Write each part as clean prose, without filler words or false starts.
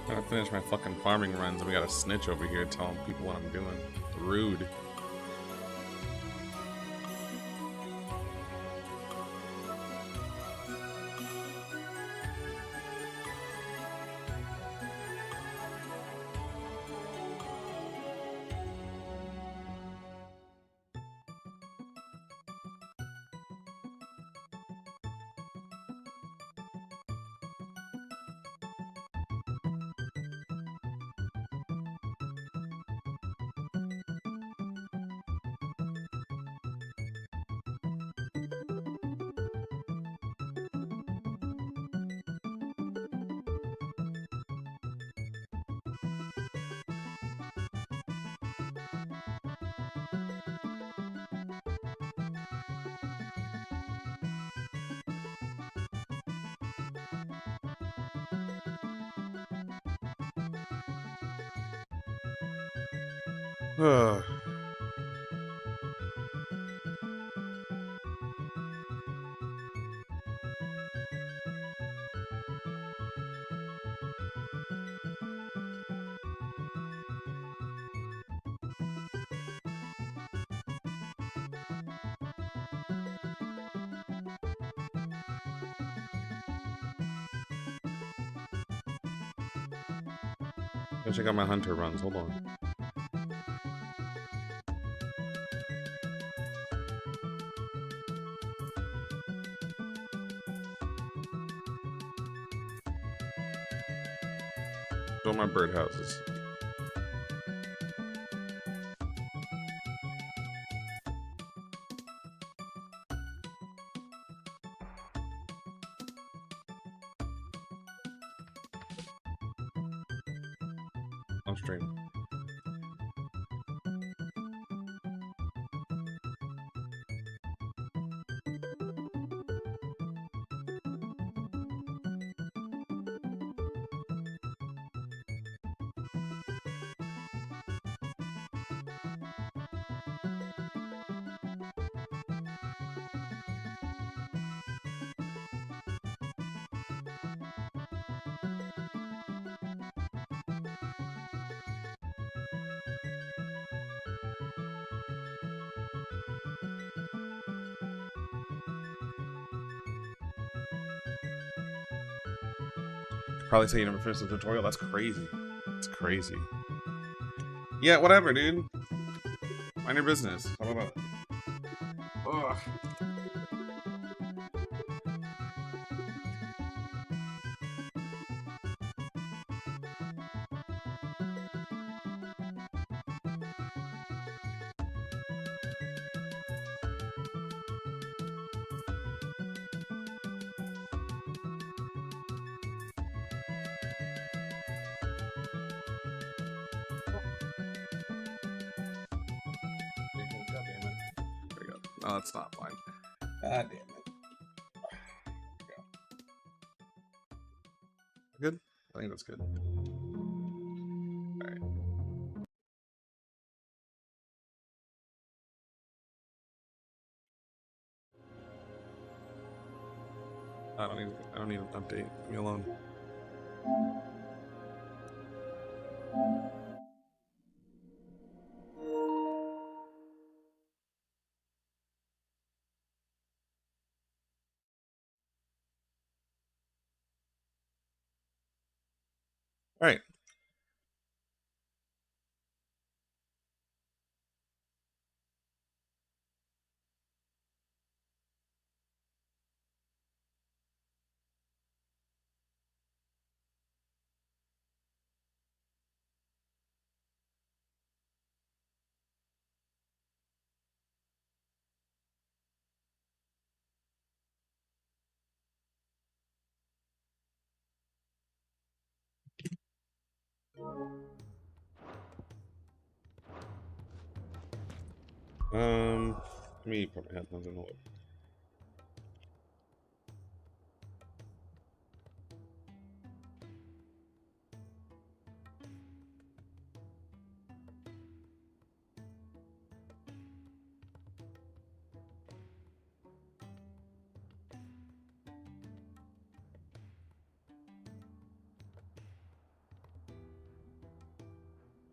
Gotta finish my fucking farming runs, and we got a snitch over here telling people what I'm doing. Rude. Ugh. Go check out my hunter runs. Hold on. Show my birdhouses. On stream. Probably say you never finished the tutorial. That's crazy. That's crazy. Yeah, whatever, dude. Mind your business. How about it? Ugh. God damn it. There we go. No, that's not fine. God damn it. Good? I think that's good. Alright. I don't need an update. Leave me alone. Alright. Let me put my headphones in. Hold up.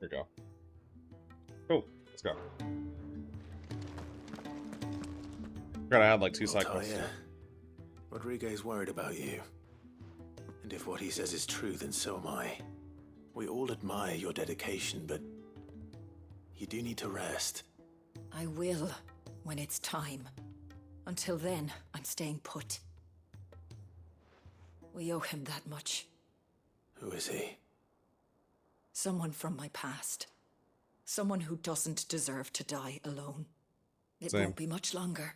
There we go. Cool. Let's go. Gotta add like 2 cycles. Taya, Rodriguez worried about you. And if what he says is true, then so am I. We all admire your dedication, but you do need to rest. I will, when it's time. Until then, I'm staying put. We owe him that much. Who is he? Someone from my past. Someone who doesn't deserve to die alone. It Same. won't be much longer.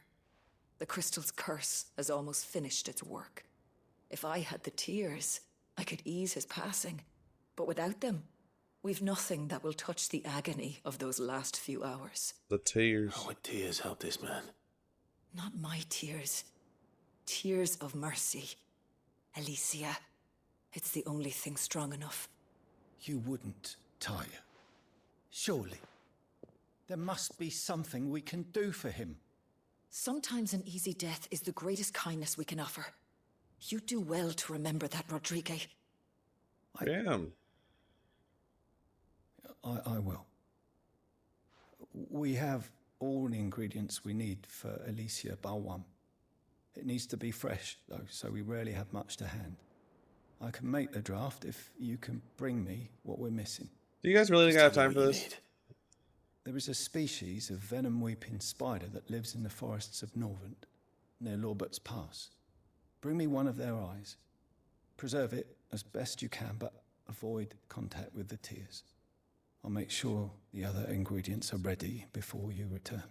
The crystal's curse has almost finished its work. If I had the tears, I could ease his passing. But without them, we've nothing that will touch the agony of those last few hours. The tears. How would tears help this man? Not my tears. Tears of mercy. Alicia, it's the only thing strong enough. You wouldn't, Taya. Surely. There must be something we can do for him. Sometimes an easy death is the greatest kindness we can offer. You do well to remember that, Rodriguez. Damn. I will. We have all the ingredients we need for Alicia Balwam. It needs to be fresh, though, so we rarely have much to hand. I can make the draft if you can bring me what we're missing. Do you guys really think I have time for What you this? need. There is a species of venom-weeping spider that lives in the forests of Norvent, near Lorbert's Pass. Bring me one of their eyes. Preserve it as best you can, but avoid contact with the tears. I'll make sure the other ingredients are ready before you return.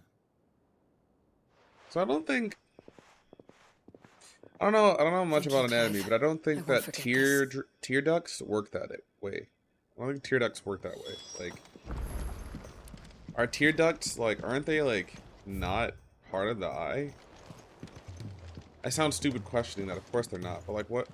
So I don't think... I don't know much Thank you, about anatomy, Clive. but I don't I think won't that forget tear ducts work that way. I don't think tear ducts work that way. Like, are tear ducts, like, aren't they, like, not part of the eye? I sound stupid questioning that. Of course they're not. But, like, what?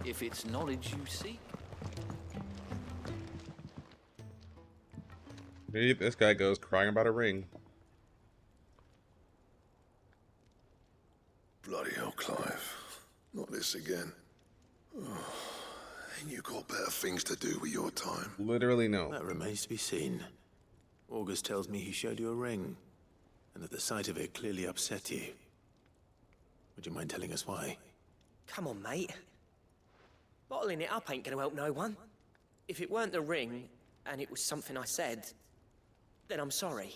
If it's knowledge you seek. Maybe this guy goes crying about a ring. Bloody hell, Clive. Not this again. Oh, ain't you got better things to do with your time? Literally no. That remains to be seen. August tells me he showed you a ring, and that the sight of it clearly upset you. Would you mind telling us why? Come on, mate. Bottling it up ain't gonna help no one. If it weren't the ring, and it was something I said, then I'm sorry.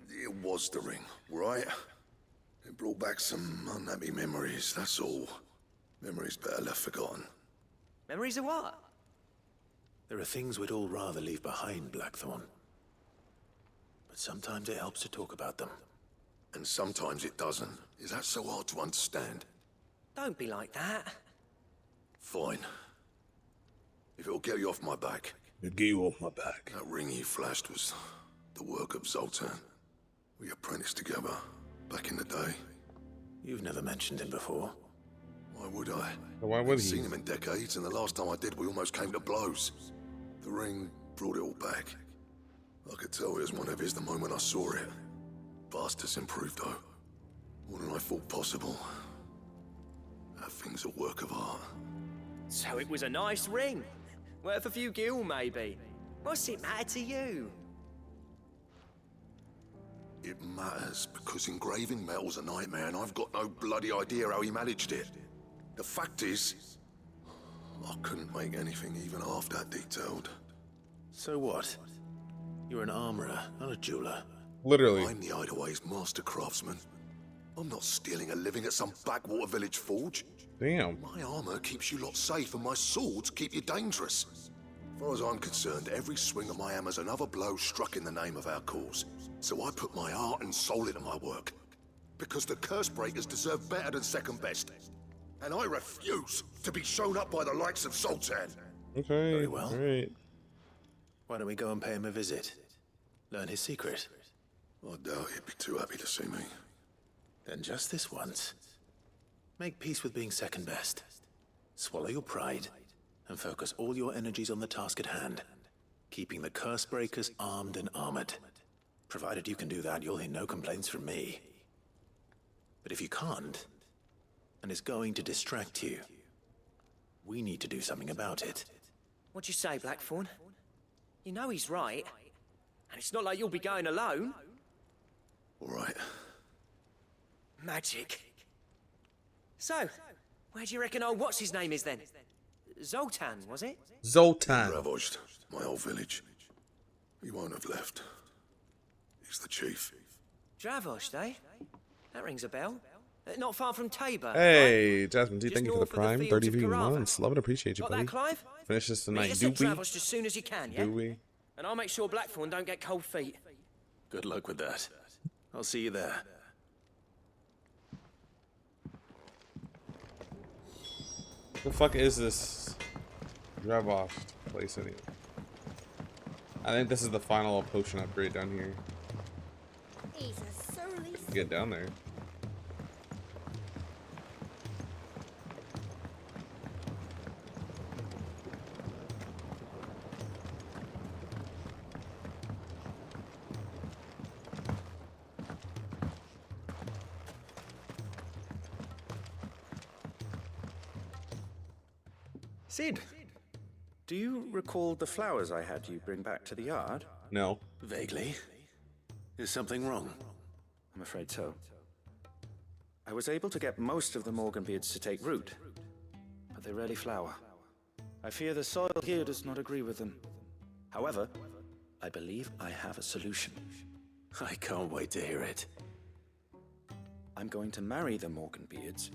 It was the ring, right? It brought back some unhappy memories, that's all. Memories better left forgotten. Memories of what? There are things we'd all rather leave behind, Blackthorn. But sometimes it helps to talk about them. And sometimes it doesn't. Is that so hard to understand? Don't be like that. Fine. If it'll get you off my back. Get you off my back. That ring you flashed was the work of Zoltan. We apprenticed together, back in the day. You've never mentioned him before. Why would I? Why would I've he? seen him in decades, and the last time I did, we almost came to blows. The ring brought it all back. I could tell it was one of his the moment I saw it. Vast has improved, though. More than I thought possible. That thing's a work of art. So it was a nice ring. Worth a few gil, maybe. What's it matter to you? It matters, because engraving metal's a nightmare, and I've got no bloody idea how he managed it. The fact is, I couldn't make anything even half that detailed. So what? You're an armorer, not a jeweler. Literally. I'm the Idaway's master craftsman. I'm not stealing a living at some backwater village forge. Damn. My armor keeps you lot safe, and my swords keep you dangerous. As far as I'm concerned, every swing of my hammer's another blow struck in the name of our cause. So I put my heart and soul into my work. Because the curse breakers deserve better than second best. And I refuse to be shown up by the likes of Sultan. Okay. Very well. All right. Why don't we go and pay him a visit? Learn his secret. I doubt he'd be too happy to see me. Then just this once. Make peace with being second best. Swallow your pride and focus all your energies on the task at hand, keeping the curse breakers armed and armored. Provided you can do that, you'll hear no complaints from me. But if you can't, and it's going to distract you, we need to do something about it. What'd you say, Blackthorn? You know he's right. And it's not like you'll be going alone. All right. Magic. So, where do you reckon old what's-his-name is then? Zoltan, was it? Zoltan. Ravaged my old village. He won't have left. He's the chief. Dravost, eh? That rings a bell. Not far from Tabor. Hey, Jasmine T, Just thank you for the north of the prime. fields 30 of view Carava. months. Love and appreciate you, Got buddy. that, Clive? Finish this Meet tonight. us Do at we? Dravost as soon as you can, yeah? Do we? And I'll make sure Blackthorn don't get cold feet. Good luck with that. I'll see you there. The fuck is this Dravost place anyway? I think this is the final potion upgrade down here. He's a surly Get down there. Sid, do you recall the flowers I had you bring back to the yard? No. Vaguely. Is something wrong? I'm afraid so. I was able to get most of the Morganbeards to take root, but they rarely flower. I fear the soil here does not agree with them. However, I believe I have a solution. I can't wait to hear it. I'm going to marry the Morganbeards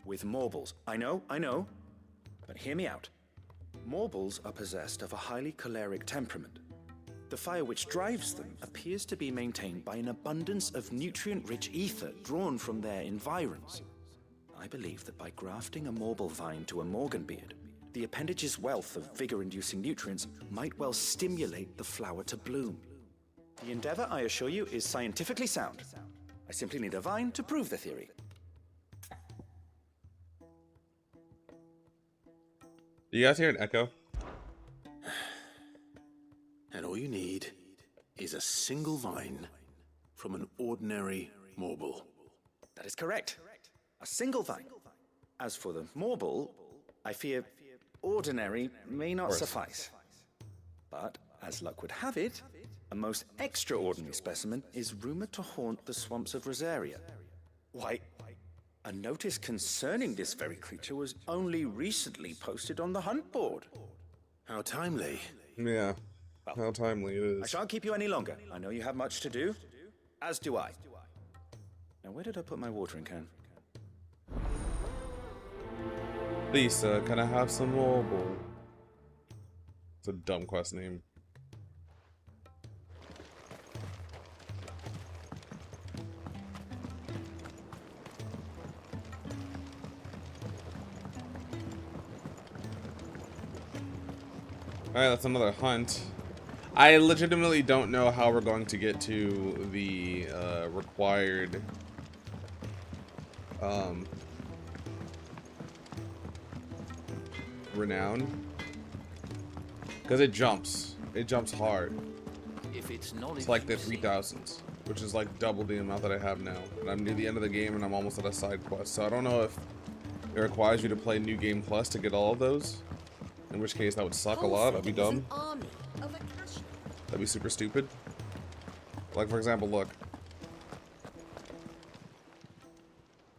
with Morbles. I know, but hear me out. Morbles are possessed of a highly choleric temperament. The fire which drives them appears to be maintained by an abundance of nutrient-rich ether drawn from their environs. I believe that by grafting a Morble vine to a Morganbeard, the appendage's wealth of vigor-inducing nutrients might well stimulate the flower to bloom. The endeavor, I assure you, is scientifically sound. I simply need a vine to prove the theory. Do you guys hear an echo? And all you need is a single vine from an ordinary Morble. That is correct. A single vine. As for the Morble, I fear ordinary may not suffice. But, as luck would have it, a most extraordinary specimen is rumored to haunt the swamps of Rosaria. Why, a notice concerning this very creature was only recently posted on the hunt board. How timely. Yeah. How timely it I is. shan't keep you any longer. I know you have much to do. As do I. Now, where did I put my watering can? Lisa, can I have some mobile? It's a dumb quest name. Alright, that's another hunt. I legitimately don't know how we're going to get to the required renown, because it jumps hard. If it's knowledge, It's like the you seek, 3000s, which is like double the amount that I have now, and I'm near the end of the game and I'm almost at a side quest, so I don't know if it requires you to play New Game Plus to get all of those, in which case that would suck a lot. That'd be dumb. That'd be super stupid. Like, for example, look.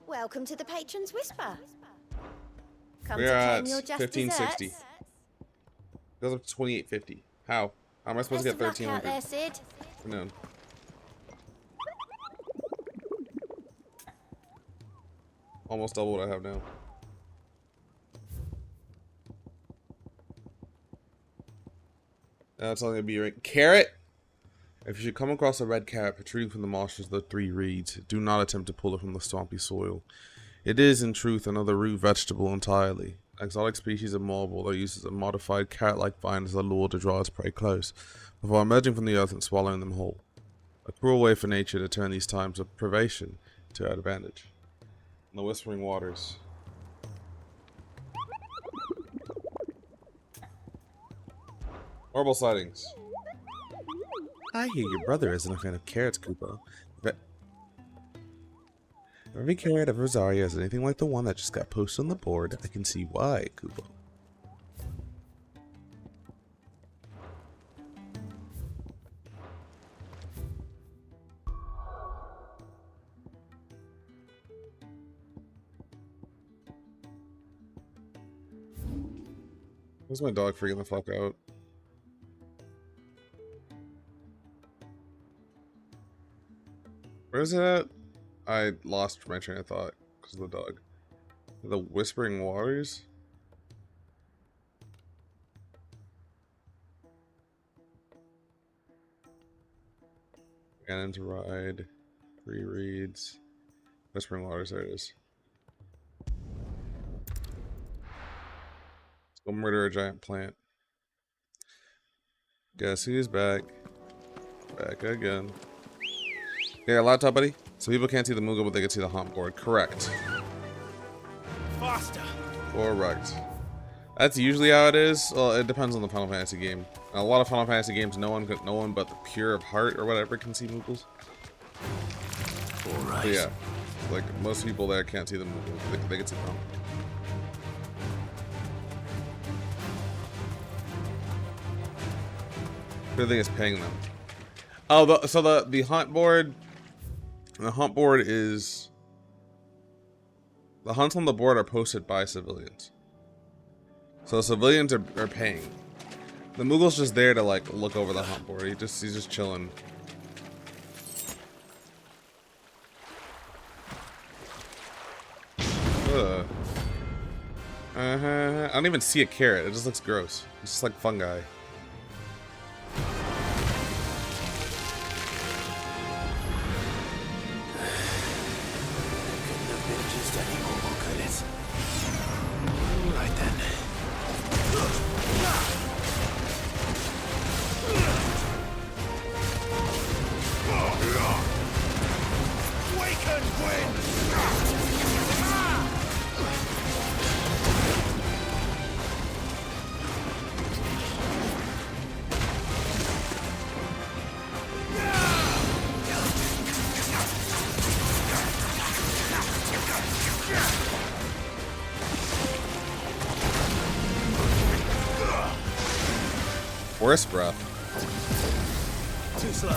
Welcome to the Patron's Whisper. Come We're to at claim your just 1560. desserts. Goes up to 2850. How? How am I supposed Best to of get luck out 1300? there, Sid. No. Almost double what I have now. That's only gonna be right. Carrot! If you should come across a red carrot protruding from the marshes of the three reeds, do not attempt to pull it from the swampy soil. It is, in truth, another root vegetable entirely. exotic species of marble that uses a modified cat-like vine as a lure to draw its prey close, before emerging from the earth and swallowing them whole. A cruel way for nature to turn these times of privation to our advantage. In the Whispering Waters. Marble sightings. I hear your brother isn't a fan of carrots, Kupo. If every carrot of Rosaria is anything like the one that just got posted on the board, I can see why, Kupo. Where's my dog freaking the fuck out? Where is it at? I lost my train of thought because of the dog. The Whispering Waters? Ganon to ride. Free reads. Whispering Waters, there it is. Let's go murder a giant plant. Guess who's back? Back again. Yeah, laptop, buddy. So people can't see the Moogle, but they can see the hump board. Correct. Faster. Correct. That's usually how it is. Well, it depends on the Final Fantasy game. A lot of Final Fantasy games, no one but the pure of heart or whatever can see Moogles. All right. But yeah, like most people there can't see the Moogle. They can see the hump. The thing is paying them. Oh, so the hunt board. The hunt board is... The hunts on the board are posted by civilians. So civilians are paying. The Moogle's just there to like look over the hunt board. He's just chilling. Ugh. I don't even see a carrot. It just looks gross. It's just like fungi. Forest breath. Too slow.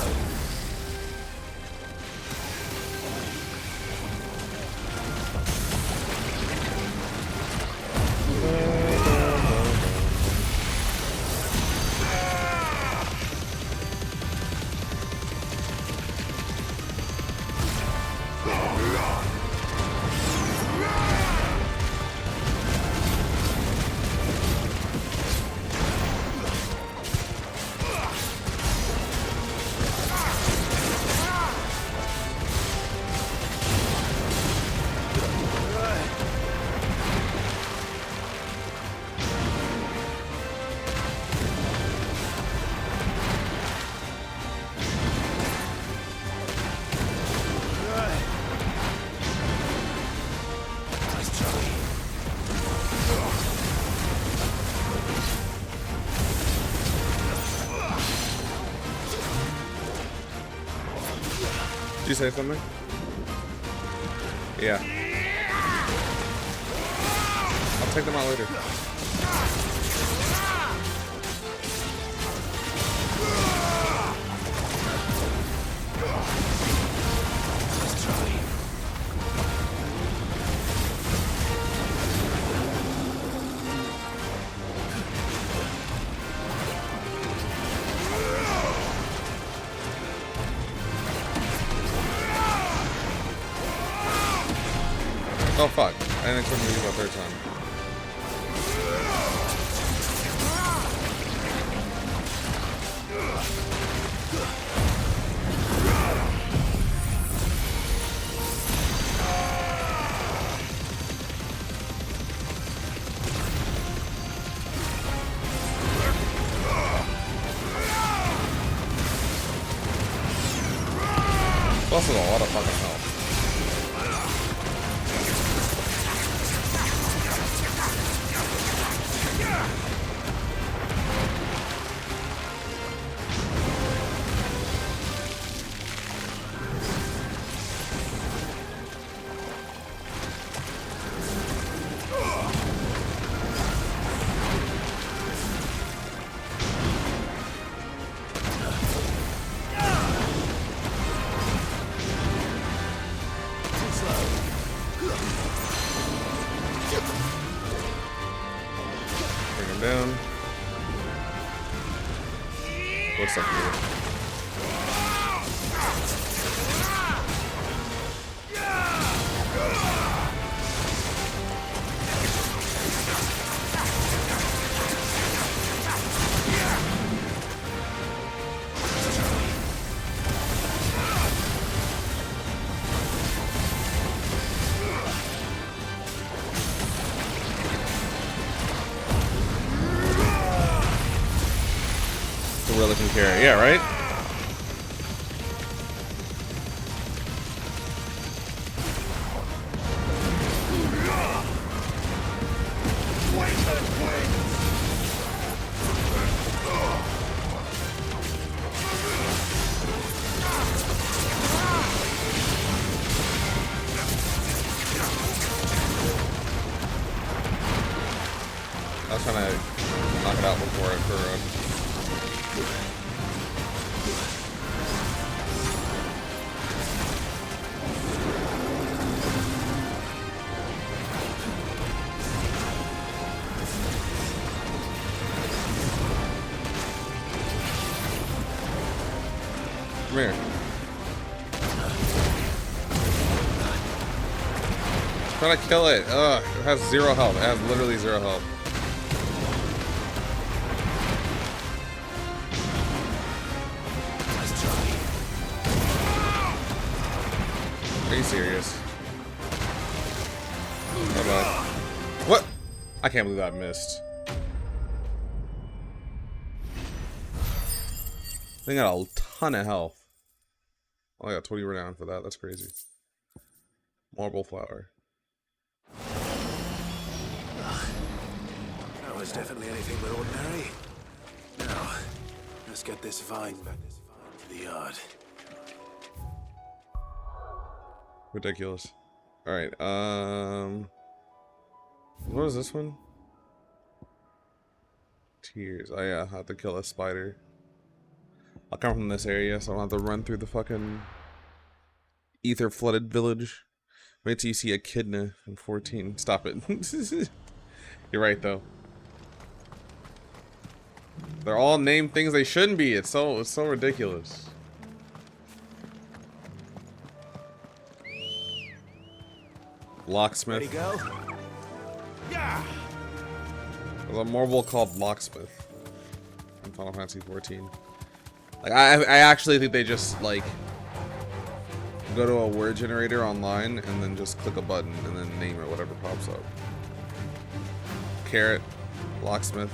Did you say something? Yeah. I'll take them out later. Oh fuck, I didn't expect me to use my third time. fucking health. Down. What's up here? Gorilla can carry, yeah, right? I was trying to knock it out before it for Come here. Trying to kill it. Ugh, it has 0 health. It has literally 0 health. Are you serious? What? I can't believe that missed. They got a ton of health. Oh, I got 20 renown for that. That's crazy. Marble flower. That was definitely anything but ordinary. Now, let's get this vine back to the yard. Ridiculous. Alright, what was this one? Tears. Oh yeah, I have to kill a spider. I'll come from this area, so I don't have to run through the fucking ether flooded village. Wait till you see Echidna in 14. Stop it. You're right though. They're all named things they shouldn't be. It's so ridiculous. Locksmith. Ready, go? Yeah. There's a marble called Locksmith in Final Fantasy 14. Like I actually think they just like go to a word generator online and then just click a button and then name it whatever pops up. Carrot, Locksmith,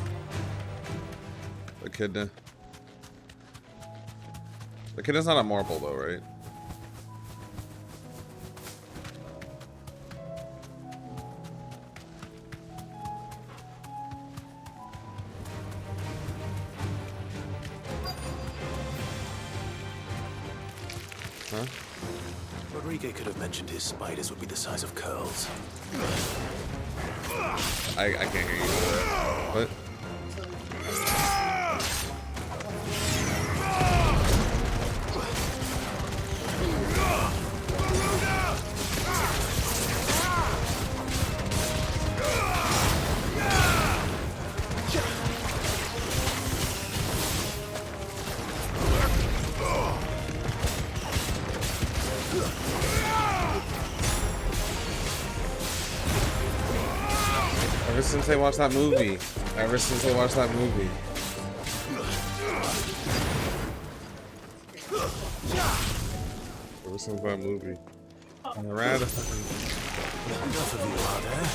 Echidna. Echidna's not a marble though, right? Huh? Rodrigo could have mentioned his spiders would be the size of curls. I can't hear you. What? Ever since they watched that movie. Ever since they watched that movie. Ever since that movie. And around Enough of you out there.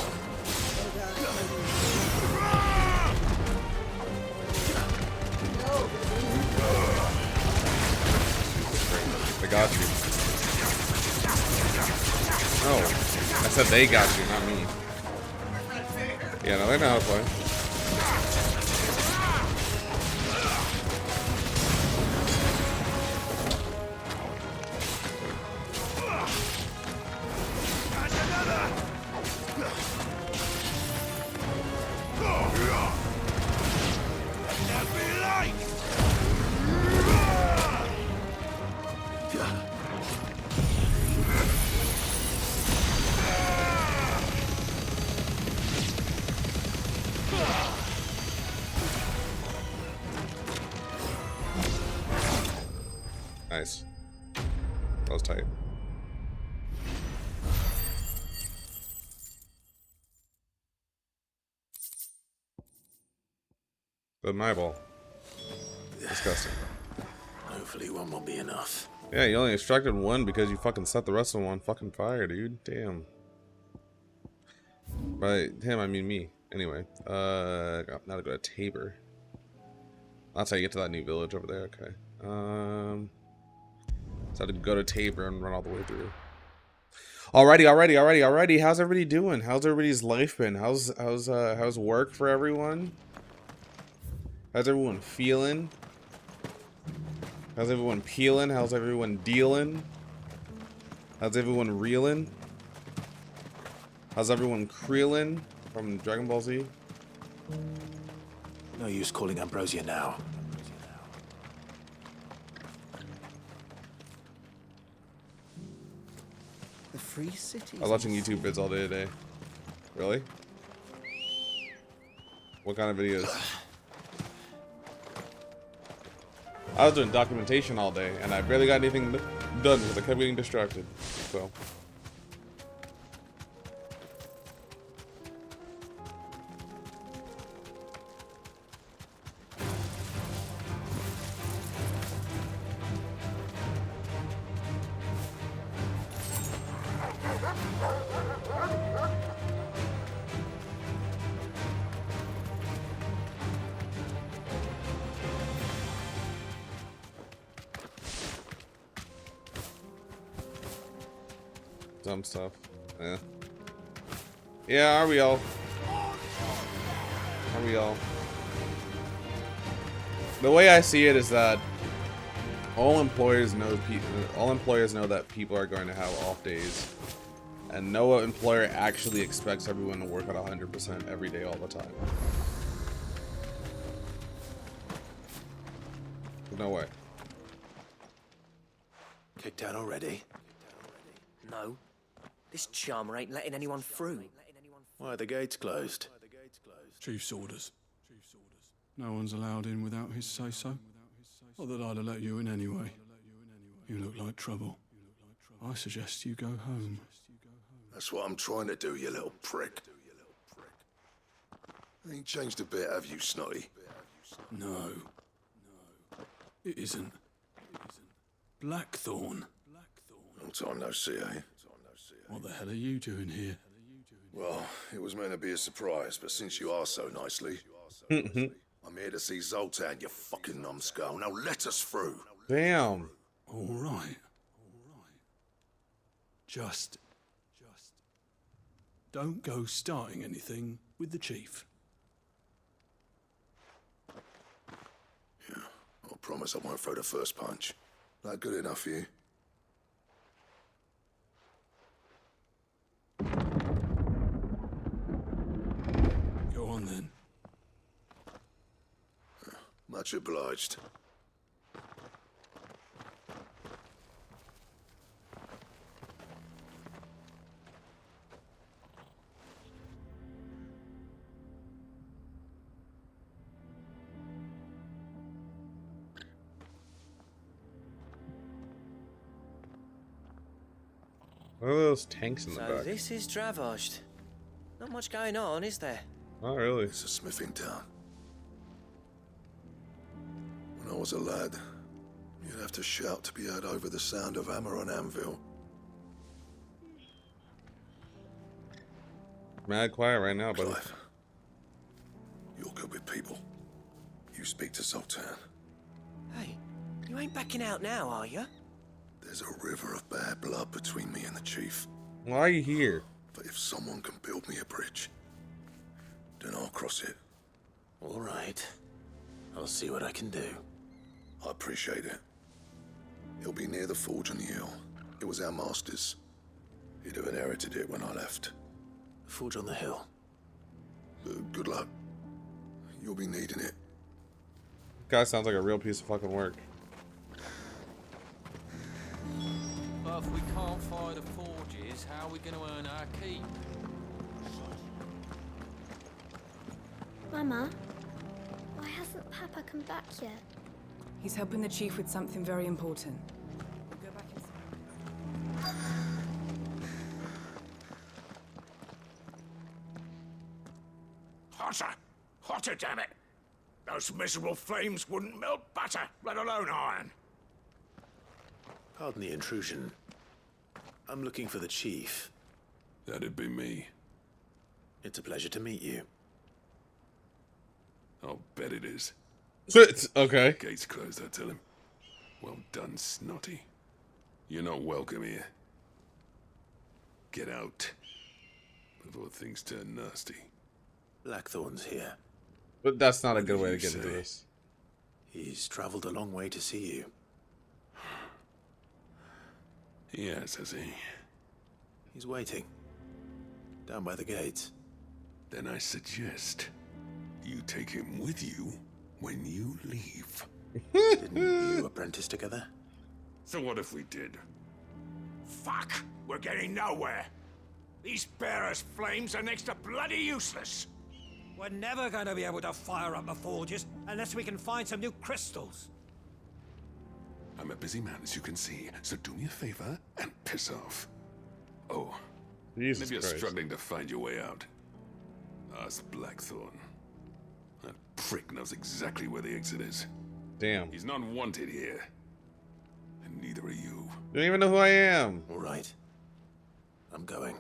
they got you. No, I said they got you, not me. Yeah, no, they know how to play. Nice. That was tight. But my ball. Disgusting. Hopefully one will be enough. Yeah, you only extracted one because you fucking set the rest of them on fucking fire, dude. Damn. By him, I mean me. Anyway, now to go to Tabor. That's how you get to that new village over there. Okay. So I had to go to Tabor and run all the way through. Alrighty. How's everybody doing? How's everybody's life been? How's work for everyone? How's everyone feeling? How's everyone peeling? How's everyone dealing? How's everyone reeling? How's everyone creeling from Dragon Ball Z? No use calling Ambrosia now. The free city. I was watching YouTube vids all day today. Really? What kind of videos? I was doing documentation all day, and I barely got anything done because I kept getting distracted. So. Dumb stuff. Yeah. Yeah, are we all? Are we all? The way I see it is that all employers know that people are going to have off days, and no employer actually expects everyone to work at 100% every day all the time. No way. Kicked out already? No. This charmer ain't letting anyone through. Why are the gates closed? Chief's orders. No one's allowed in without his say-so. Not that I'd have let you in anyway. You look like trouble. I suggest you go home. That's what I'm trying to do, you little prick. Ain't changed a bit, have you, Snotty? No. It isn't. Blackthorn. Long time no see, eh? What the hell are you doing here? Well, it was meant to be a surprise, but since you are so nicely, I'm here to see Zoltan, you fucking numbskull. Now let us through. Damn. All right. Just don't go starting anything with the chief. Yeah, I promise I won't throw the first punch. That good enough for you? Go on then. Much obliged. What are those tanks in the So back? this is Dravosht. Not much going on, is there? Not really. It's a smithing town. When I was a lad, you'd have to shout to be heard over the sound of hammer on anvil. Mad quiet right now, buddy. Clive, you're good with people. You speak to Zoltan. Hey, you ain't backing out now, are you? There's a river of bad blood between me and the chief. Why are you here? But if someone can build me a bridge, then I'll cross it. All right. I'll see what I can do. I appreciate it. It'll be near the forge on the hill. It was our master's. He'd have inherited it when I left. The forge on the hill. Good luck. You'll be needing it. Guy sounds like a real piece of fucking work. But if we can't fire the forges, how are we going to earn our keep? Mama, why hasn't Papa come back yet? He's helping the chief with something very important. We'll go back inside. Hotter! Hotter, damn it! Those miserable flames wouldn't melt butter, let alone iron. Pardon the intrusion. I'm looking for the chief. That'd be me. It's a pleasure to meet you. I'll bet it is. Okay. Gates closed, I tell him. Well done, Snotty. You're not welcome here. Get out before things turn nasty. Blackthorn's here. But that's not a What good did way to you get into say? this. He's traveled a long way to see you. Yes, has he? He's waiting. Down by the gates. Then I suggest you take him with you when you leave. Didn't you apprentice together? So what if we did? Fuck! We're getting nowhere. These bearers' flames are next to bloody useless. We're never going to be able to fire up the forges unless we can find some new crystals. I'm a busy man, as you can see, so do me a favor and piss off. Oh, Jesus maybe you're Christ. struggling to find your way out. Ask Blackthorn. That prick knows exactly where the exit is. Damn. He's not wanted here. And neither are you. You don't even know who I am. All right. I'm going.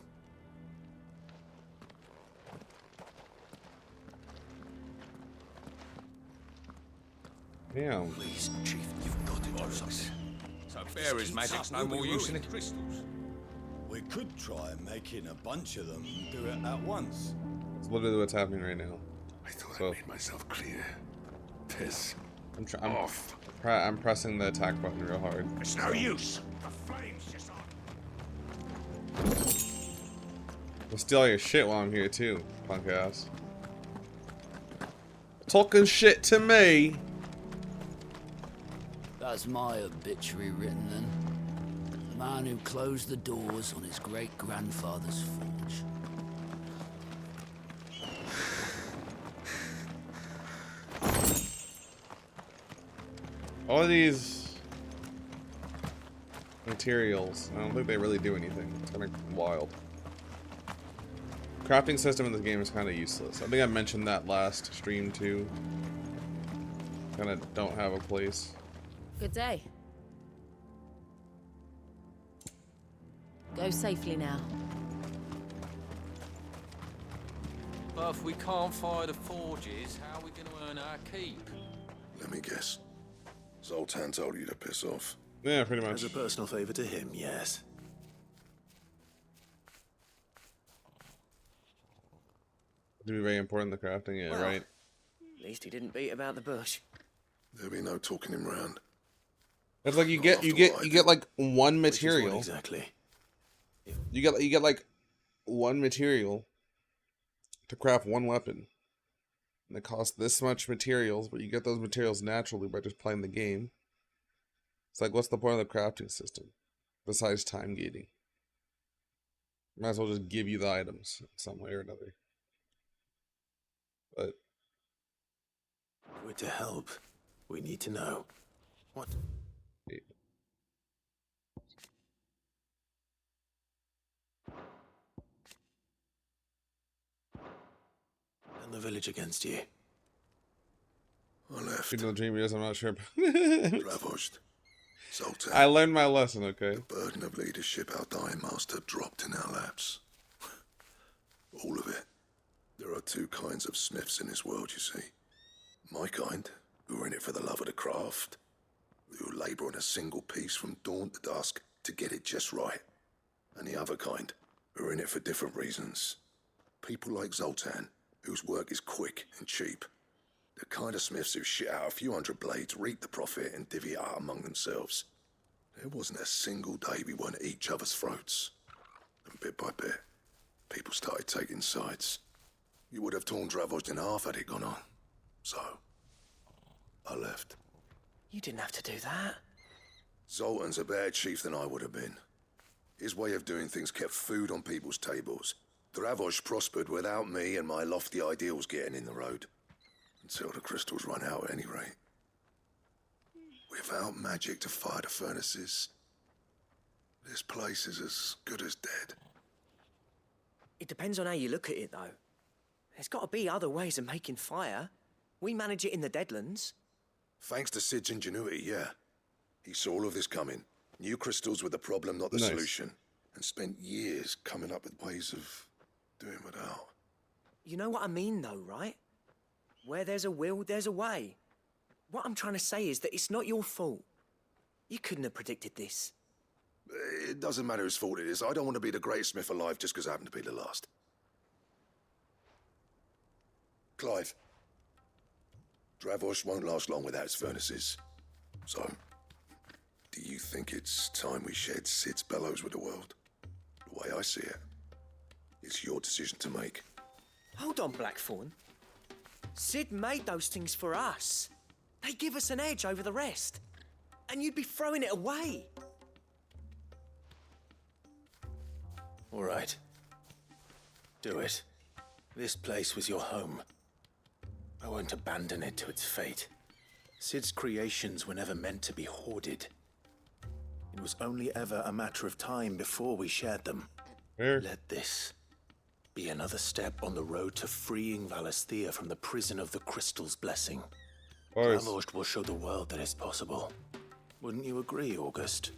Damn. Please, Chief, you've got to do something. So bearer's magic's no more use than crystals. We could try making a bunch of them and do it at once. That's literally what's happening right now. I thought So- I made myself clear. Piss I'm off. I'm pressing the attack button real hard. It's no use. The flames just aren't. We'll steal all your shit while I'm here too, punk ass. Talking shit to me. That's my obituary written then. The man who closed the doors on his great-grandfather's forge. All of these materials, I don't think they really do anything. It's kind of wild. Crafting system in this game is kind of useless. I think I mentioned that last stream too. Kind of don't have a place. Good day. Go safely now. But if we can't fire the forges, how are we going to earn our keep? Let me guess. Zoltan told you to piss off. Yeah, pretty much. As a personal favor to him, yes. To be very important, the crafting, yeah, Well, right? At least he didn't beat about the bush. There'll be no talking him round. It's like you get like one material. Exactly. You get like one material to craft one weapon. And it costs this much materials, but you get those materials naturally by just playing the game. It's like, what's the point of the crafting system? Besides time gating. Might as well just give you the items some way or another. But We're to help. We need to know. What? And the village against you. I left. Speaking of the dream years, I'm not sure. Ravaged. Zoltan. I learned my lesson, okay? The burden of leadership our dying master dropped in our laps. All of it. There are two kinds of smiths in this world, you see. My kind, who are in it for the love of the craft, who labour on a single piece from dawn to dusk to get it just right. And the other kind, are in it for different reasons. People like Zoltan, whose work is quick and cheap. The kind of smiths who shit out a few hundred blades, reap the profit, and divvy it out among themselves. There wasn't a single day we weren't at each other's throats. And bit by bit, people started taking sides. You would have torn Dravost in half had it gone on. So, I left. You didn't have to do that. Zoltan's a better chief than I would have been. His way of doing things kept food on people's tables. Dravost prospered without me and my lofty ideals getting in the road. Until the crystals run out at any rate. Without magic to fire the furnaces, this place is as good as dead. It depends on how you look at it, though. There's got to be other ways of making fire. We manage it in the Deadlands. Thanks to Sid's ingenuity, yeah. He saw all of this coming. Knew crystals were the problem, not the solution. And spent years coming up with ways of doing without. You know what I mean, though, right? Where there's a will, there's a way. What I'm trying to say is that it's not your fault. You couldn't have predicted this. It doesn't matter whose fault it is. I don't want to be the greatest smith alive just because I happen to be the last. Clive. Dravost won't last long without its furnaces. So, do you think it's time we shared Sid's bellows with the world? The way I see it, it's your decision to make. Hold on, Blackthorn. Sid made those things for us. They give us an edge over the rest. And you'd be throwing it away. All right. Do it. This place was your home. I won't abandon it to its fate. Sid's creations were never meant to be hoarded. It was only ever a matter of time before we shared them. Let this be another step on the road to freeing Valisthea from the prison of the Crystal's blessing. Dravost will show the world that it's possible. Wouldn't you agree, August?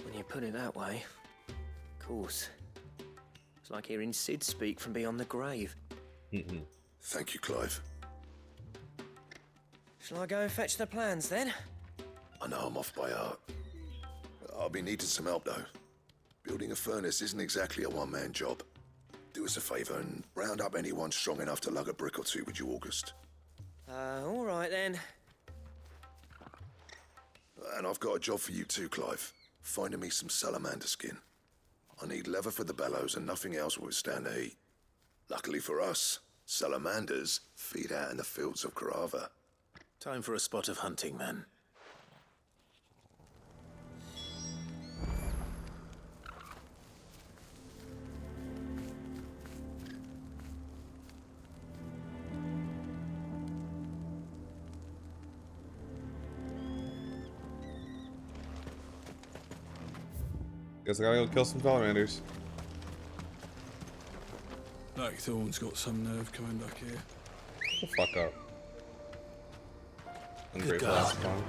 When you put it that way, of course. It's like hearing Sid speak from beyond the grave. Thank you, Clive. Shall I go and fetch the plans, then? I know I'm off by heart. I'll be needing some help, though. Building a furnace isn't exactly a one-man job. Do us a favour and round up anyone strong enough to lug a brick or two with you, August. All right, then. And I've got a job for you too, Clive. Finding me some salamander skin. I need leather for the bellows and nothing else will withstand the heat. Luckily for us, salamanders feed out in the fields of Carava. Time for a spot of hunting, then. Guess I gotta go kill some salamanders. Blackthorn's got some nerve coming back here. Shut the fuck up. Ungrateful ass spawn.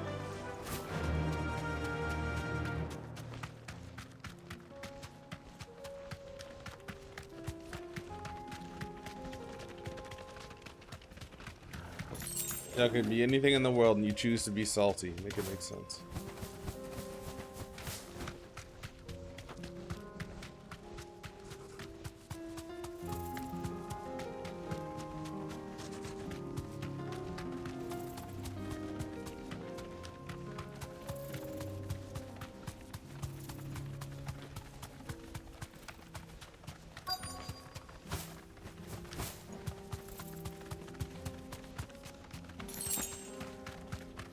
There could be anything in the world and you choose to be salty. Make it make sense.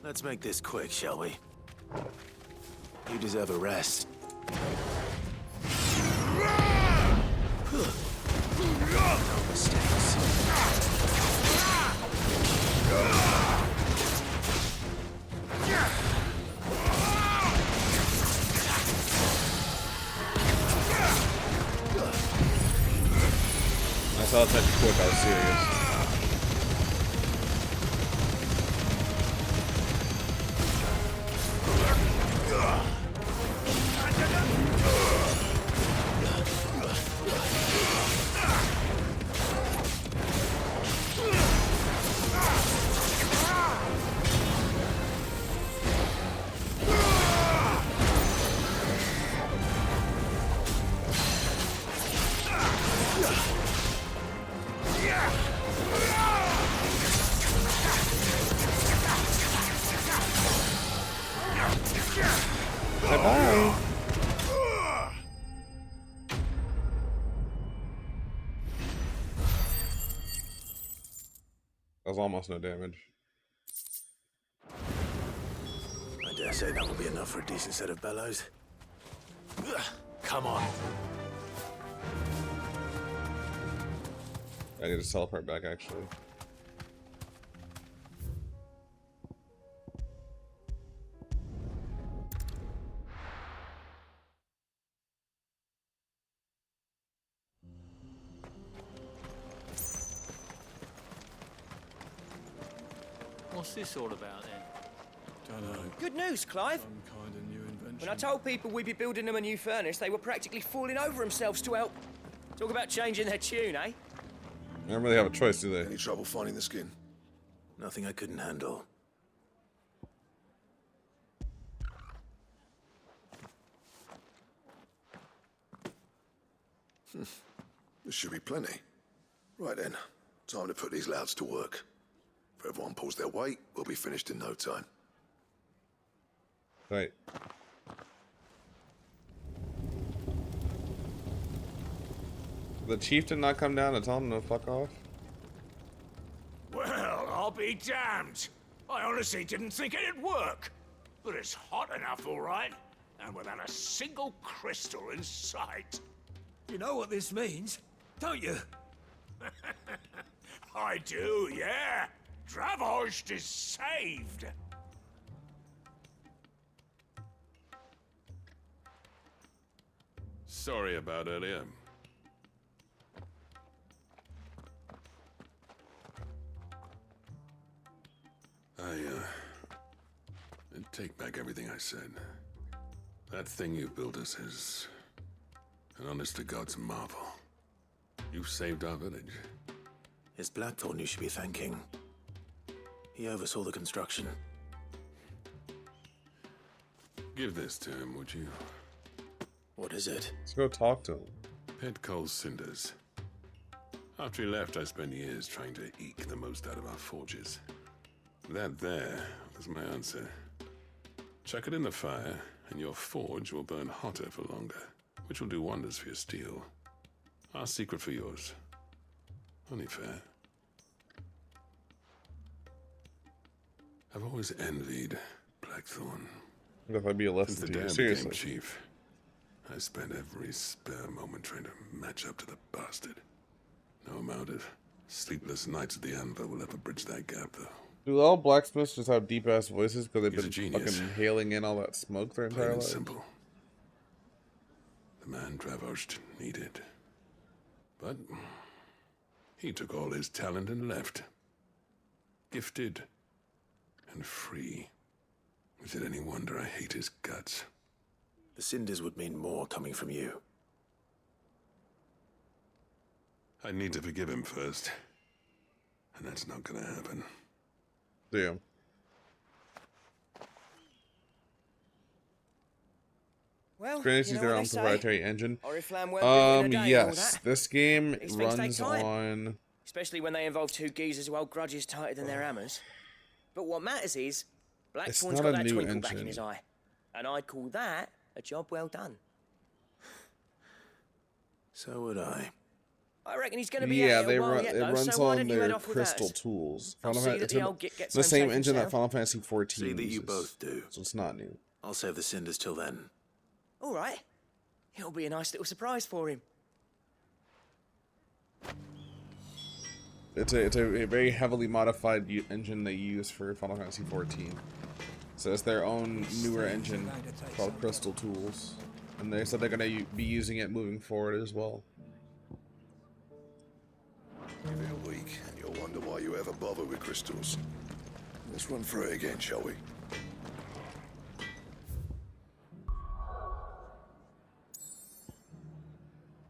Let's make this quick, shall we? You deserve a rest. No mistakes. I saw that type of quick, I was serious. That was almost no damage. I dare say that will be enough for a decent set of bellows. Ugh, come on. I need to teleport back, actually. What's this all about then? Dunno. Good news, Clive. Some kind of new invention. When I told people we'd be building them a new furnace, they were practically falling over themselves to help. Talk about changing their tune, eh? They don't really have a choice, do they? Any trouble finding the skin? Nothing I couldn't handle. There should be plenty. Right then, time to put these louds to work. If everyone pulls their weight, we'll be finished in no time. Right. The chief did not come down and tell him to fuck off? Well, I'll be damned. I honestly didn't think it'd work. But it's hot enough, all right. And without a single crystal in sight. You know what this means, don't you? I do, yeah. Dravost is saved. Sorry about earlier. I take back everything I said. That thing you built us is an honest-to-God's marvel. You saved our village. It's Blackthorn you should be thanking. He oversaw the construction. Give this to him, would you? What is it? Let's go talk to him. Pet coal cinders. After he left, I spent years trying to eke the most out of our forges. That there was my answer. Chuck it in the fire, and your forge will burn hotter for longer, which will do wonders for your steel. Our secret for yours. Only fair. I've always envied Blackthorn. If I'd be a lesson Since the to day you, I seriously. became chief, I spent every spare moment trying to match up to the bastard. No amount of sleepless nights at the anvil will ever bridge that gap, though. Do all blacksmiths just have deep ass voices because they've He's a been genius. fucking hailing in all that smoke their Plain entire and life? simple. The man Dravost needed. But he took all his talent and left. Gifted and free. Is it any wonder I hate his guts? The cinders would mean more coming from you. I need to forgive him first. And that's not gonna happen. Damn. Well, Granted, you know their what own they say. proprietary engine. Oriflamme weren't built in a day and all Yes, that. this game These things take runs time. on. Especially when they involve two geezers who hold grudges tighter than their hammers. But what matters is, Blackthorn's not got a that new twinkle back in engine. his eye. And I'd call that a job well done. So would I. I reckon he's going to be Yeah, out they here a while run. yet, It though, runs so why on don't you head their off with crystal ours? tools. I'll Final see Fan- that it's the a- old git gets the home same safe engine that himself. Final Fantasy 14 See that you uses, both do. so it's not new. I'll save the cinders till then. All right. It'll be a nice little surprise for him. It's a very heavily modified engine they use for Final Fantasy 14. So it's their own newer engine called Crystal Tools, and they said they're going to be using it moving forward as well. Give it a week, and you'll wonder why you ever bother with crystals. Let's run through it again, shall we?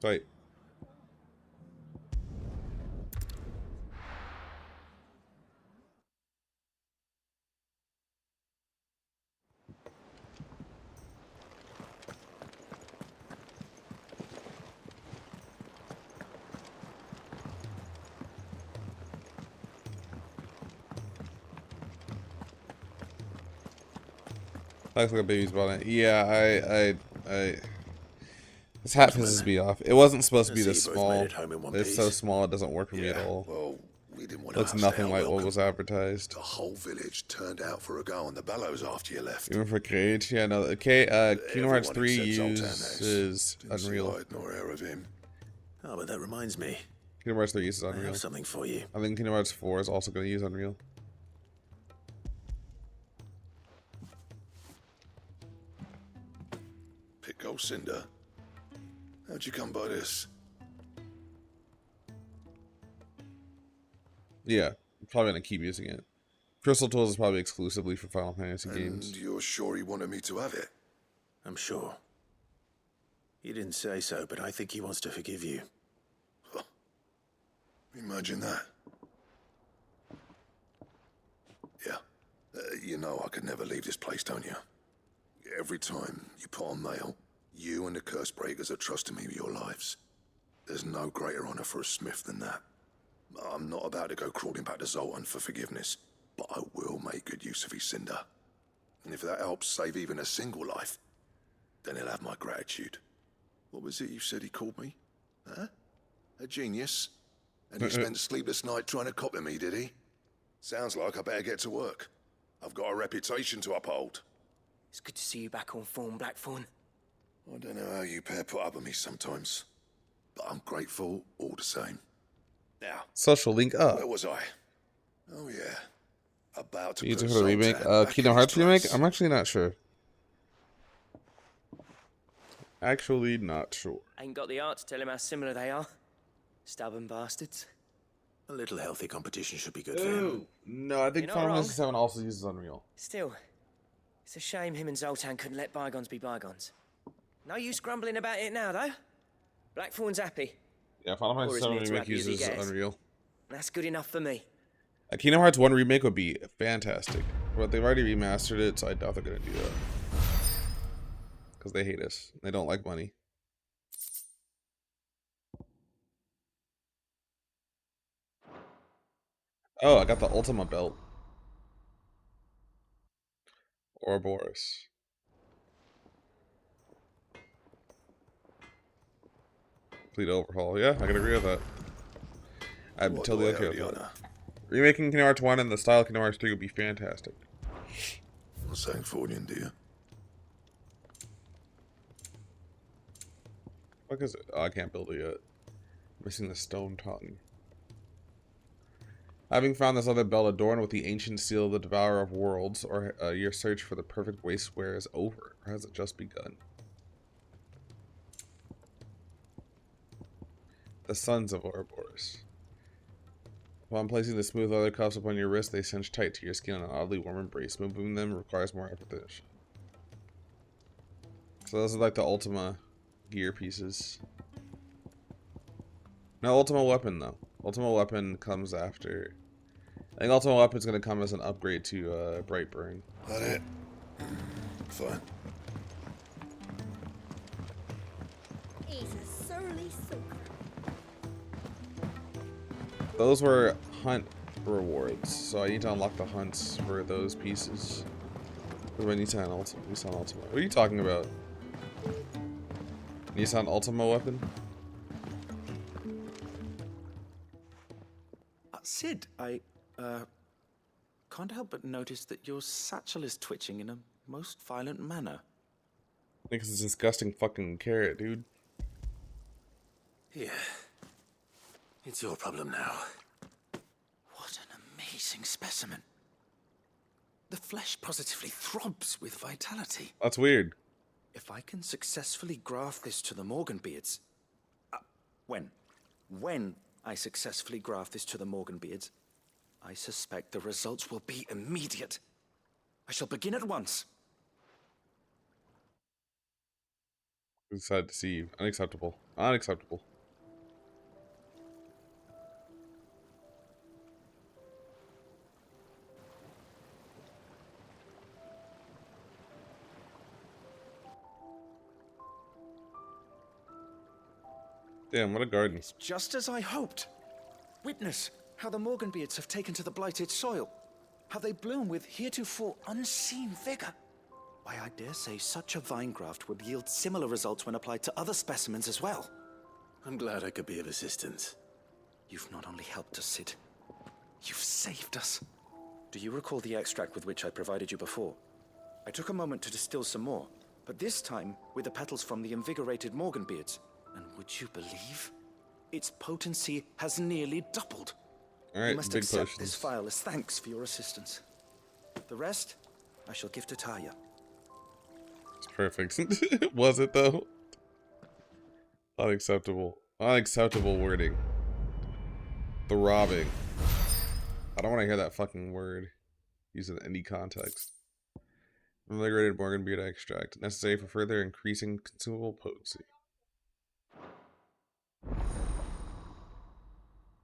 Right. Looks like a baby's bonnet. Yeah, this hat pisses me off. It wasn't supposed to be I see this you both small. made it home in one It's piece. so small it doesn't work for me at all. Well, we didn't want to Looks upset nothing our like what welcome. was advertised. The whole village turned out for a go on the bellows after you left. Even for Cage, yeah, no. Okay, Kingdom Hearts Everyone 3 except Zoltan uses Didn't see Unreal. hide nor hair of him. Oh, but that reminds me. Kingdom Hearts 3 uses I Unreal. have something for you. I think Kingdom Hearts 4 is also going to use Unreal. Pico Cinder. How'd you come by this? Yeah, probably going to keep using it. Crystal Tools is probably exclusively for Final Fantasy games. And you're sure he wanted me to have it? I'm sure. He didn't say so, but I think he wants to forgive you. Huh. Imagine that. Yeah. You know I could never leave this place, don't you? Every time you put on mail, you and the Curse Breakers are trusting me with your lives. There's no greater honor for a smith than that. I'm not about to go crawling back to Zoltan for forgiveness, but I will make good use of his cinder. And if that helps save even a single life, then he'll have my gratitude. What was it you said he called me? Huh? A genius? And he spent a sleepless night trying to copy me, did he? Sounds like I better get to work. I've got a reputation to uphold. It's good to see you back on form, Blackthorn. I don't know how you pair put up with me sometimes, but I'm grateful all the same. Now, Social link up. where was I? Oh yeah, about to User put for the remake. Zoltan back Kingdom in his Hearts remake? place. I'm actually not sure. Actually not sure. Ain't got the art to tell him how similar they are. Stubborn bastards. A little healthy competition should be good for him. No, I think You're not Final wrong. Fantasy 7 also uses Unreal. Still, it's a shame him and Zoltan couldn't let bygones be bygones. No use grumbling about it now, though. Blackthorn's happy. Yeah, Final Or Fantasy as 7 near to remake happy as he uses gets. Unreal. That's good enough for me. A Kingdom Hearts 1 remake would be fantastic, but they've already remastered it, so I doubt they're gonna do that. Because they hate us. They don't like money. Oh, I got the Ultima belt. Ouroboros. Complete overhaul. Yeah, I can agree with that. I'm What totally do I okay owe with the that. honor? Remaking Kingdom Hearts 1 in the style of Kingdom Hearts 3 would be fantastic. I'm saying fortune, dear. What is it? Oh, I can't build it yet. Missing the stone tongue. Having found this other belt adorned with the ancient seal of the Devourer of Worlds, or your search for the perfect wastewear is over, or has it just begun? The Sons of Ouroboros. Upon placing the smooth leather cuffs upon your wrist, they cinch tight to your skin in an oddly warm embrace. Moving them requires more effort than it should. So those are like the Ultima gear pieces. No, Ultima Weapon though. Ultima Weapon comes after. I think Ultima Weapon's gonna come as an upgrade to Brightburn. That it? Fine. He's a surly soaker. Those were hunt rewards, so I need to unlock the hunts for those pieces. What do I need to on Ultima? Nissan Ultima. What are you talking about? Nissan Ultima Weapon? Sid, I can't help but notice that your satchel is twitching in a most violent manner. I think it's a disgusting fucking carrot, dude. Yeah. It's your problem now. What an amazing specimen. The flesh positively throbs with vitality. That's weird. If I can successfully graft this to the Morganbeards... When I successfully graft this to the Morganbeards, I suspect the results will be immediate. I shall begin at once. Sad to see you. Unacceptable. Unacceptable. Damn, what a garden. It's just as I hoped. Witness how the Morganbeards have taken to the blighted soil. How they bloom with heretofore unseen vigor. Why, I dare say such a vine graft would yield similar results when applied to other specimens as well. I'm glad I could be of assistance. You've not only helped us, Sid, You've saved us. Do you recall the extract with which I provided you before? I took a moment to distill some more, but this time with the petals from the invigorated Morganbeards. And would you believe? Its potency has nearly doubled. Alright, you must big accept potions. this file as thanks for your assistance. The rest, I shall give to Taya. It's perfect. Was it though? Unacceptable. Unacceptable wording. Throbbing. I don't want to hear that fucking word used in any context. Invigorated Morganbeard extract. Necessary for further increasing consumable potency.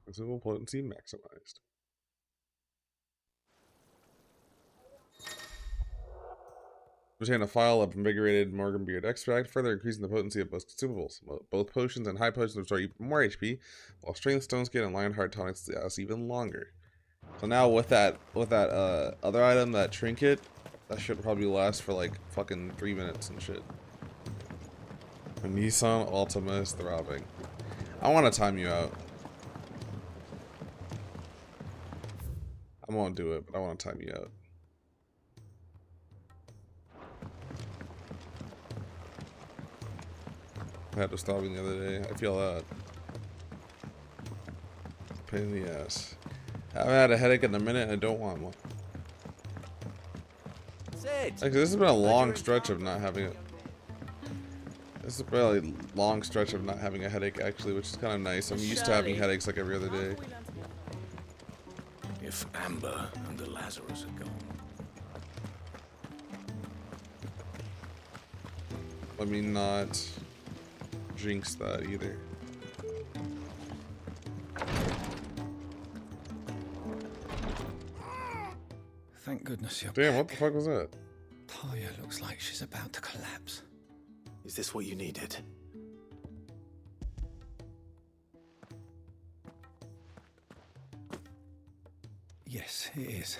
Consumable potency maximized. Obtain a file of invigorated Morganbeard extract, further increasing the potency of both consumables. Both potions and high potions restore even more HP, while strength, stone skin, and lionheart tonics last even longer. So now with that other item, that trinket, that should probably last for like fucking 3 minutes and shit. The Nissan Altima is throbbing. I want to time you out. I won't do it, but I want to time you out. I had to stop the other day. I feel that. Pain in the ass. I haven't had a headache in a minute and I don't want one. Actually, this has been a long stretch of not having it. This is a really long stretch of not having a headache, actually, which is kind of nice. I'm used to having headaches like every other day. If Amber and the Lazarus are gone. Let me not jinx that either. Thank goodness you're Damn, back. what the fuck was that? Taya looks like she's about to collapse. Is this what you needed? Yes, it is.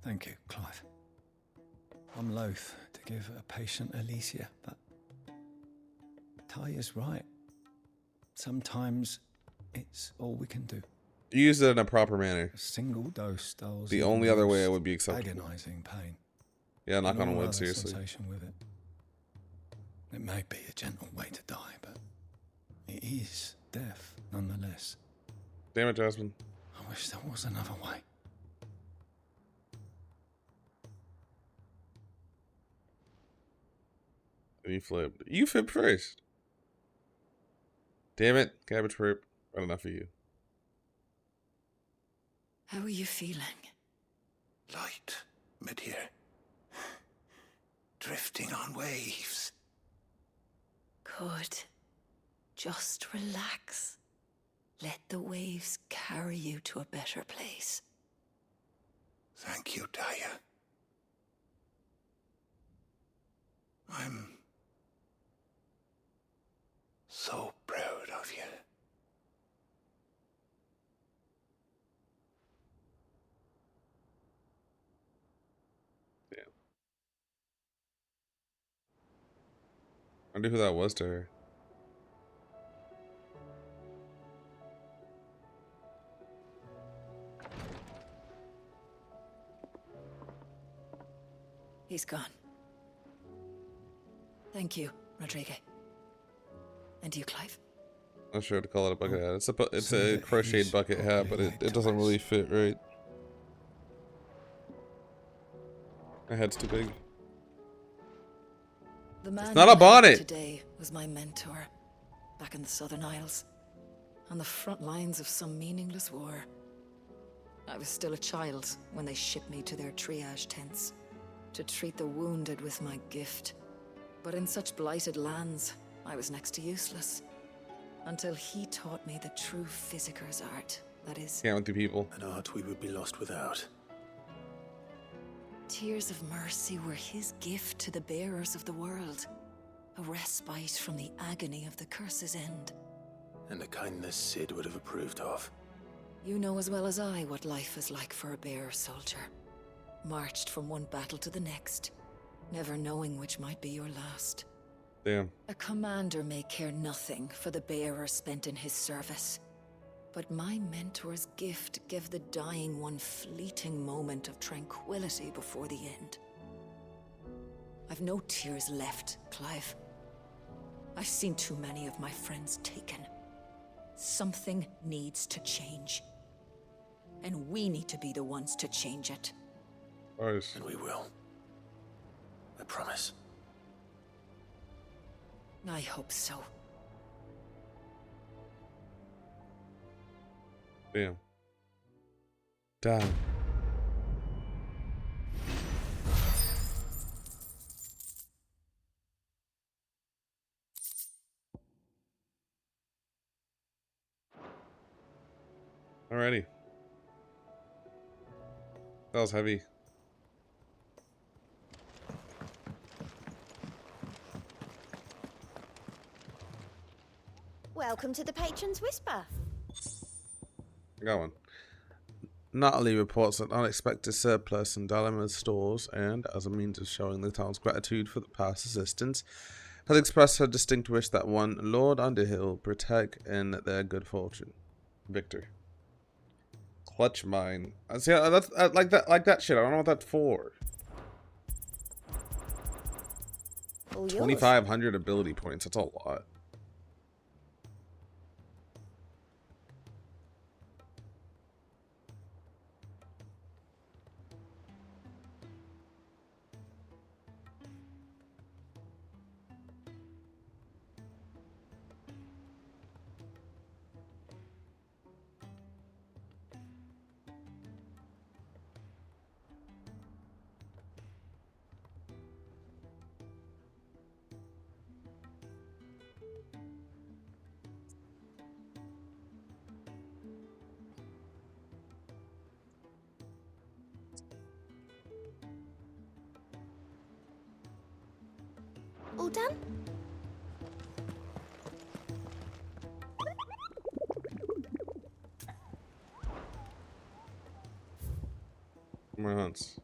Thank you, Clive. I'm loath to give a patient Alicia, but Taya's right. Sometimes it's all we can do. You used it in a proper manner. A single dose dulls The only other way it would be acceptable. agonizing pain. Yeah, knock And on all wood, other seriously. sensation with it. It may be a gentle way to die, but it is death nonetheless. Damn it, Jasmine. I wish there was another way. And you flipped. You flipped first. Damn it, cabbage fruit. Not enough of you. How are you feeling? Light, mid-here. Drifting on waves. Good. Just relax. Let the waves carry you to a better place. Thank you, Taya. I'm so proud of you. Damn. I wonder who that was to her. He's gone. Thank you, Rodrigue. And you, Clive? Not sure to call it a bucket hat. It's a crocheted bucket hat, but it doesn't really fit right. My head's too big. The man It's not a who died bonnet! today was my mentor, back in the Southern Isles, on the front lines of some meaningless war. I was still a child when they shipped me to their triage tents to treat the wounded with my gift. But in such blighted lands, I was next to useless. Until he taught me the true physicker's art, that is... Can't with the people. An art we would be lost without. Tears of mercy were his gift to the bearers of the world. A respite from the agony of the curse's end. And a kindness Sid would have approved of. You know as well as I what life is like for a bearer soldier. Marched from one battle to the next, never knowing which might be your last. Damn. A commander may care nothing for the bearer spent in his service. But my mentor's gift gave the dying one fleeting moment of tranquility before the end. I've no tears left, Clive. I've seen too many of my friends taken. Something needs to change. And we need to be the ones to change it. Nice. And we will. I promise. I hope so. Damn. Damn. Alrighty. That was heavy. Welcome to the Patron's Whisper. I got one. Natalie reports an unexpected surplus in Dallima's stores and, as a means of showing the town's gratitude for the past assistance, has expressed her distinct wish that one Lord Underhill protect in their good fortune. Victor. Clutch mine. See, that's like that shit. I don't know what that's for. 2,500 ability points. That's a lot. All done? My hunts.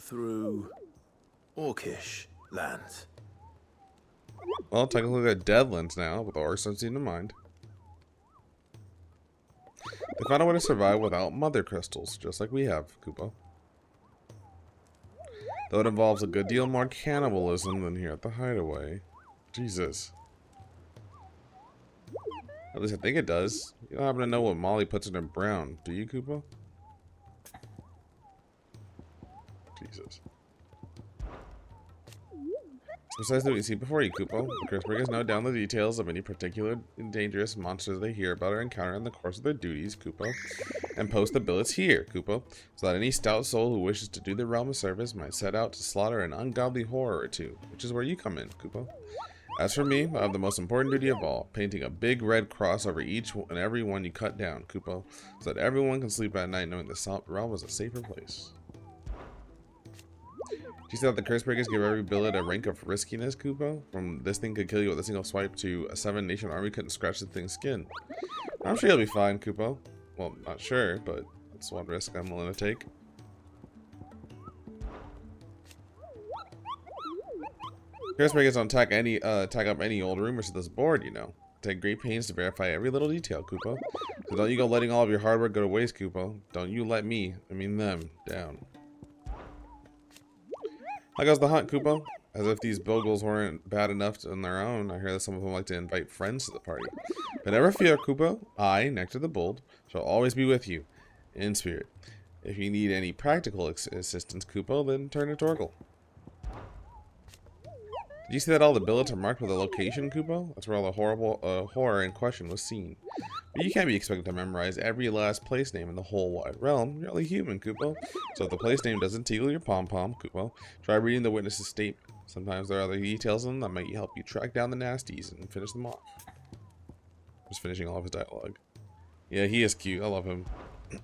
Through Orcish lands. Well, technically they're Deadlands now, but the orcs don't seem to mind. They found a way to survive without mother crystals, just like we have, Kupo. Though it involves a good deal more cannibalism than here at the Hideaway. Jesus. At least I think it does. You don't happen to know what Molly puts in her brown, do you, Kupo? Jesus. Precisely what you see before you, Kupo. The Curseburgers note down the details of any particular dangerous monsters they hear about or encounter in the course of their duties, Kupo, and post the billets here, Kupo, so that any stout soul who wishes to do the realm a service might set out to slaughter an ungodly horror or two, which is where you come in, Kupo. As for me, I have the most important duty of all, painting a big red cross over each and every one you cut down, Kupo, so that everyone can sleep at night knowing the realm is a safer place. Do you see that the Cursebreakers give every billet a rank of riskiness, Kupo? From this thing could kill you with a single swipe to a 7-nation army couldn't scratch the thing's skin. I'm sure you'll be fine, Kupo. Well, not sure, but that's one risk I'm willing to take. Cursebreakers don't tag up any old rumors to this board, you know. Take great pains to verify every little detail, Kupo. So don't you go letting all of your hard work go to waste, Kupo. Don't you let me, I mean them, down. How goes the hunt, Kupo? As if these Bogles weren't bad enough on their own, I hear that some of them like to invite friends to the party. But never fear, Kupo. I, Nectar the Bold, shall always be with you, in spirit. If you need any practical assistance, Kupo, then turn to Torgal. Did you see that all the billets are marked with a location, Kupo? That's where all the horrible horror in question was seen. But you can't be expected to memorize every last place name in the whole wide realm. You're only human, Kupo. So if the place name doesn't tickle your pom-pom, Kupo, try reading the witness's statement. Sometimes there are other details in them that might help you track down the nasties and finish them off. Just finishing all of his dialogue. Yeah, he is cute. I love him. Do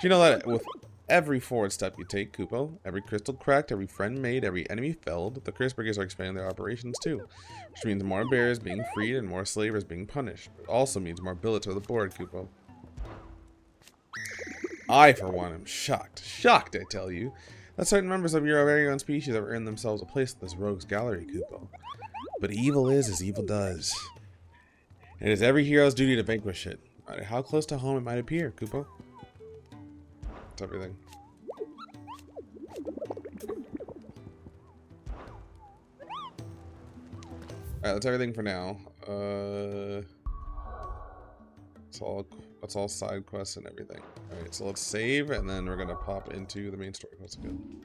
you know that with every forward step you take, Kupo, every crystal cracked, every friend made, every enemy felled, the Cursebreakers are expanding their operations too. Which means more bears being freed and more slavers being punished. It also means more billets on the board, Kupo. I, for one, am shocked. Shocked, I tell you. That certain members of your very own species have earned themselves a place in this rogue's gallery, Kupo. But evil is as evil does. It is every hero's duty to vanquish it, no matter how close to home it might appear, Kupo. That's everything. Alright, that's everything for now. That's all side quests and everything. Alright, so let's save and then we're gonna pop into the main story quest again.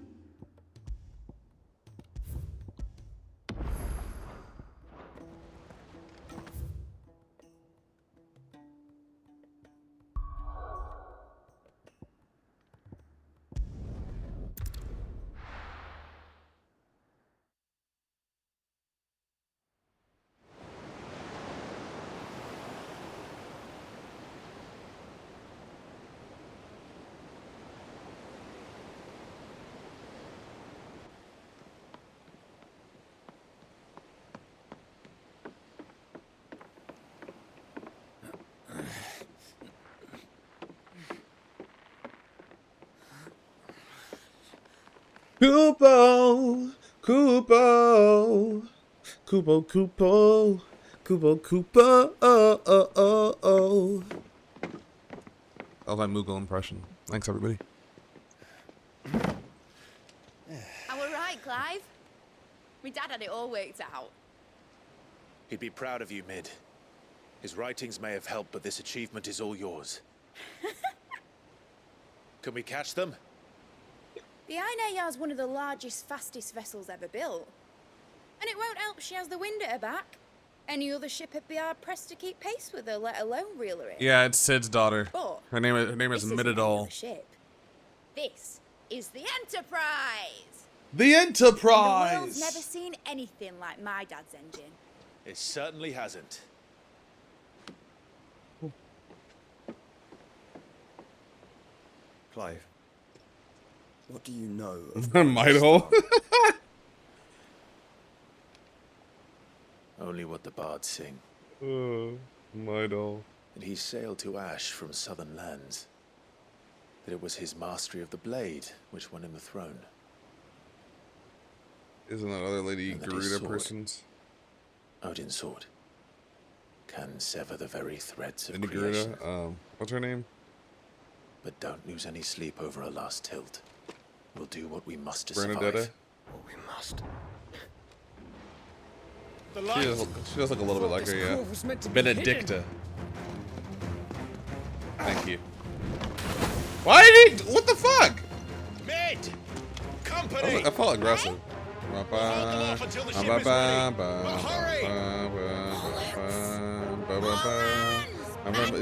Kupo, Kupo, Kupo, Kupo, Kupo, Kupo. That was my Moogle impression. Thanks, everybody. Are we right, Clive? My dad had it all worked out. He'd be proud of you, Mid. His writings may have helped, but this achievement is all yours. Can we catch them? The Ainayar's one of the largest, fastest vessels ever built. And it won't help she has the wind at her back. Any other ship would be hard-pressed to keep pace with her, let alone reel her in. Yeah, it's Sid's daughter. But Her name is Midadol. Ship. This is the Enterprise! The Enterprise! And the world's never seen anything like my dad's engine. It certainly hasn't. Clive, what do you know of Midol? Only what the bards sing. Midol. And he sailed to Ash from southern lands. That it was his mastery of the blade which won him the throne. Isn't that other lady Garuda person's? Odin's sword can sever the very threads of Lady creation. Garuda? What's her name? But don't lose any sleep over our last tilt. We'll do what we must to Bernadetta? survive. What we must. She does look a little bit like her, yeah. Benedicta. Thank you. Why did he? What the fuck? Mid! Company! I felt aggressive.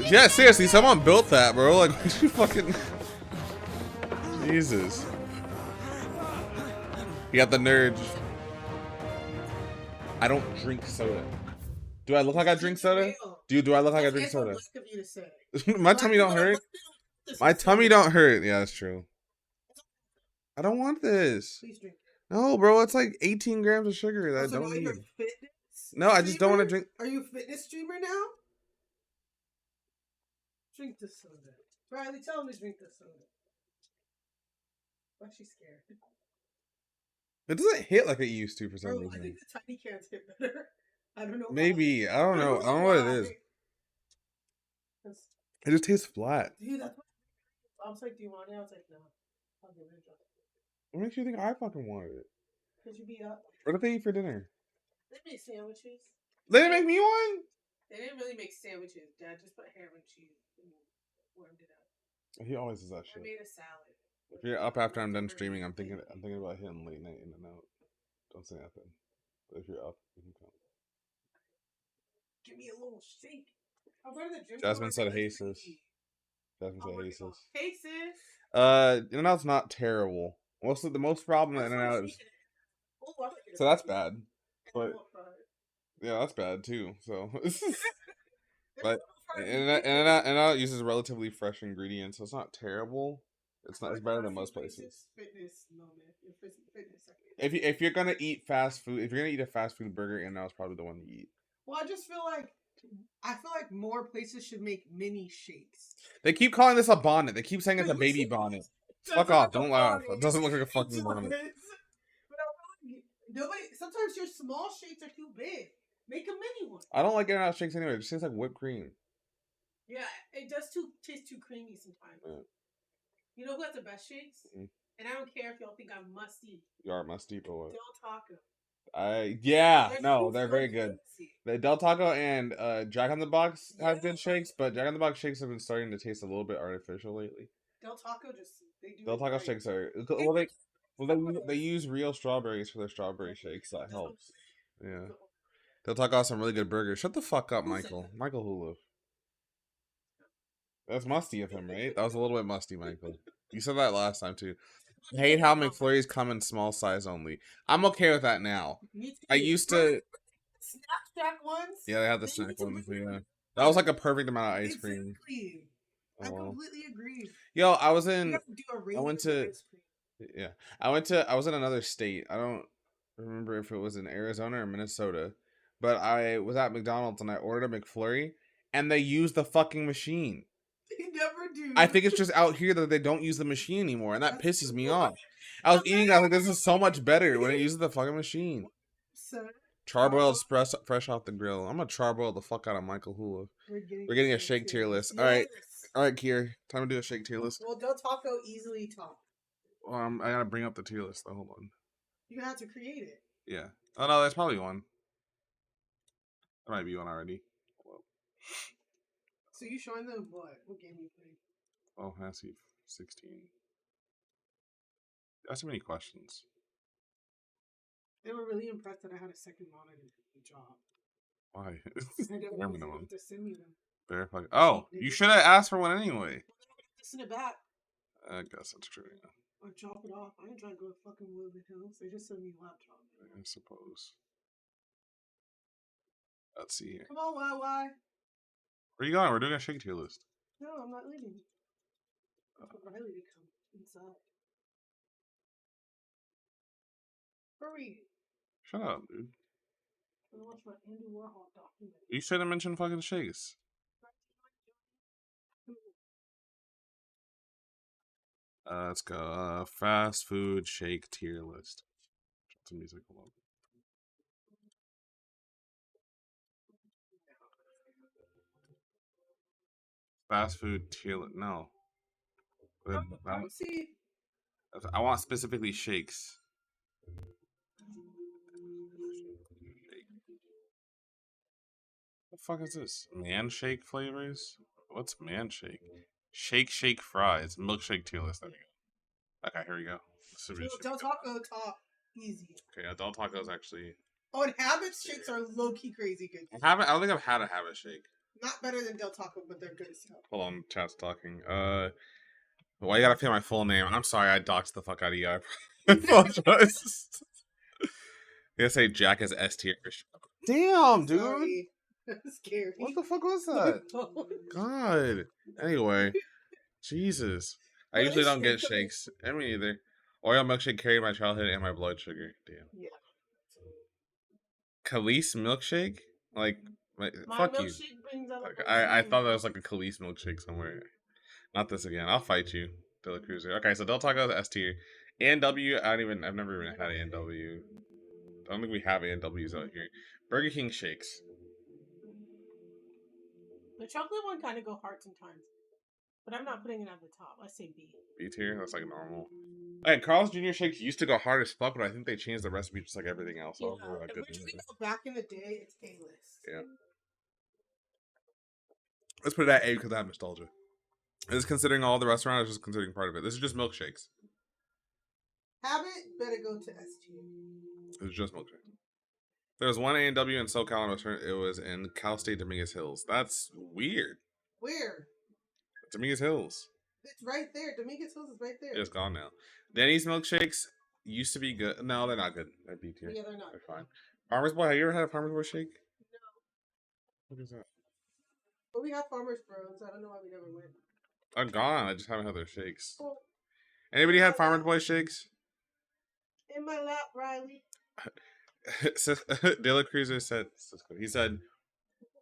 Yeah, seriously, someone built that, bro. Like, you fucking. Jesus. You got the nerd. I don't drink soda. Do I look like I drink soda? Dude, do I look like I drink soda? My tummy don't hurt. My tummy don't hurt. Yeah, that's true. I don't want this. No, bro, it's like 18 grams of sugar that I don't need. No, I just don't want to drink. Are you a fitness streamer now? Drink the soda. Riley, tell him to drink the soda. Why is she scared? It doesn't hit like it used to for some Bro, reason. I think the tiny cans hit better. I don't know. Maybe. I don't know. I don't know what it is. It just tastes flat. Dude, that's what I was like, do you want it? I was like, no. I'll give it a try. What makes you think I fucking wanted it? Could you be up? What did they eat for dinner? They made sandwiches. They didn't make me one? They didn't really make sandwiches. Dad just put ham and cheese and warmed it up. He always does that I shit. made a salad. If you're up after I'm done streaming, I'm thinking about hitting late night in and out. Don't say nothing. But if you're up, you can come. Give me a little shake. I'll go to the gym. Jasmine said hey sis. Jasmine said hey sis. Hey sis. In-N-Out's not terrible. The most problem at In-N-Out is so that's bad. But yeah, that's bad too. So but In-N-Out uses relatively fresh ingredients, so it's not terrible. It's better than most places. If you're gonna eat fast food, if you're gonna eat a fast food burger, In-N-Out's probably the one to eat. Well, I just feel like I feel like more places should make mini shakes. They keep calling this a bonnet. They keep saying it's a baby bonnet. Fuck off. Don't laugh. It doesn't look like a fucking bonnet. But I feel like nobody. Sometimes your small shakes are too big. Make a mini one. I don't like getting out shakes anyway. It just tastes like whipped cream. Yeah, it does taste too creamy sometimes. Yeah. You know who has the best shakes? Mm. And I don't care if y'all think I'm musty. You are musty, but what? Del Taco. They're very good. The Del Taco and Jack in the Box have good shakes, but Jack in the Box shakes have been starting to taste a little bit artificial lately. Del Taco they do. Del Taco shakes are they use real strawberries for their strawberry shakes. That helps. Yeah. Del Taco has some really good burgers. Shut the fuck up, Michael. Michael Hulu. That's musty of him, right? That was a little bit musty, Michael. You said that last time too. I hate how McFlurries come in small size only. I'm okay with that now. I used to. Snack Shack ones. Yeah, they have the snack ones. Yeah, that was like a perfect amount of ice cream. Exactly. I completely agree. Yo, I was in another state. I don't remember if it was in Arizona or Minnesota, but I was at McDonald's and I ordered a McFlurry, and they used the fucking machine. They never do. I think it's just out here that they don't use the machine anymore, and that pisses me off. I was eating, I was like, this is so much better when it uses the fucking machine. Charboiled fresh off the grill. I'm gonna charboil the fuck out of Michael Hula. We're getting a shake tier list. All right, Kier, time to do a shake tier list. Well, Del Taco easily top. Well, I gotta bring up the tier list though. Hold on. You have to create it. Yeah. Oh no, there's probably one. There might be one already. So you showing them what? What game you played? Oh, Fantasy 16. That's too many questions. They were really impressed that I had a second monitor job. Why? Bare minimum. To send me them. Verify. Oh, you should have asked for one anyway. Send it back. I guess that's true. Yeah. Or drop it off. I ain't trying to go to fucking Woodland Hills. They just send me a laptop. I suppose. Let's see here. Come on, why? Where you going? We're doing a shake tier list. No, I'm not leaving. I want Riley to come inside. Hurry. Shut up, dude. I'm gonna watch my Andy Warhol documentary. You should have mentioned fucking shakes. Let's go. Fast food shake tier list. Some music. Hold on. Fast food tier list. No. I want specifically shakes. What the fuck is this? Man shake flavors? What's man shake? Shake fries. Milkshake tier list. There we go. Okay, here we go. Del Taco top. Easy. Okay, Del Taco's actually... Oh, and Habit shakes are low-key crazy good. I don't think I've had a Habit shake. Not better than Del Taco, but they're good as hell. Hold on, chat's talking. Well, you gotta say my full name. I'm sorry, I doxed the fuck out of you. I apologize. You gotta say Jack as S tier. Damn, dude. Sorry. Scary. What the fuck was that? God. Anyway, Jesus. I usually don't get shakes. I mean, either. Oil milkshake carried my childhood and my blood sugar. Damn. Yeah. Khalees milkshake? Like, fuck you. I thought that was like a Khalees milkshake somewhere. Not this again. I'll fight you, Dela Cruiser. Okay, so Del Taco is S tier. A&W, I've never even had A&W. I don't think we have A&Ws out here. Burger King shakes. The chocolate one kind of go hard sometimes. But I'm not putting it at the top. Let's say B. B tier? That's like normal. Hey, Carl's Jr. shakes used to go hard as fuck, but I think they changed the recipe just like everything else. Yeah, originally, back in the day, it's A-list. Yeah. Let's put it at A because I have nostalgia. Is considering all the restaurant, or just considering part of it? This is just milkshakes. Habit better go to S tier. It's just milkshake. There's one A&W in SoCal, and it was in Cal State Dominguez Hills. That's weird. Where? Dominguez Hills. It's right there. Dominguez Hills is right there. It's gone now. Denny's milkshakes used to be good. No, they're not good. They're B tier. Yeah, they're not. They're fine. Farmer's Boy. Have you ever had a Farmer's Boy shake? No. What is that? But we have Farmer's Bros. I don't know why we never went. I'm gone. I just haven't had their shakes. Oh. Anybody had Farmer's Boy shakes? In my lap, Riley. Dela Cruiser said, he said,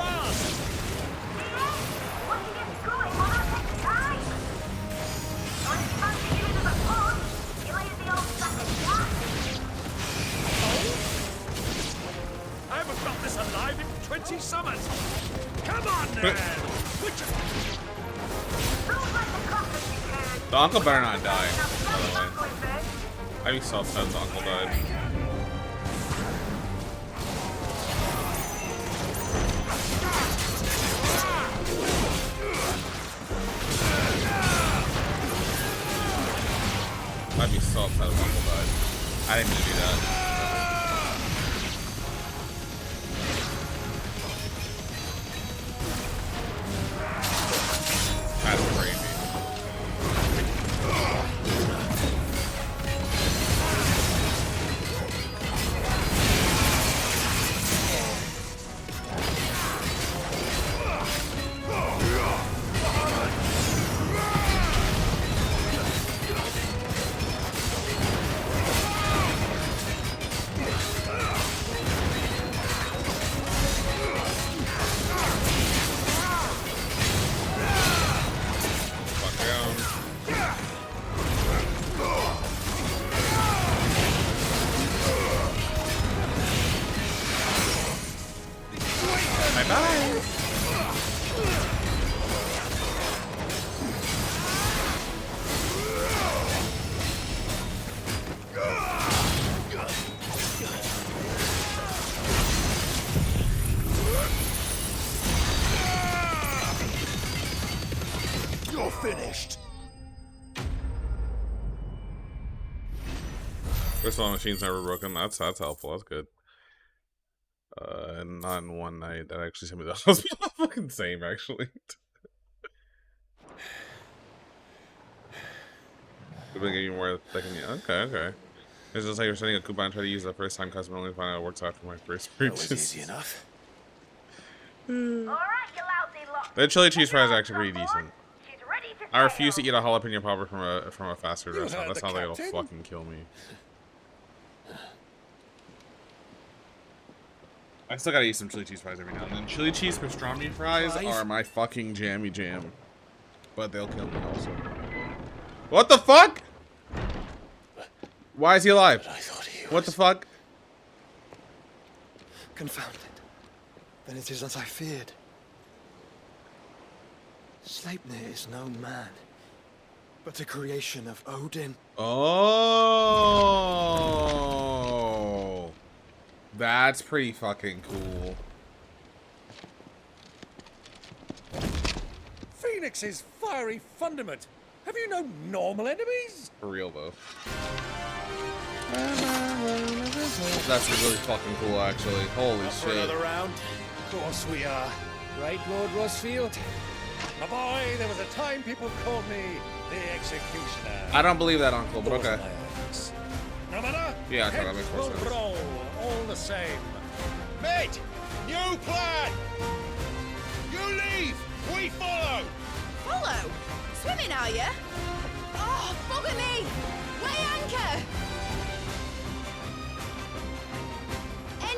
fast! I haven't got this alive in 20 summers! Come on, then! The uncle better not die, by the way. I'd be so upset if the uncle died. I'd be so upset if the uncle died. I didn't mean to do that. That's crazy. You're finished. This one machine's never broken. That's helpful. That's good. And not in one night. That actually sent me to the hospital. Fucking same, actually. We've been getting more thinking. Okay. It's just like you're sending a coupon and try to use the first time customer, only find out it works after my first purchase. That was easy enough. The chili cheese fries are actually pretty decent. I refuse to eat a jalapeno popper from a fast food restaurant. That sounds like it'll fucking kill me. I still gotta eat some chili cheese fries every now and then. Chili cheese pastrami fries are my fucking jammy jam. But they'll kill me also. What the fuck? Why is he alive? What the fuck? Confounded. Then it is as I feared. Sleipnir is no man, but a creation of Odin. Oh, that's pretty fucking cool. Phoenix's fiery fundament. Have you no normal enemies? For real though. That's really fucking cool, actually. Holy Up for shit. another round? Of course we are. Right, Lord Rosfield? My boy, there was a time people called me the Executioner. I don't believe that, Uncle, but okay. No matter. Yeah, okay, that makes more heads sense. will roll, all the same. Mate, new plan. You leave, we follow. Follow? Swimming, are you? Oh, bugger me! Weigh anchor!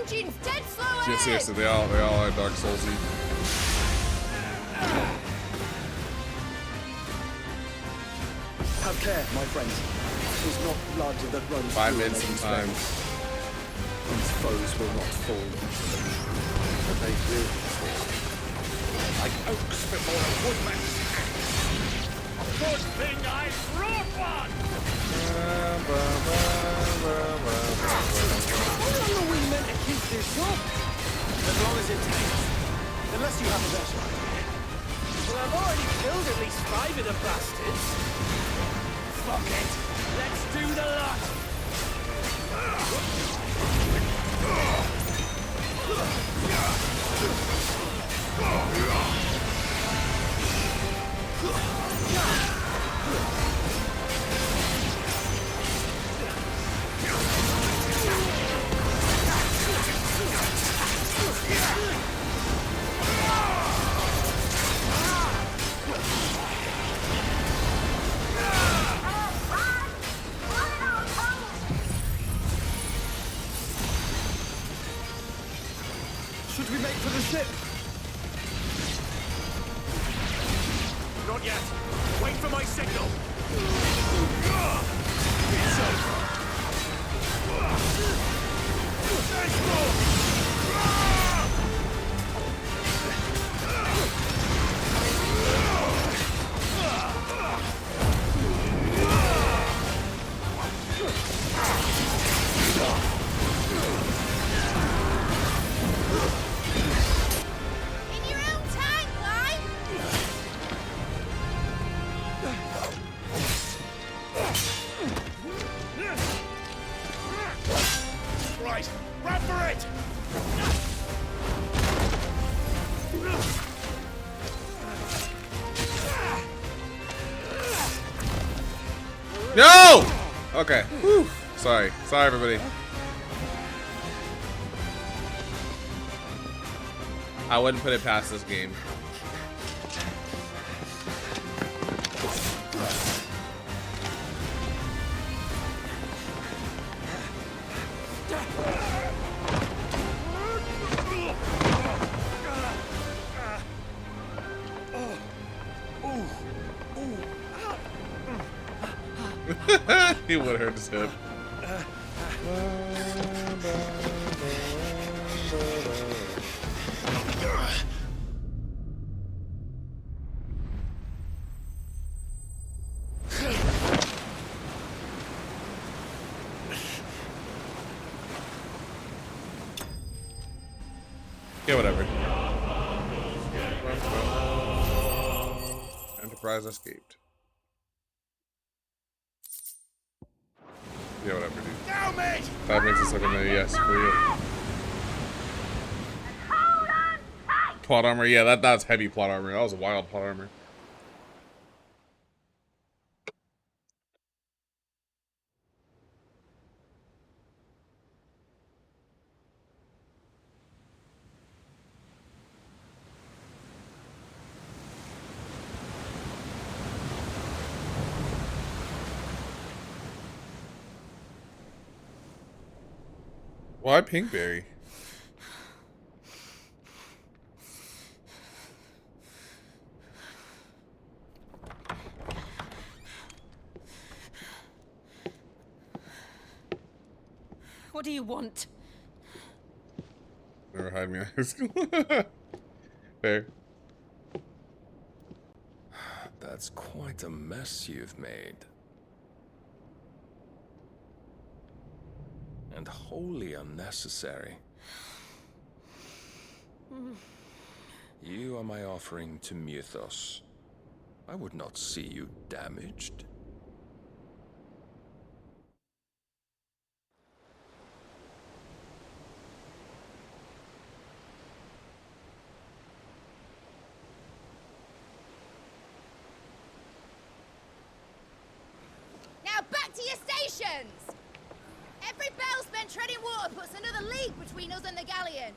Engine's dead slow ahead! Yeah, seriously, they all are Dark Soulsy. Have care, my friends. It is not blood that runs 5 through minutes Odin's in time. veins. These foes will not fall easily, but they will fall. Like oaks before a woodman's axe. A good thing I brought one. How long are we meant to keep this up? As long as it takes. Unless you have a better idea. Well, I've already killed at least 5 of the bastards. Fuck it. Let's do the lot. Should we make for the ship? Not yet. Wait for my signal. It's over. There's more. In your own time, Clive! Right, run for it! No! Okay. Whew. Sorry, everybody. I wouldn't put it past this game. He would hurt his hip. Yeah, whatever. Enterprise escaped. Yeah, whatever, dude. 5 minutes and 7 minutes, yes, for real. Plot armor, yeah, that's heavy plot armor. That was wild plot armor. Why Pinkberry? What do you want? Never hide me in high school. Fair. That's quite a mess you've made. And wholly unnecessary. You are my offering to Mythos. I would not see you damaged. Now back to your stations! Every bell spent treading water puts another league between us and the Gallowan.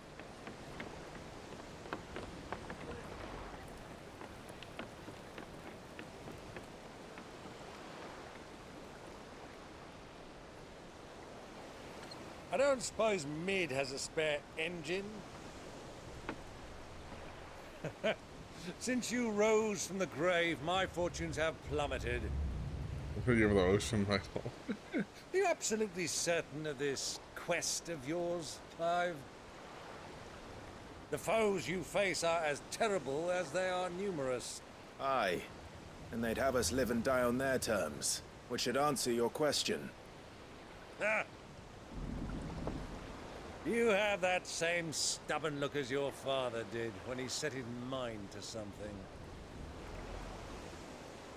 I don't suppose Mid has a spare engine? Since you rose from the grave, my fortunes have plummeted. You have the ocean title. Are you absolutely certain of this quest of yours, Clive? The foes you face are as terrible as they are numerous. Aye. And they'd have us live and die on their terms, which should answer your question. Ah. You have that same stubborn look as your father did when he set his mind to something.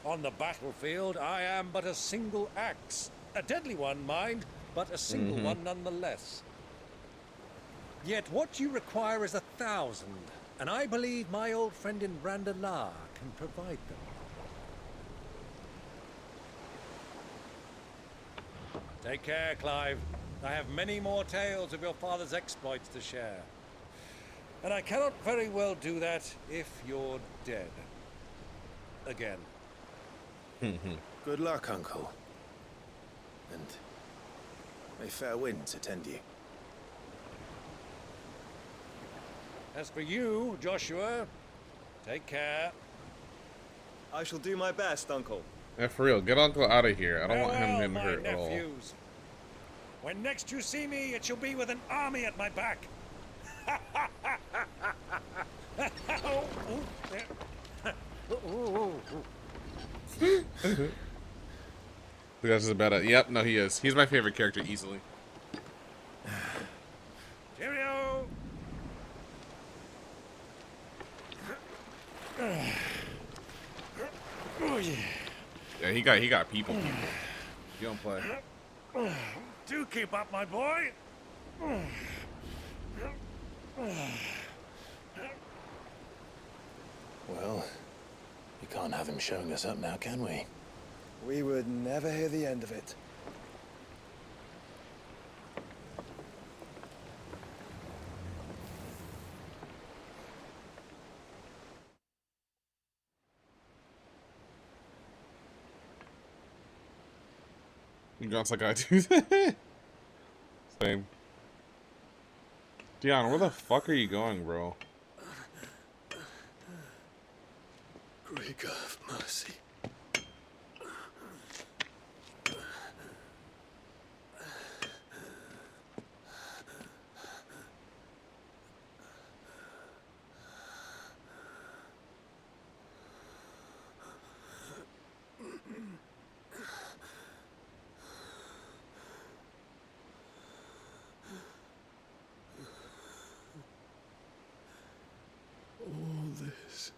On the battlefield, I am but a single axe. A deadly one, mind, but a single one nonetheless. Yet what you require is 1,000, and I believe my old friend in Randalar can provide them. Take care, Clive. I have many more tales of your father's exploits to share. And I cannot very well do that if you're dead. Again. Good luck, Uncle. And may fair winds attend you. As for you, Joshua, take care. I shall do my best, Uncle. Yeah, for real. Get Uncle out of here. I don't want Farewell, him my hurt at all. nephews. When next you see me, it shall be with an army at my back. The guy's just about it. Yep, no, he is. He's my favorite character easily. Cheerio. Yeah, he got people. You don't play. Do keep up, my boy. Well, we can't have him showing us up now, can we? We would never hear the end of it. You got like I do that. Same. Dion, where the fuck are you going, bro? Great God of mercy. All this.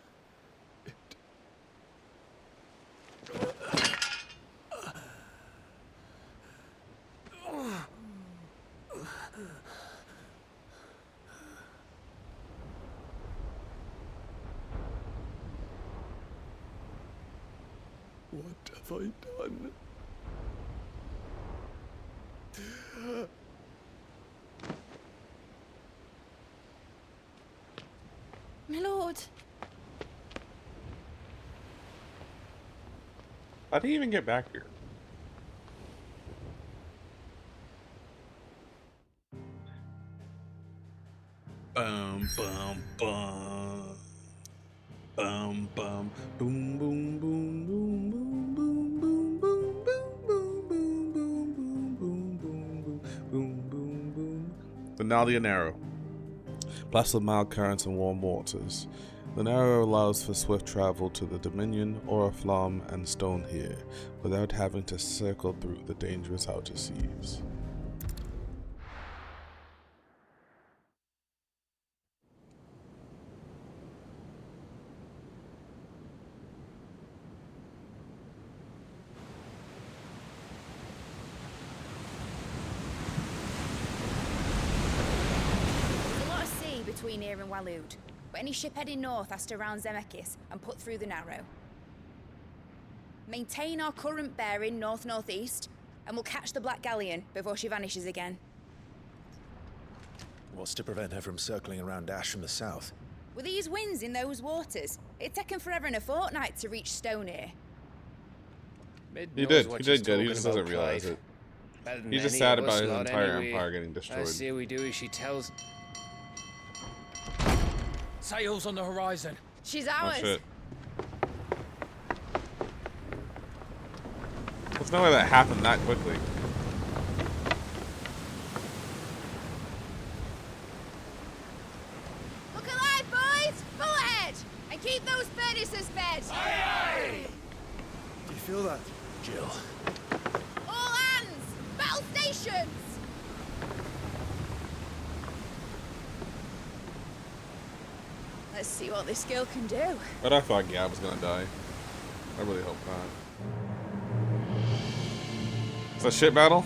What have I done? My lord. How do you even get back here? Bum bum bum. Bum bum boom boom boom boom boom boom boom boom boom boom boom boom boom boom boom boom boom. The Nalia Narrow. Blessed with mild currents and warm waters. The Narrow allows for swift travel to the Dominion, Oriflamme, and Stonehere without having to circle through the dangerous outer seas. There's a lot of sea between here and Waloed, but any ship heading north has to round Zemeckis and put through the Narrow. Maintain our current bearing north-northeast, and we'll catch the Black Galleon before she vanishes again. What's to prevent her from circling around Ash from the south? With these winds in those waters, it'd taken forever and a fortnight to reach Stonehere. He did good. He just doesn't realize it. He's just sad about his entire empire getting destroyed. I see we do as she tells. Sails on the horizon. She's Oh ours. shit. There's no way that happened that quickly. Look alive, boys! Full ahead! And keep those furnaces fed! Aye, aye! Do you feel that? Jill. All hands! Battle stations! Let's see what this girl can do. But I thought Gab was gonna die. I really hope not. It's a shit battle?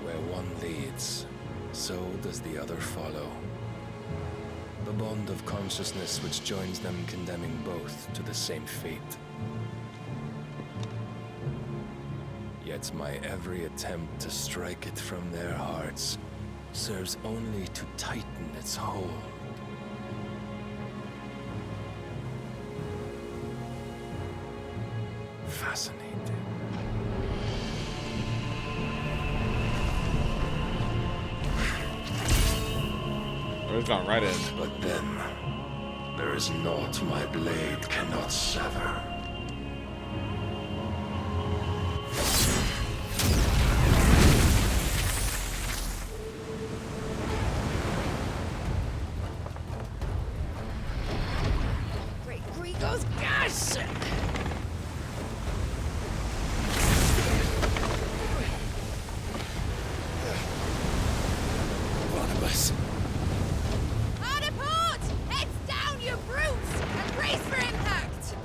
Where one leads, so does the other follow. The bond of consciousness which joins them condemning both to the same fate. Yet my every attempt to strike it from their hearts serves only to tighten its hold. Fascinating. It's gone right in. But then, there is naught my blade cannot sever. Great Grigor's gas! Barnabas. Hard port! Heads down, you brutes! And brace for impact!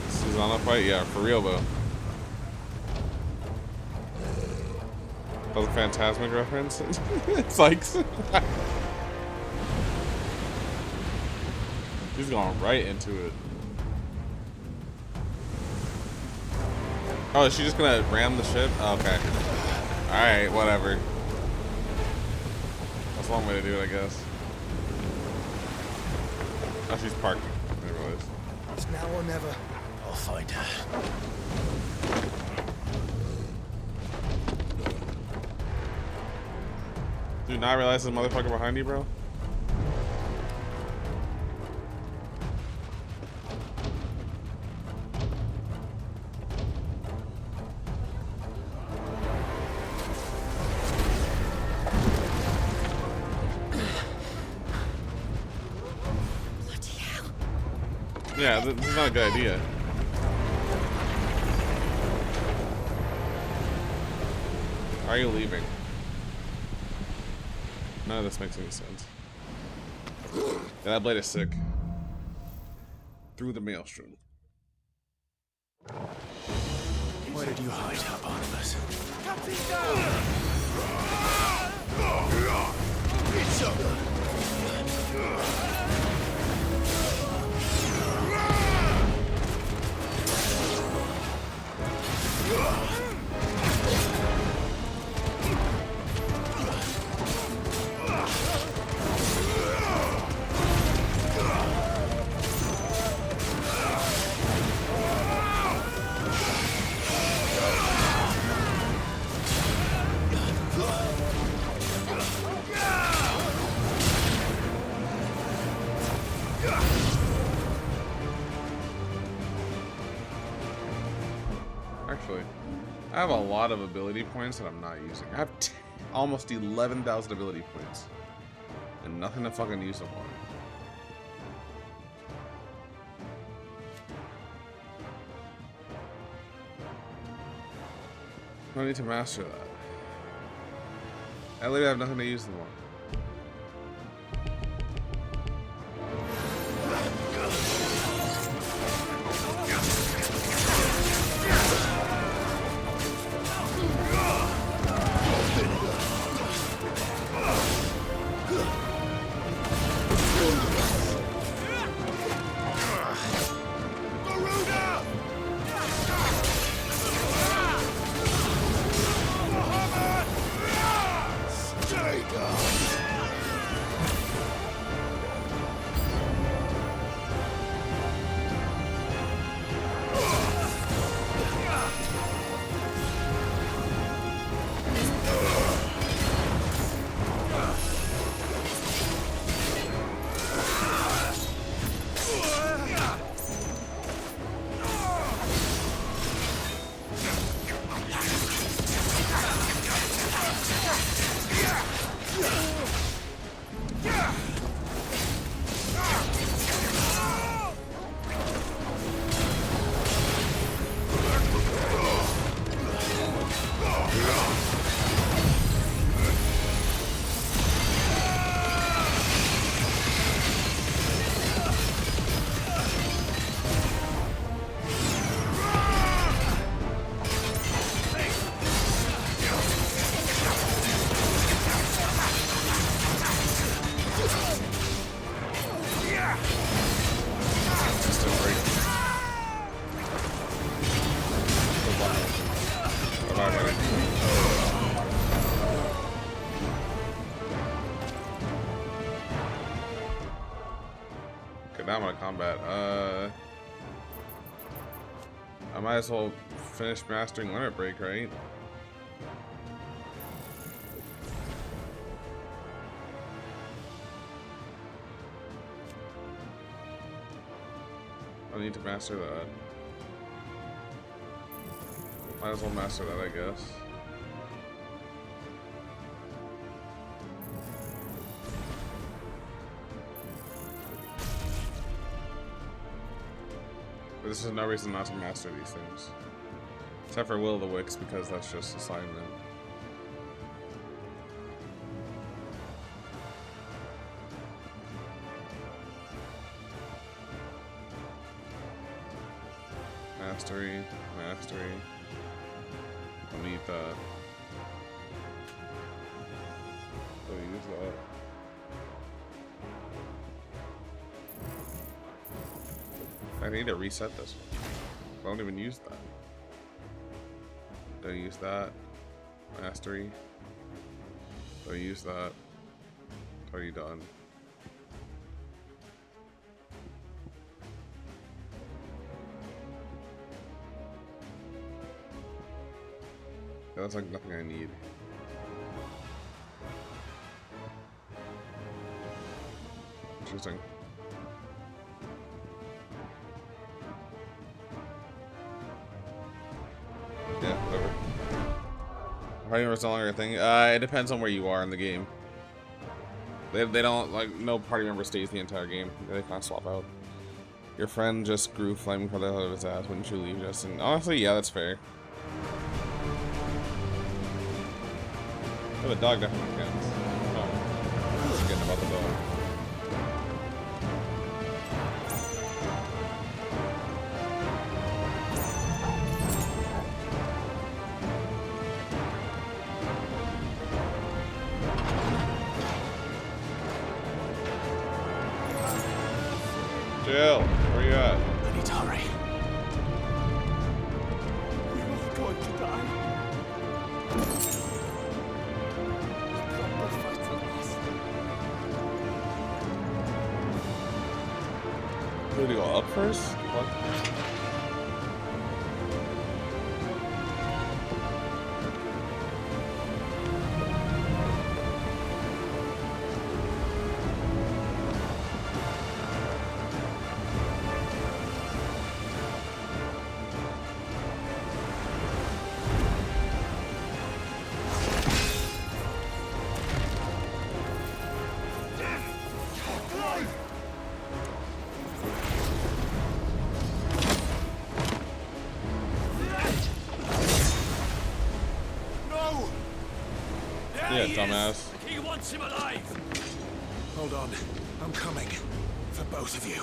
This is on a fight, yeah, for real though. That was a Phantasmic reference. It's like he's going right into it. Oh, is she just gonna ram the ship? Oh, okay. Alright, whatever. That's one way to do it, I guess. Oh, she's parked. There it was. It's now or never. I'll find her. Do you not realize this motherfucker behind you, bro? Yeah, this is not a good idea. Why are you leaving? None of this makes any sense. Yeah, that blade is sick. Through the maelstrom. Where did you hide, Barnabas? Cut him down! Actually, I have a lot of ability points that I'm not using. I have almost 11,000 ability points. And nothing to fucking use them on. I need to master that. I literally have nothing to use them on. Now I'm out of combat. I might as well finish mastering Limit Break, right? I need to master that. Might as well master that, I guess. But this is no reason not to master these things. Except for Will of the Wicks, because that's just assignment. Mastery, mastery. I'll need that. I'll use that. I need to reset this one. I don't even use that. Don't use that. Mastery. Don't use that. It's already done. That's like nothing I need. Interesting. Yeah, whatever. Party member's no longer a thing. It depends on where you are in the game. They don't, like, no party member stays the entire game. They kind of swap out. Your friend just grew flaming for the out of his ass. Wouldn't you leave, Justin? Honestly, yeah, that's fair. Oh, the dog definitely counts. Oh, I'm forgetting about the dog. Jill, where you at? I need to hurry. We're all going to die. Do we go up first? What? Yeah, dumbass. He wants him alive. Hold on. I'm coming. For both of you.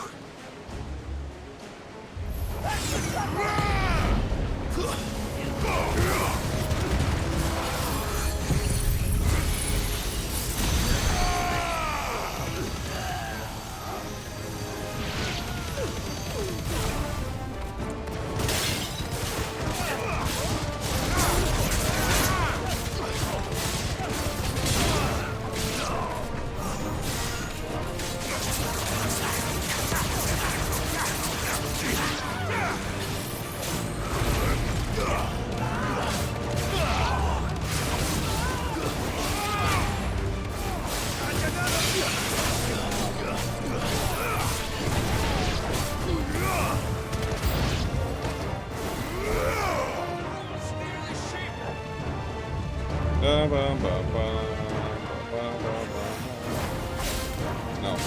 No.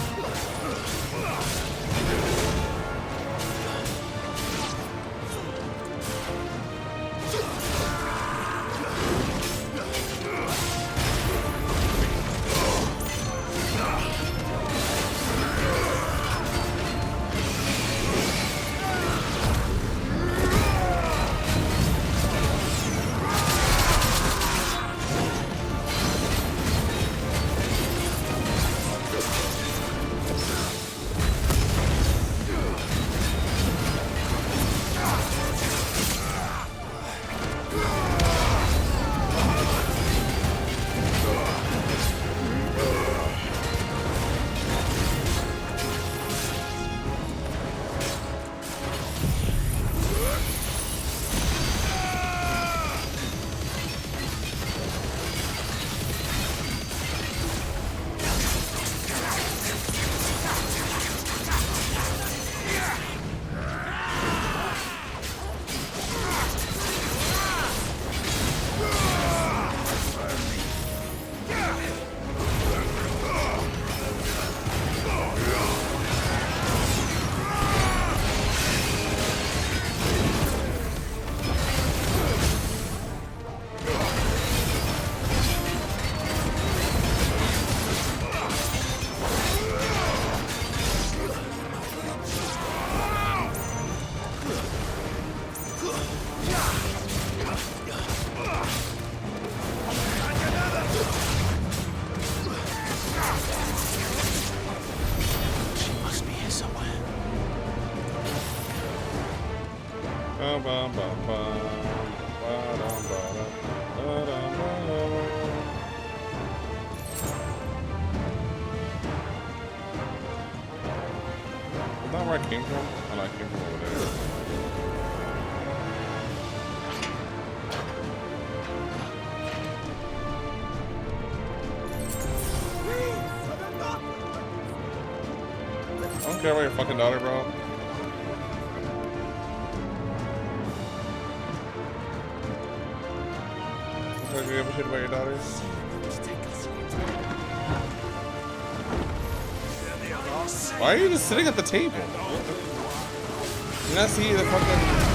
that where I came from? Oh, no, I came from over there. I don't care about your fucking daughter, bro. Don't give a shit about your daughter. Why are you just sitting at the table? You not see the fucking...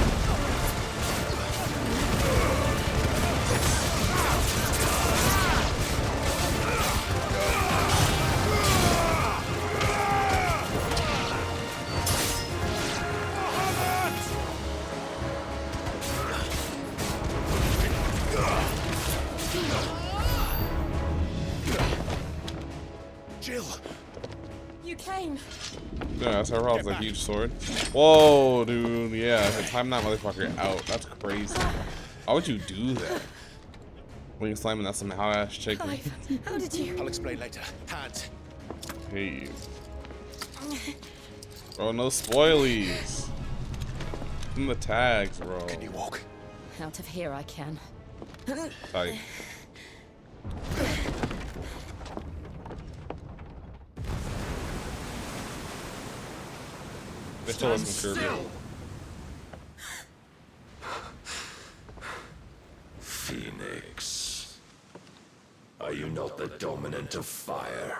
Jill! You came! Yeah, that's her problem. It's a huge sword. Whoa, dude. Yeah, time that motherfucker out. That's crazy. Why would you do that? Wing slamming, that's some hot ass chicken. How did you? I'll explain later. Hands. Hey. Bro, no spoilies. In the tags, bro. Can you walk? Out of here, I can. Tight. They still have some curve. Phoenix, are you not the dominant of fire?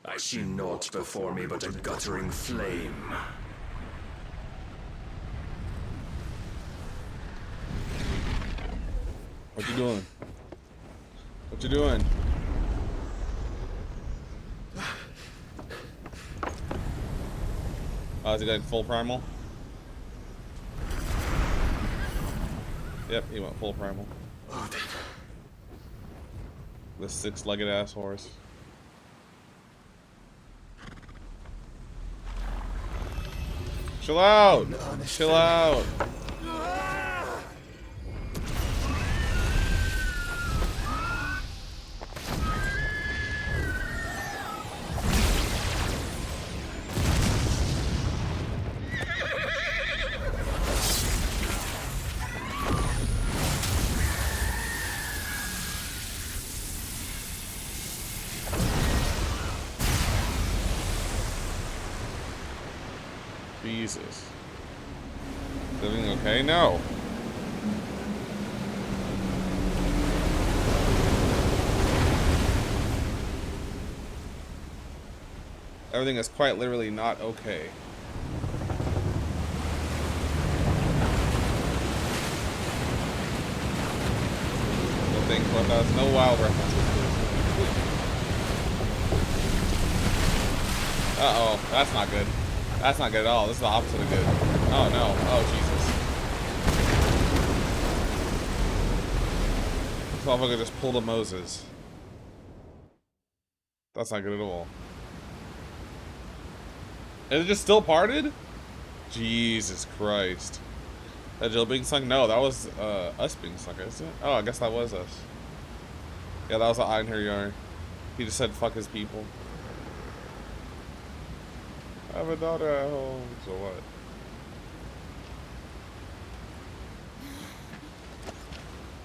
I see naught before me but a guttering flame. What you doing? What you doing? Oh, is he going full primal? Yep, he went full primal. The six-legged ass horse. Chill out! Chill out! Jesus. Is everything okay? No. Everything is quite literally not okay. No thing, no wild references. Uh-oh, that's not good. That's not good at all. This is the opposite of good. Oh no. Oh Jesus. This motherfucker just pulled a Moses. That's not good at all. Is it just still parted? Jesus Christ. That Jill being sunk? No, that was us being sunk, isn't it? Oh, I guess that was us. Yeah, that was the Einherjar. He just said fuck his people. I have a daughter at home, so what?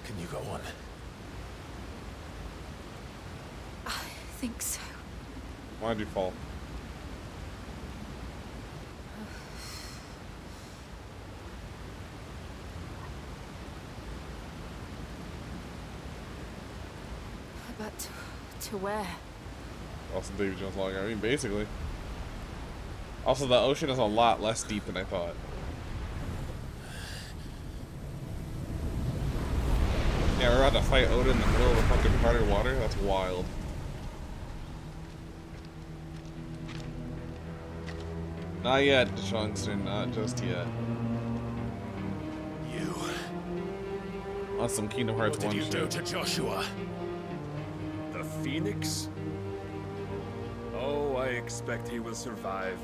Can you go on? I think so. Why'd you fall? But to where? Also, Davy Jones log. I mean, basically. Also, the ocean is a lot less deep than I thought. Yeah, we're about to fight Odin in the middle of the fucking party water? That's wild. Not yet, Deshaunson, not just yet. You. That's some Kingdom Hearts 1 shit. What did you do to Joshua? The Phoenix? Oh, I expect he will survive.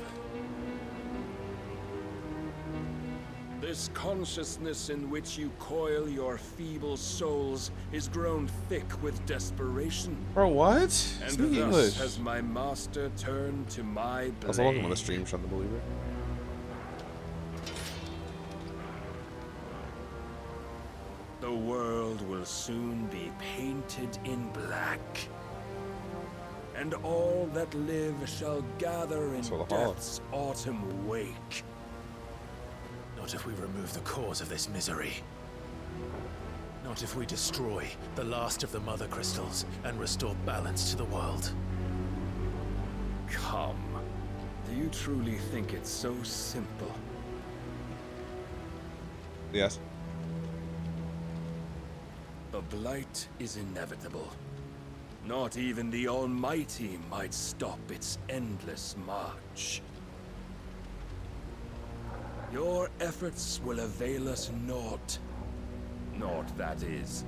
This consciousness in which you coil your feeble souls is grown thick with desperation. Bro, what? And Speak thus English. has my master turned to my blade. Also, welcome to the stream, Sean the Believer. The world will soon be painted in black. And all that live shall gather in death's autumn wake. Not if we remove the cause of this misery. Not if we destroy the last of the Mother Crystals and restore balance to the world. Come. Do you truly think it's so simple? Yes. The blight is inevitable. Not even the Almighty might stop its endless march. Your efforts will avail us naught. Naught, that is,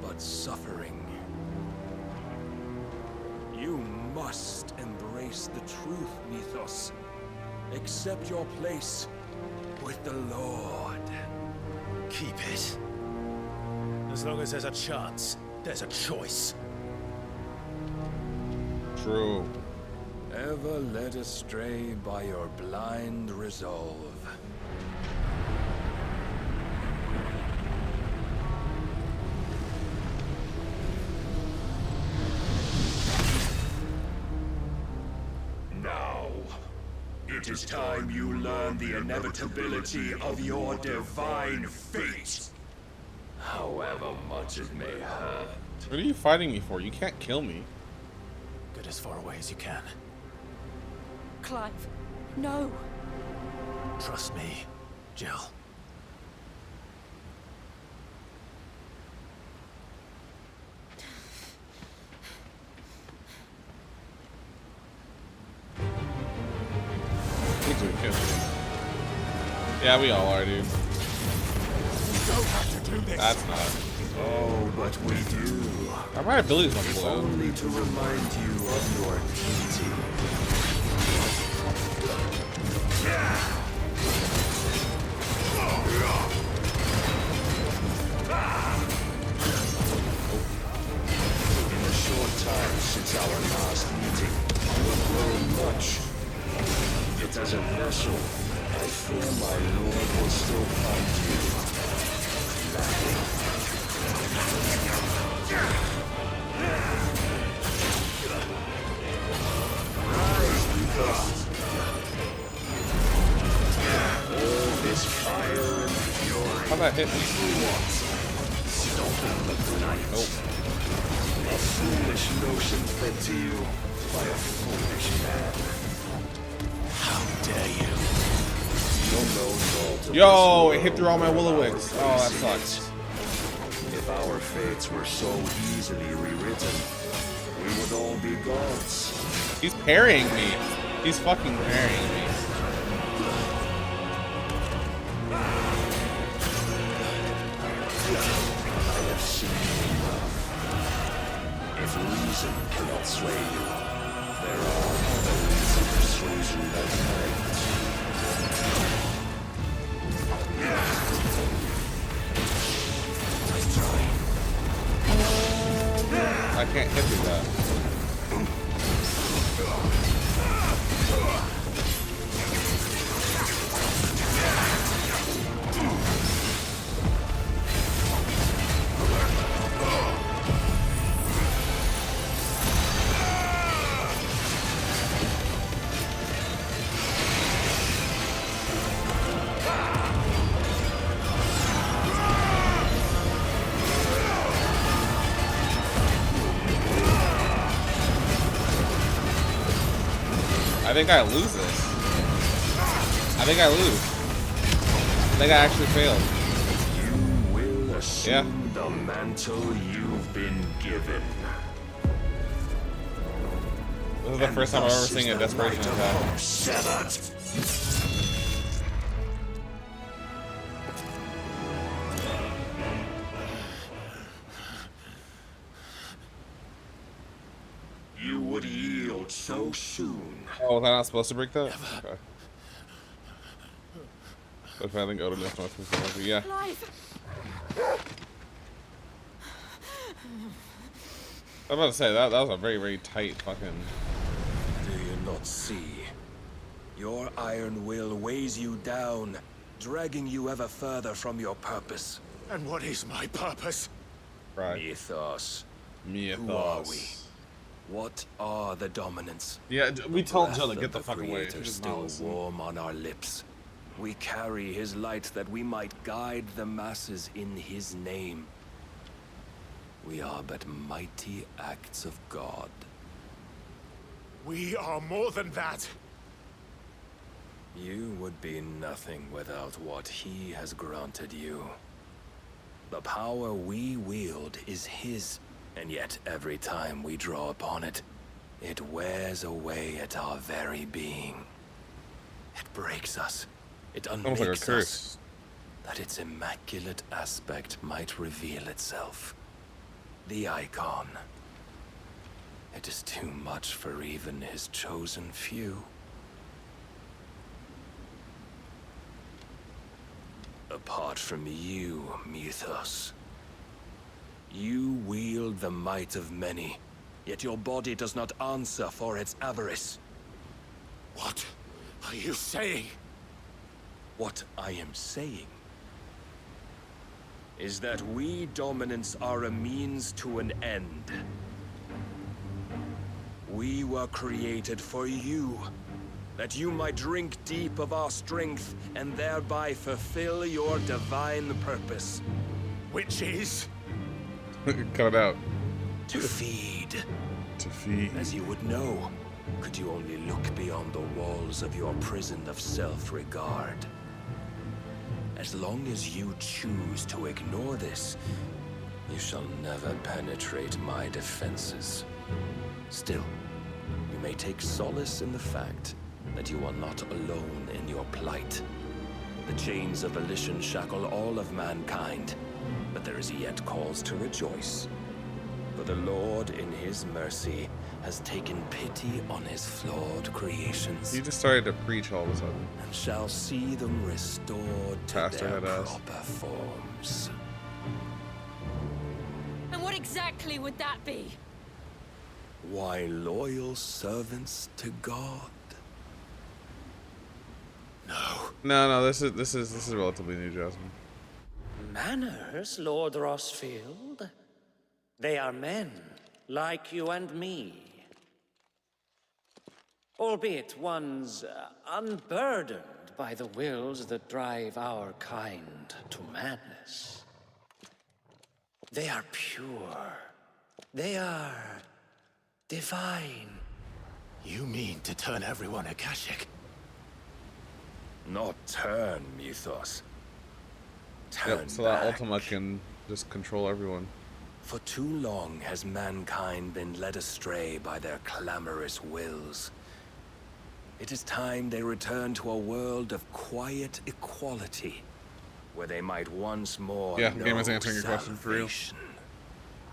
but suffering. You must embrace the truth, Mythos. Accept your place with the Lord. Keep it. As long as there's a chance, there's a choice. True. Ever led astray by your blind resolve. Now, it is time you learn the inevitability of your divine fate. However much it may hurt. What are you fighting me for? You can't kill me. Get as far away as you can. Clive, no. Trust me, Jill. Yeah, we all are, dude. You don't have to do this. That's not. Oh, but we do. My abilities don't If blow. only to remind you of your duty. In the short time since our last meeting, you have grown much. Yet as a vessel, I fear my lord will still find you lacking. Rise, Mythos. All this fire and fury. How'd that hit me? Stopping the blight. Nope. A foolish notion fed to you by a foolish man. How dare you? Yo, it hit through all my Willowigs. Oh, that sucks. If our fates were so easily rewritten, we would all be gods. He's parrying me. He's fucking parrying me. I have seen enough. If reason cannot sway you, there are other reasons persuasion that might. I can't hit through that. I think I lose this. I think I lose. I think I actually failed. You will assume the mantle you've been given. This is the first time I've ever seen a desperation attack. Severed. You would yield so soon. Oh, was I not supposed to break that? Okay. But I think Odin is north mythology. Yeah. I'm about to say that was a very, very tight fucking. Do you not see? Your iron will weighs you down, dragging you ever further from your purpose. And what is my purpose? Right. Mythos. Mythos. Who are we? What are the dominants? Yeah, we told Jill to Breath get the of fuck away. Creator She does still not listen. warm on our lips. We carry his light that we might guide the masses in his name. We are but mighty acts of God. We are more than that. You would be nothing without what he has granted you. The power we wield is his, and yet every time we draw upon it, it wears away at our very being. It breaks us. It Almost like a unmakes curse. us, that its immaculate aspect might reveal itself. The icon. It is too much for even his chosen few. Apart from you, Mythos, you wield the might of many, yet your body does not answer for its avarice. What are you saying? What I am saying is that we dominants are a means to an end. We were created for you, that you might drink deep of our strength and thereby fulfill your divine purpose. Which is? Cut it out. To feed. To feed. As you would know, could you only look beyond the walls of your prison of self-regard. As long as you choose to ignore this, you shall never penetrate my defenses. Still, you may take solace in the fact that you are not alone in your plight. The chains of volition shackle all of mankind, but there is yet cause to rejoice. For the Lord, in his mercy, has taken pity on his flawed creations. You just started to preach all of a sudden. And shall see them restored to Pastor their had asked. proper forms. And what exactly would that be? Why, loyal servants to God. No, this is relatively new, Jasmine. Manners, Lord Rossfield? They are men, like you and me. Albeit ones unburdened by the wills that drive our kind to madness. They are pure. They are divine. You mean to turn everyone Akashic? Not turn, Mythos. Turn Yep, so that back. Ultima can just control everyone. For too long has mankind been led astray by their clamorous wills. It is time they return to a world of quiet equality, where they might once more Yeah, know game is answering your question for real.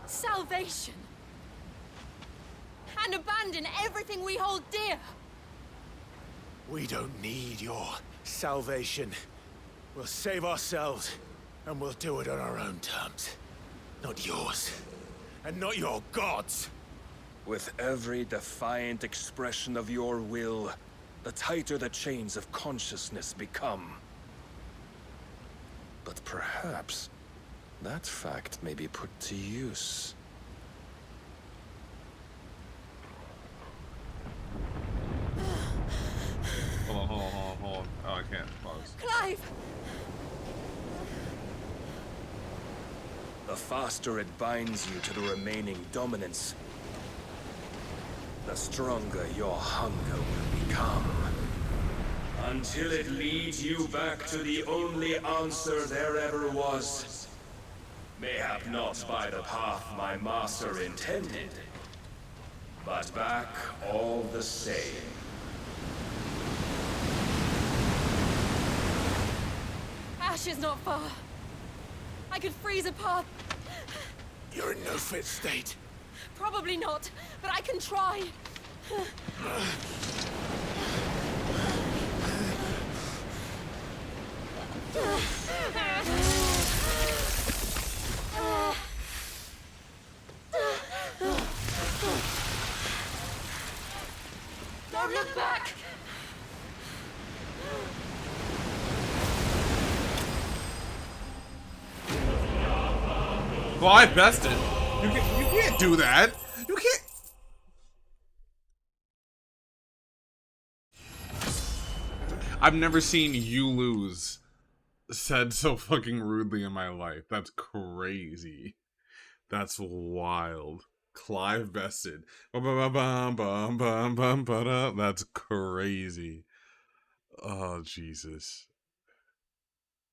Salvation. And abandon everything we hold dear. We don't need your salvation. We'll save ourselves, and we'll do it on our own terms. Not yours. And not your gods. With every defiant expression of your will, the tighter the chains of consciousness become. But perhaps that fact may be put to use. Hold on. Oh, I can't pause. Clive! The faster it binds you to the remaining dominance, the stronger your hunger will become. Until it leads you back to the only answer there ever was. Mayhap not by the path my master intended, but back all the same. Ash is not far. I could freeze a path. You're in no fit state. Probably not, but I can try. back! Well, I bested. You can't do that. You can't. I've never seen you lose said so fucking rudely in my life. That's crazy. That's wild. Clive bested. That's crazy. Oh, Jesus.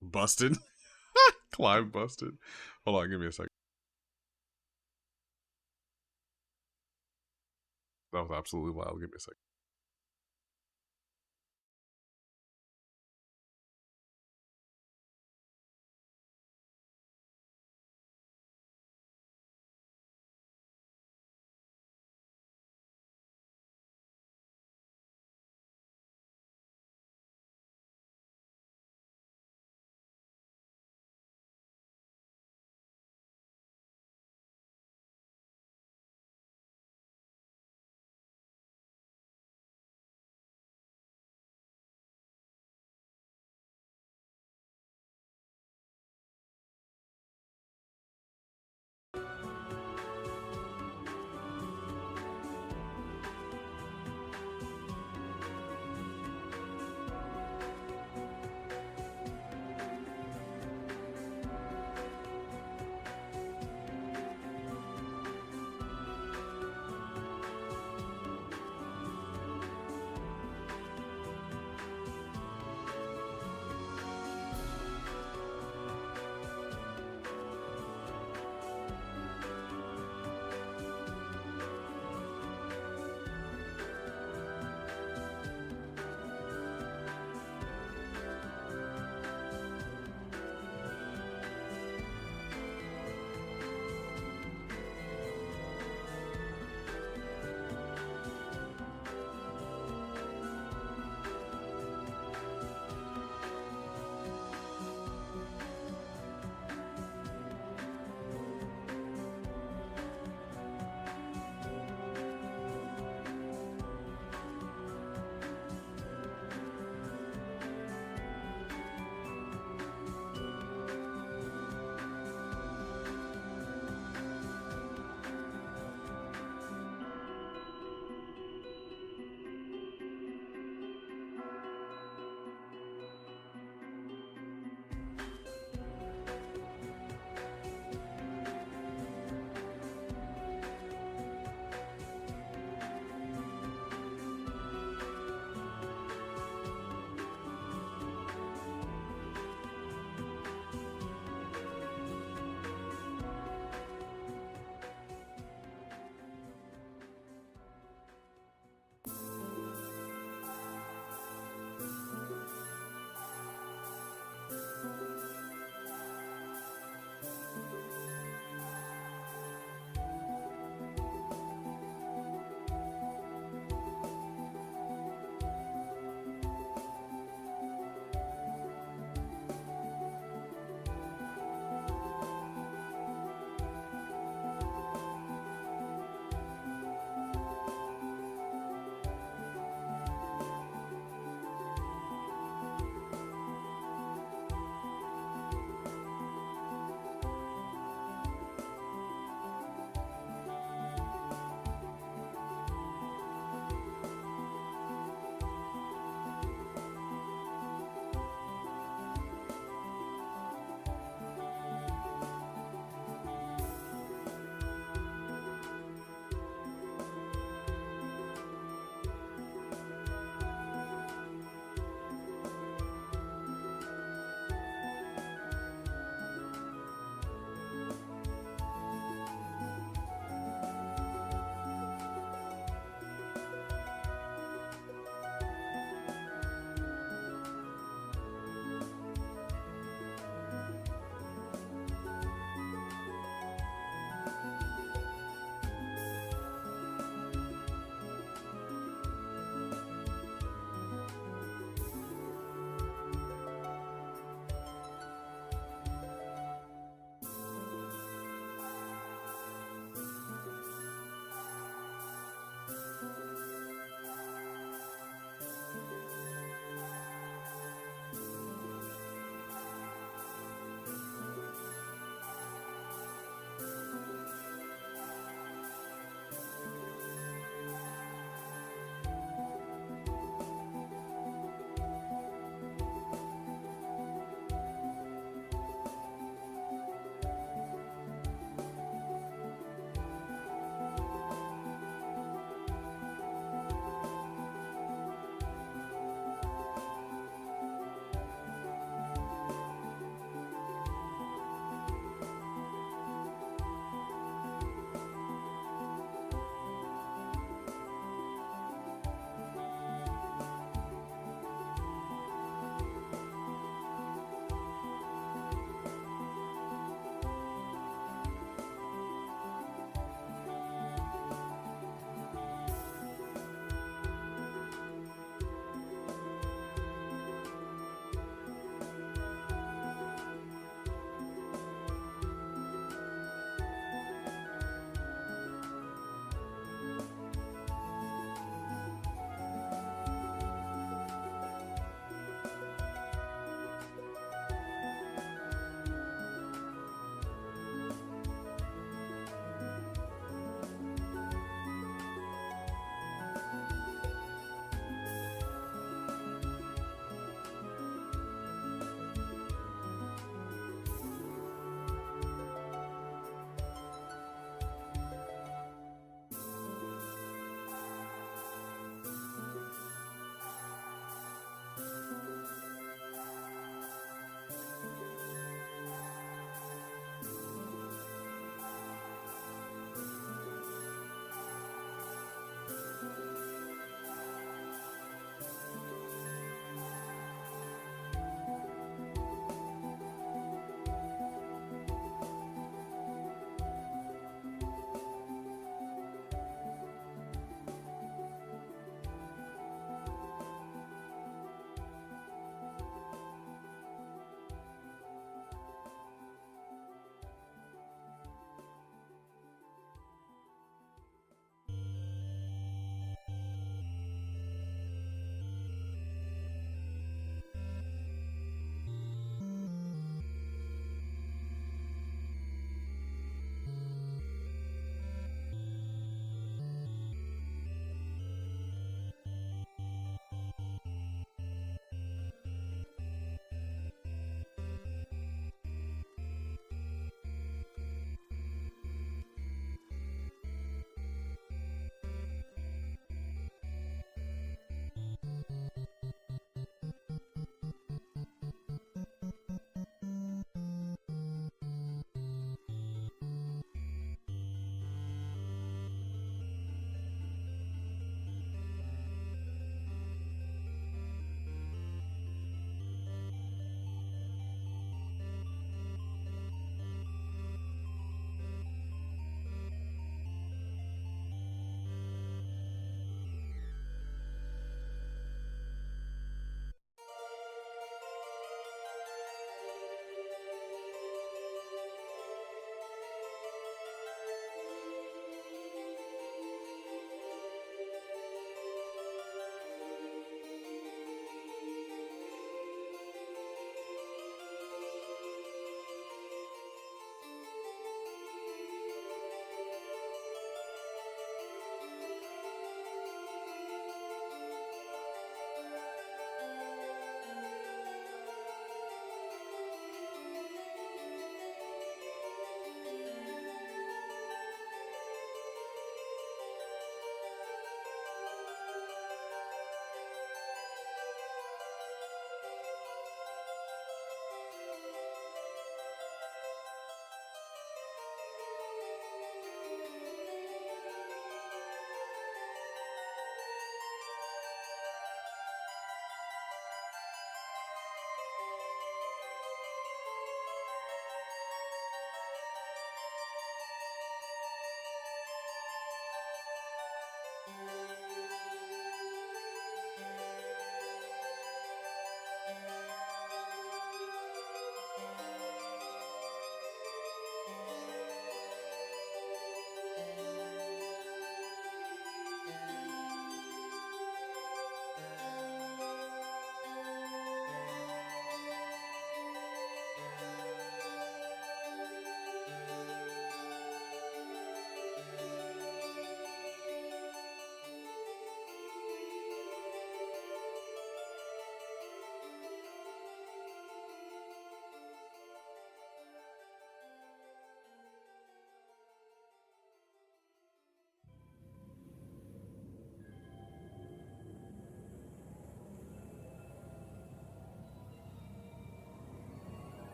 Busted? Clive busted. Hold on, give me a second. That was absolutely wild. Give me a second.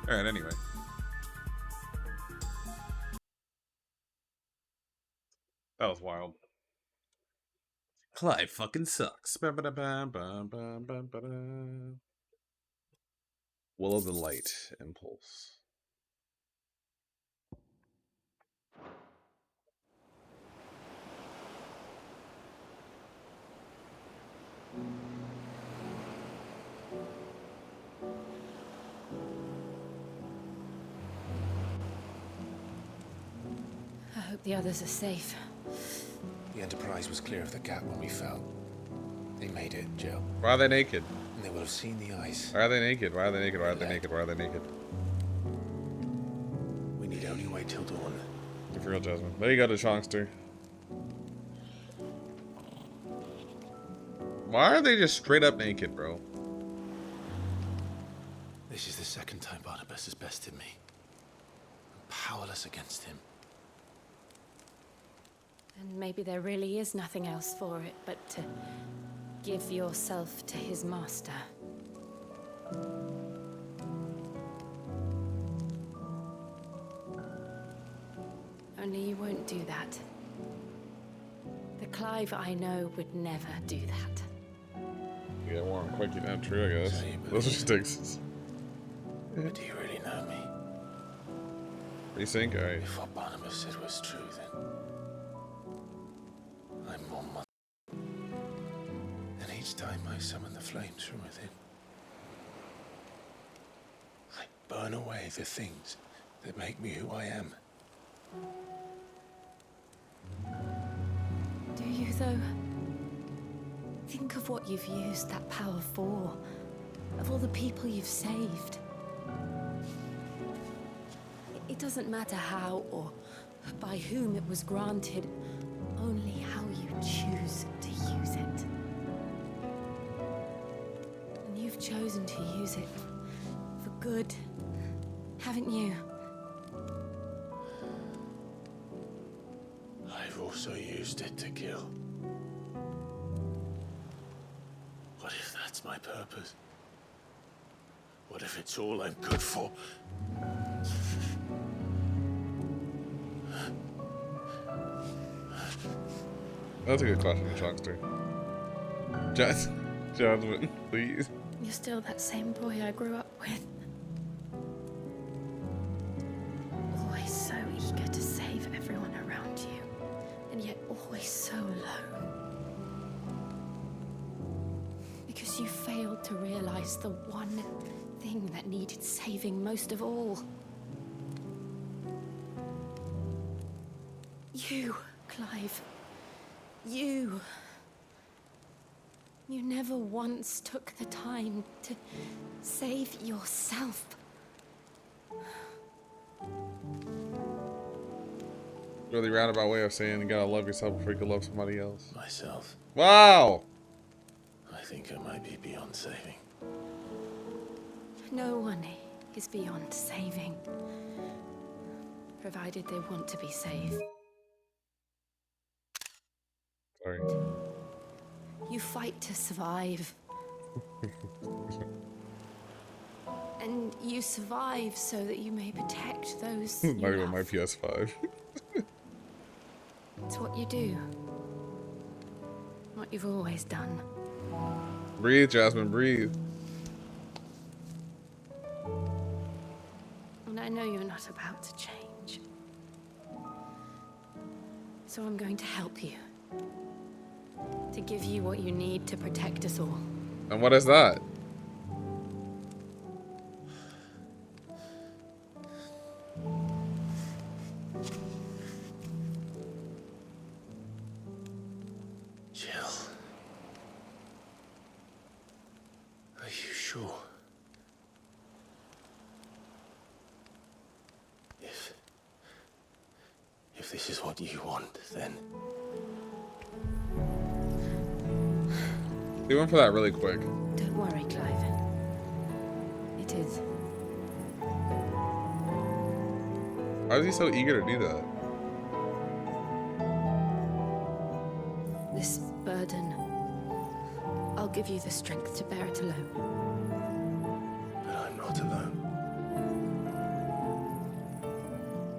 Alright, anyway. That was wild. Clive fucking sucks. Will of the Light Impulse. I hope the others are safe. The Enterprise was clear of the gap when we fell. They made it, Jill. Why are they naked? And they will have seen the ice. Why are they naked? Why are they naked? Why are they naked? Why are they naked? We need only wait till dawn. For real, Jasmine. There you go, the Chongster. Why are they just straight up naked, bro? This is the second time Barnabas has bested me. I'm powerless against him. And maybe there really is nothing else for it but to give yourself to his master. Only you won't do that. The Clive I know would never do that. Yeah, warm quick, not true, I guess. Those are sticks. But do you really know me? Resync? Alright. If what Barnabas said was true, then I'm more mother. And each time I summon the flames from within, I burn away the things that make me who I am. Do you, though? Think of what you've used that power for. Of all the people you've saved. It doesn't matter how or by whom it was granted, only how you choose to use it. And you've chosen to use it for good, haven't you? I've also used it to kill. What if that's my purpose? What if it's all I'm good for? That's a good question, Chongster. Jasmine, please. You're still that same boy I grew up with. Always so eager to save everyone around you, and yet always so alone. Because you failed to realize the one thing that needed saving most of all. You, Clive. You never once took the time to save yourself. Really roundabout way of saying you gotta love yourself before you can love somebody else. Myself. Wow! I think I might be beyond saving. No one is beyond saving, provided they want to be saved. Sorry. You fight to survive. And you survive so that you may protect those you Not even love. my PS5. It's what you do. What you've always done. Breathe, Jasmine, breathe. I know you're not about to change. So I'm going to help you. To give you what you need to protect us all. And what is that? Jill. Are you sure? If this is what you want, then... They went for that really quick. Don't worry, Clive. It is. Why is he so eager to do that? This burden, I'll give you the strength to bear it alone. But I'm not alone.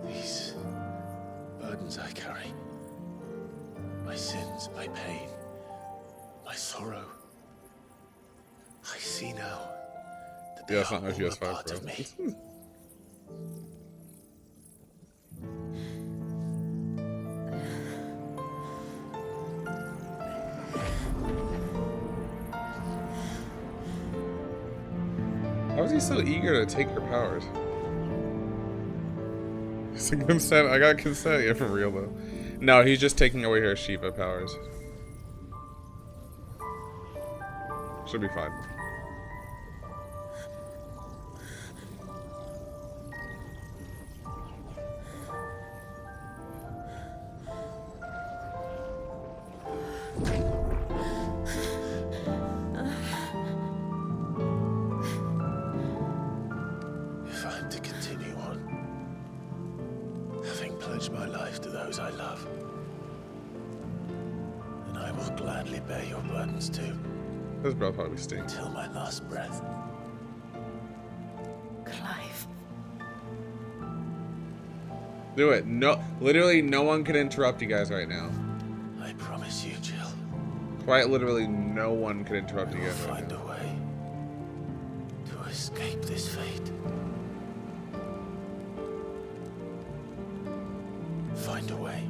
These burdens I carry, my sins, my pain, my sorrow, I see now that they Yeah, it's are not all no a PS5, part bro. of me. Why was he so eager to take her powers? He's like, consent. I got consent. Yeah, for real though. No, he's just taking away her Shiva powers. Should be fine. If I'm to continue on, having pledged my life to those I love, then I will gladly bear your burdens too. His breath probably stinks. Till my last breath. Clive. Do it. No, literally no one can interrupt you guys right now. I promise you, Jill. Quite literally no one can interrupt you guys right Find now. a way to escape this fate. Find a way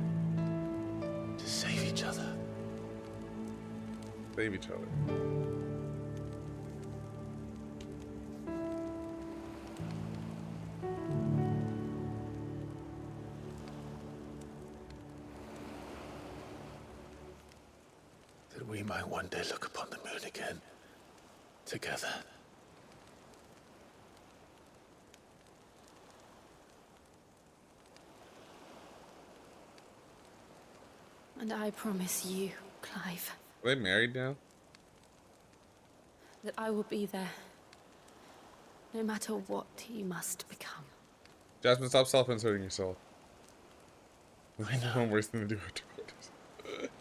to save each other. Save each other. That we might one day look upon the moon again, together. And I promise you, Clive, Are they married now? that I will be there. No matter what you must become. Jasmine, stop self-inserting yourself. I know. One worse thing to do afterwards.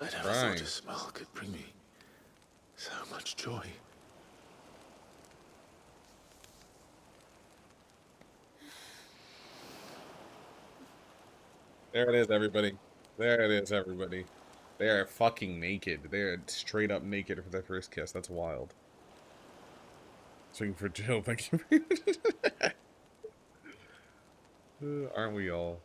I never Crying. thought a smile could bring me so much joy. There it is, everybody. There it is, everybody. They are fucking naked. They are straight up naked for their first kiss. That's wild. Swing for Jill. Thank you. Aren't we all?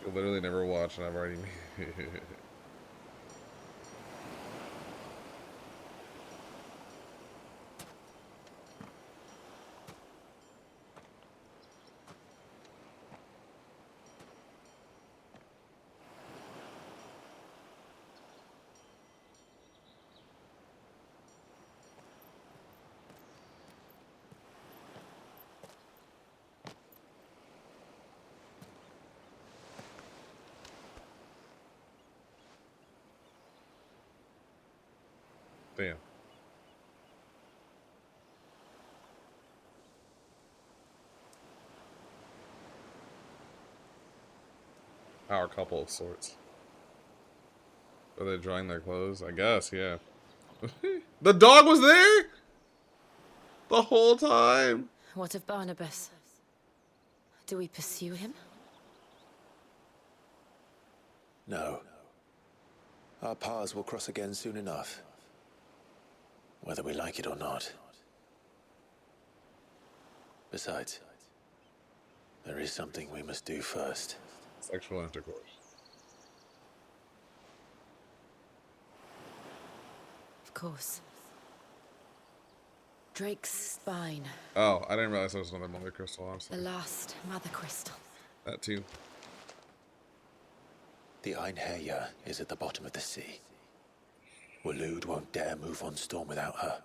You'll literally never watch, and I've already. Damn. Power couple of sorts. Are they drying their clothes? I guess, yeah. The dog was there? The whole time? What of Barnabas? Do we pursue him? No. Our paths will cross again soon enough. Whether we like it or not. Besides, there is something we must do first. Sexual intercourse. Of course. Drake's spine. Oh, I didn't realize there was another mother crystal. I'm sorry. The last mother crystal. That too. The Einherja is at the bottom of the sea. Waloed won't dare move on Storm without her.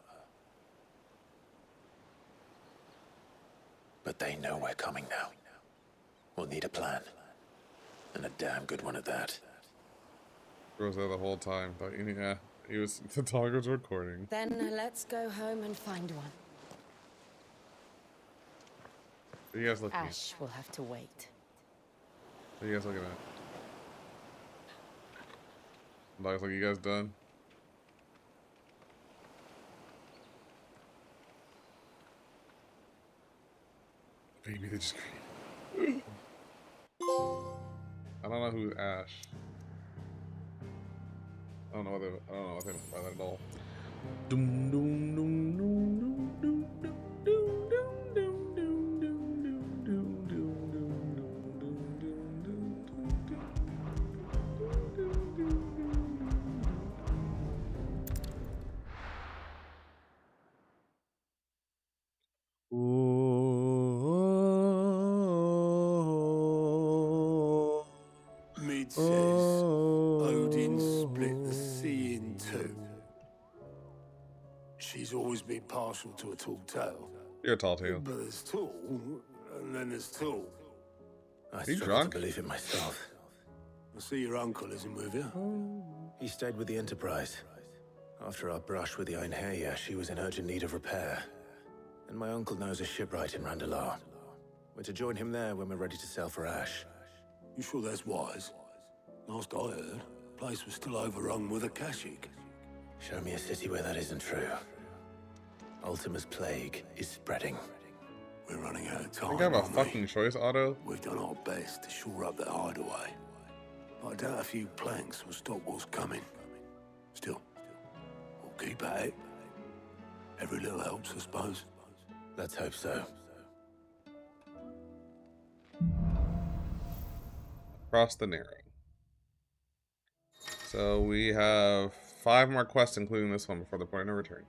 But they know we're coming now. We'll need a plan. And a damn good one at that. He was there the whole time, but yeah, he was. The dog was recording. Then let's go home and find one. What are you guys looking at? Ash will have to wait. What are you guys looking at? Dog's like, you guys done? Baby, they just. I don't know who's Ash. I don't know what they meant by that at all. Doom, doom, doom, doom, doom, doom, doom, doom, doom, doom, doom, doom, doom, Mid says Odin split the sea in two. She's always been partial to a tall tale. You're a tall tale. But there's tall, and then there's tall. I you struggle drunk? to believe it myself. I see your uncle isn't with you. He stayed with the Enterprise. After our brush with the Einherja, she was in urgent need of repair. And my uncle knows a shipwright in Randalar. We're to join him there when we're ready to sail for Ash. You sure that's wise? Last I heard, the place was still overrun with Akashic. Show me a city where that isn't true. Ultima's plague is spreading. We're running out of I time. think I have a aren't we? fucking choice, Otto. We've done our best to shore up that hideaway. But I doubt a few planks will stop what's coming. Still, we'll keep at it. Every little helps, I suppose. Let's hope so. Across the Narrow. So we have 5 more quests, including this one, before the point of return.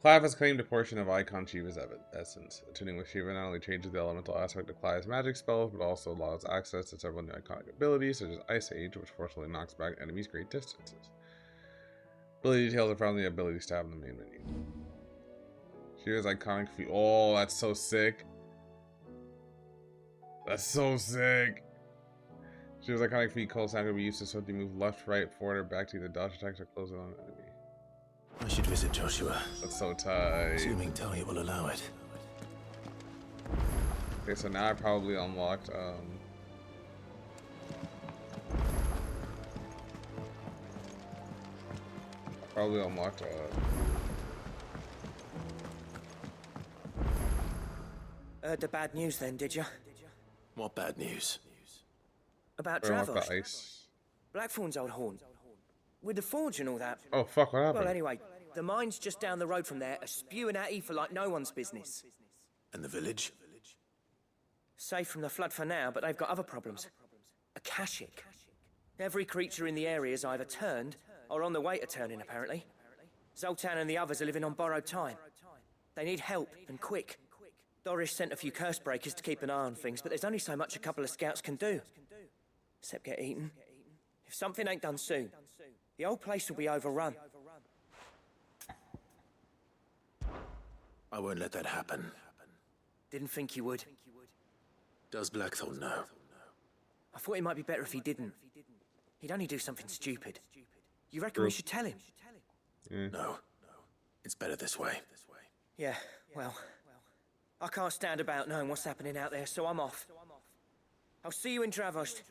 Clive has claimed a portion of Icon Shiva's essence. Attuning with Shiva not only changes the elemental aspect of Clive's magic spells, but also allows access to several new iconic abilities, such as Ice Age, which forcefully knocks back enemies great distances. Ability details are found in the abilities tab in the main menu. Shiva's iconic feat. Oh, that's so sick. That's so sick. Shiva's iconic feat called sound can be used to swiftly move left, right, forward, or back to either dodge attacks or close in on an enemy. I should visit Joshua. That's so tight. Assuming Talia will allow it. Okay, so now I probably unlocked, Heard the bad news then, did you? What bad news? About unlocked Travos. the ice. Blackthorn's old haunt. With the forge and all that. Oh, fuck, what happened? Well, anyway, the mines just down the road from there are spewing at Aoife like no one's business. And the village? Safe from the flood for now, but they've got other problems. Akashic. Every creature in the area is either turned or on the way to turning, apparently. Zoltan and the others are living on borrowed time. They need help, and quick. Doris sent a few curse breakers to keep an eye on things, but there's only so much a couple of scouts can do. Except get eaten. If something ain't done soon, the old place will be overrun. I won't let that happen. Didn't think you would. Does Blackthorn know? I thought it might be better if he didn't. He'd only do something stupid. You reckon we should tell him? No. It's better this way. Yeah, well, I can't stand about knowing what's happening out there, so I'm off. I'll see you in Dravost.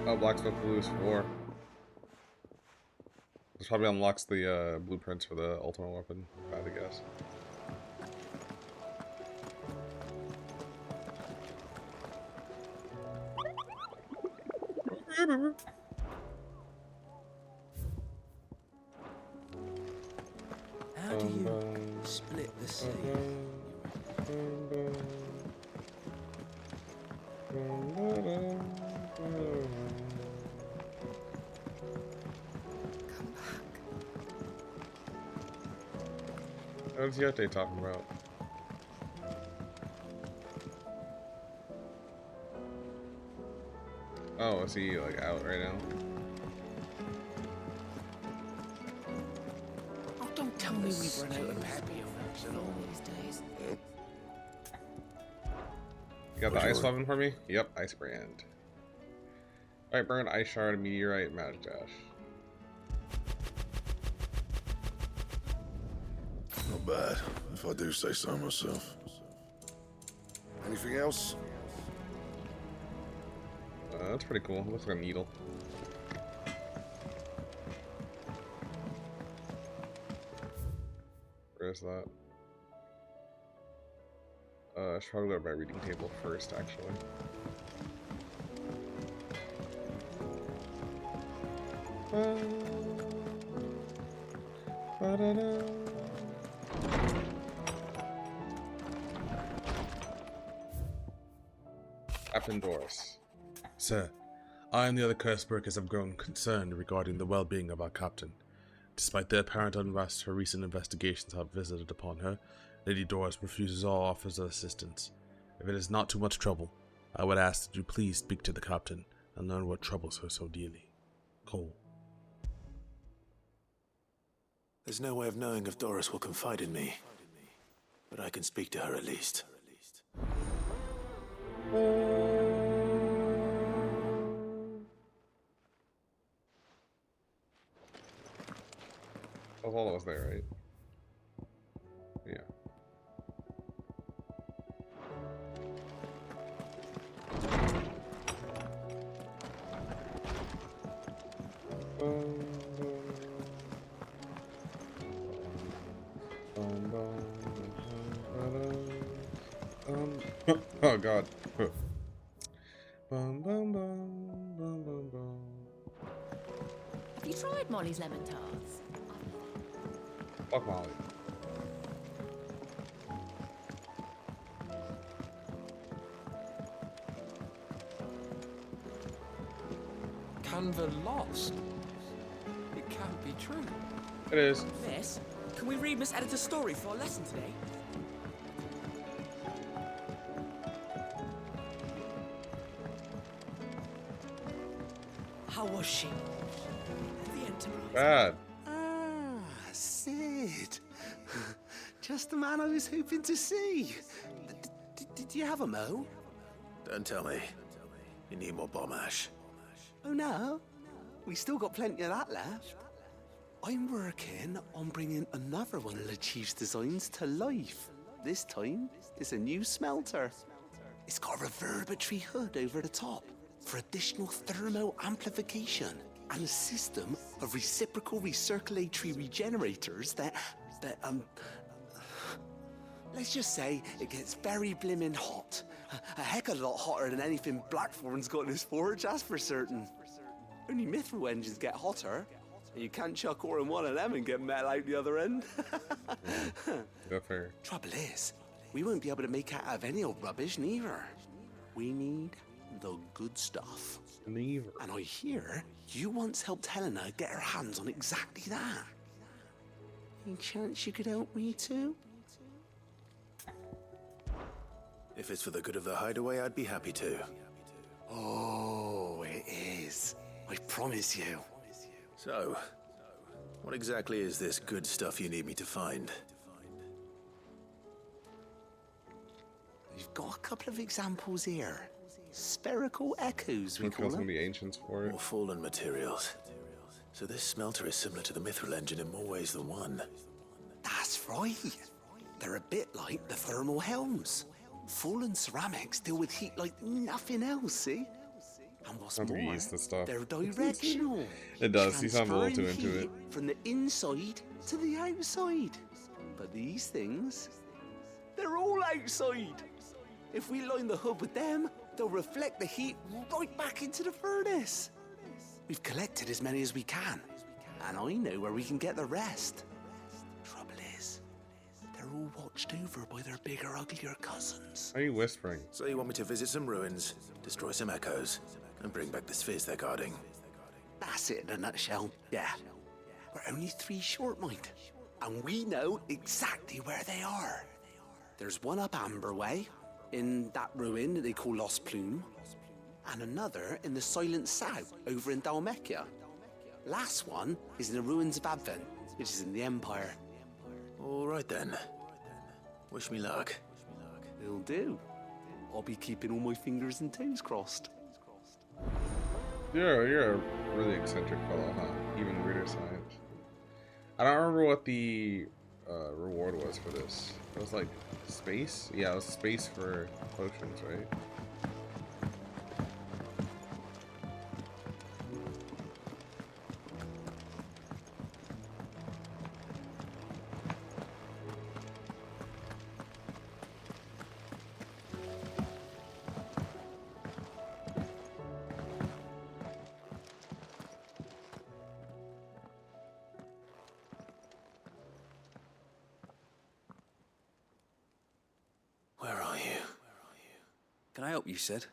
Oh, Blacksmith Blues 4. This probably unlocks the blueprints for the ultimate weapon, if I had to guess. How do you split the sea? What's Yete talking about? Oh, is he like out right now? Oh, don't tell me we've run out of happy effects and all these days. You got the ice weapon for me? Yep, ice brand. Alright, burn, ice shard, meteorite, magic dash. Not bad, if I do say so myself. Anything else? That's pretty cool. Looks like a needle. Where is that? I should probably go to my reading table first, actually. Captain Doris. Sir, I and the other curse breakers have grown concerned regarding the well-being of our captain. Despite the apparent unrest her recent investigations have visited upon her, Lady Doris refuses all offers of assistance. If it is not too much trouble, I would ask that you please speak to the captain and learn what troubles her so dearly. Cole. There's no way of knowing if Doris will confide in me, but I can speak to her at least. That's all that was there, right? Yeah. Oh god. Have you tried Molly's lemon tarts? Fuck Molly. Canva lost. It can't be true. It is. Miss, can we read Miss Editor's story for our lesson today? How was she? The Enterprise. Bad. Ah, Sid. Just the man I was hoping to see. Did you have a mo? Don't tell me. You need more bomb ash. Oh no, we still got plenty of that left. I'm working on bringing another one of the Chief's designs to life. This time, it's a new smelter. It's got a reverberatory hood over the top for additional thermo amplification and a system of reciprocal recirculatory regenerators that let's just say it gets very blimmin' hot. A heck of a lot hotter than anything Blackthorn's got in his forge, that's for certain. Only mithril engines get hotter, and you can't chuck ore in one of them and get metal out the other end. Yeah, fair. Trouble is, we won't be able to make out of any old rubbish, neither. We need the good stuff. Neither. And I hear you once helped Helena get her hands on exactly that. Any chance you could help me too? If it's for the good of the hideaway, I'd be happy to. Oh, it is. I promise you. So, what exactly is this good stuff you need me to find? We've got a couple of examples here. Spherical echoes, we Look call at some of them. the ancients for it. More fallen materials. So this smelter is similar to the mithril engine in more ways than one. That's right. They're a bit like the thermal helms. Fallen ceramics deal with heat like nothing else, see? And what's Sounds like he more, used this stuff. they're directional. It does. You sound a little too Transferring into heat it. from the inside to the outside. But these things, they're all outside. If we line the hood with them, they'll reflect the heat right back into the furnace. We've collected as many as we can, and I know where we can get the rest. Trouble is, they're all watched over by their bigger, uglier cousins. Why are you whispering? So you want me to visit some ruins, destroy some echoes, and bring back the spheres they're guarding? That's it in a nutshell, yeah. We're only 3 short, mind, and we know exactly where they are. There's one up Amber Way, in that ruin that they call Lost Plume, and another in the Silent South, over in Dalmekia. Last one is in the ruins of Advent, which is in the Empire. All right then. Wish me luck. Will do. I'll be keeping all my fingers and toes crossed. You're a really eccentric fellow, huh? Even weirder science. I don't remember what the reward was for this. It was like space? Yeah, it was space for potions, right? Where are you? Can I help you, Sid?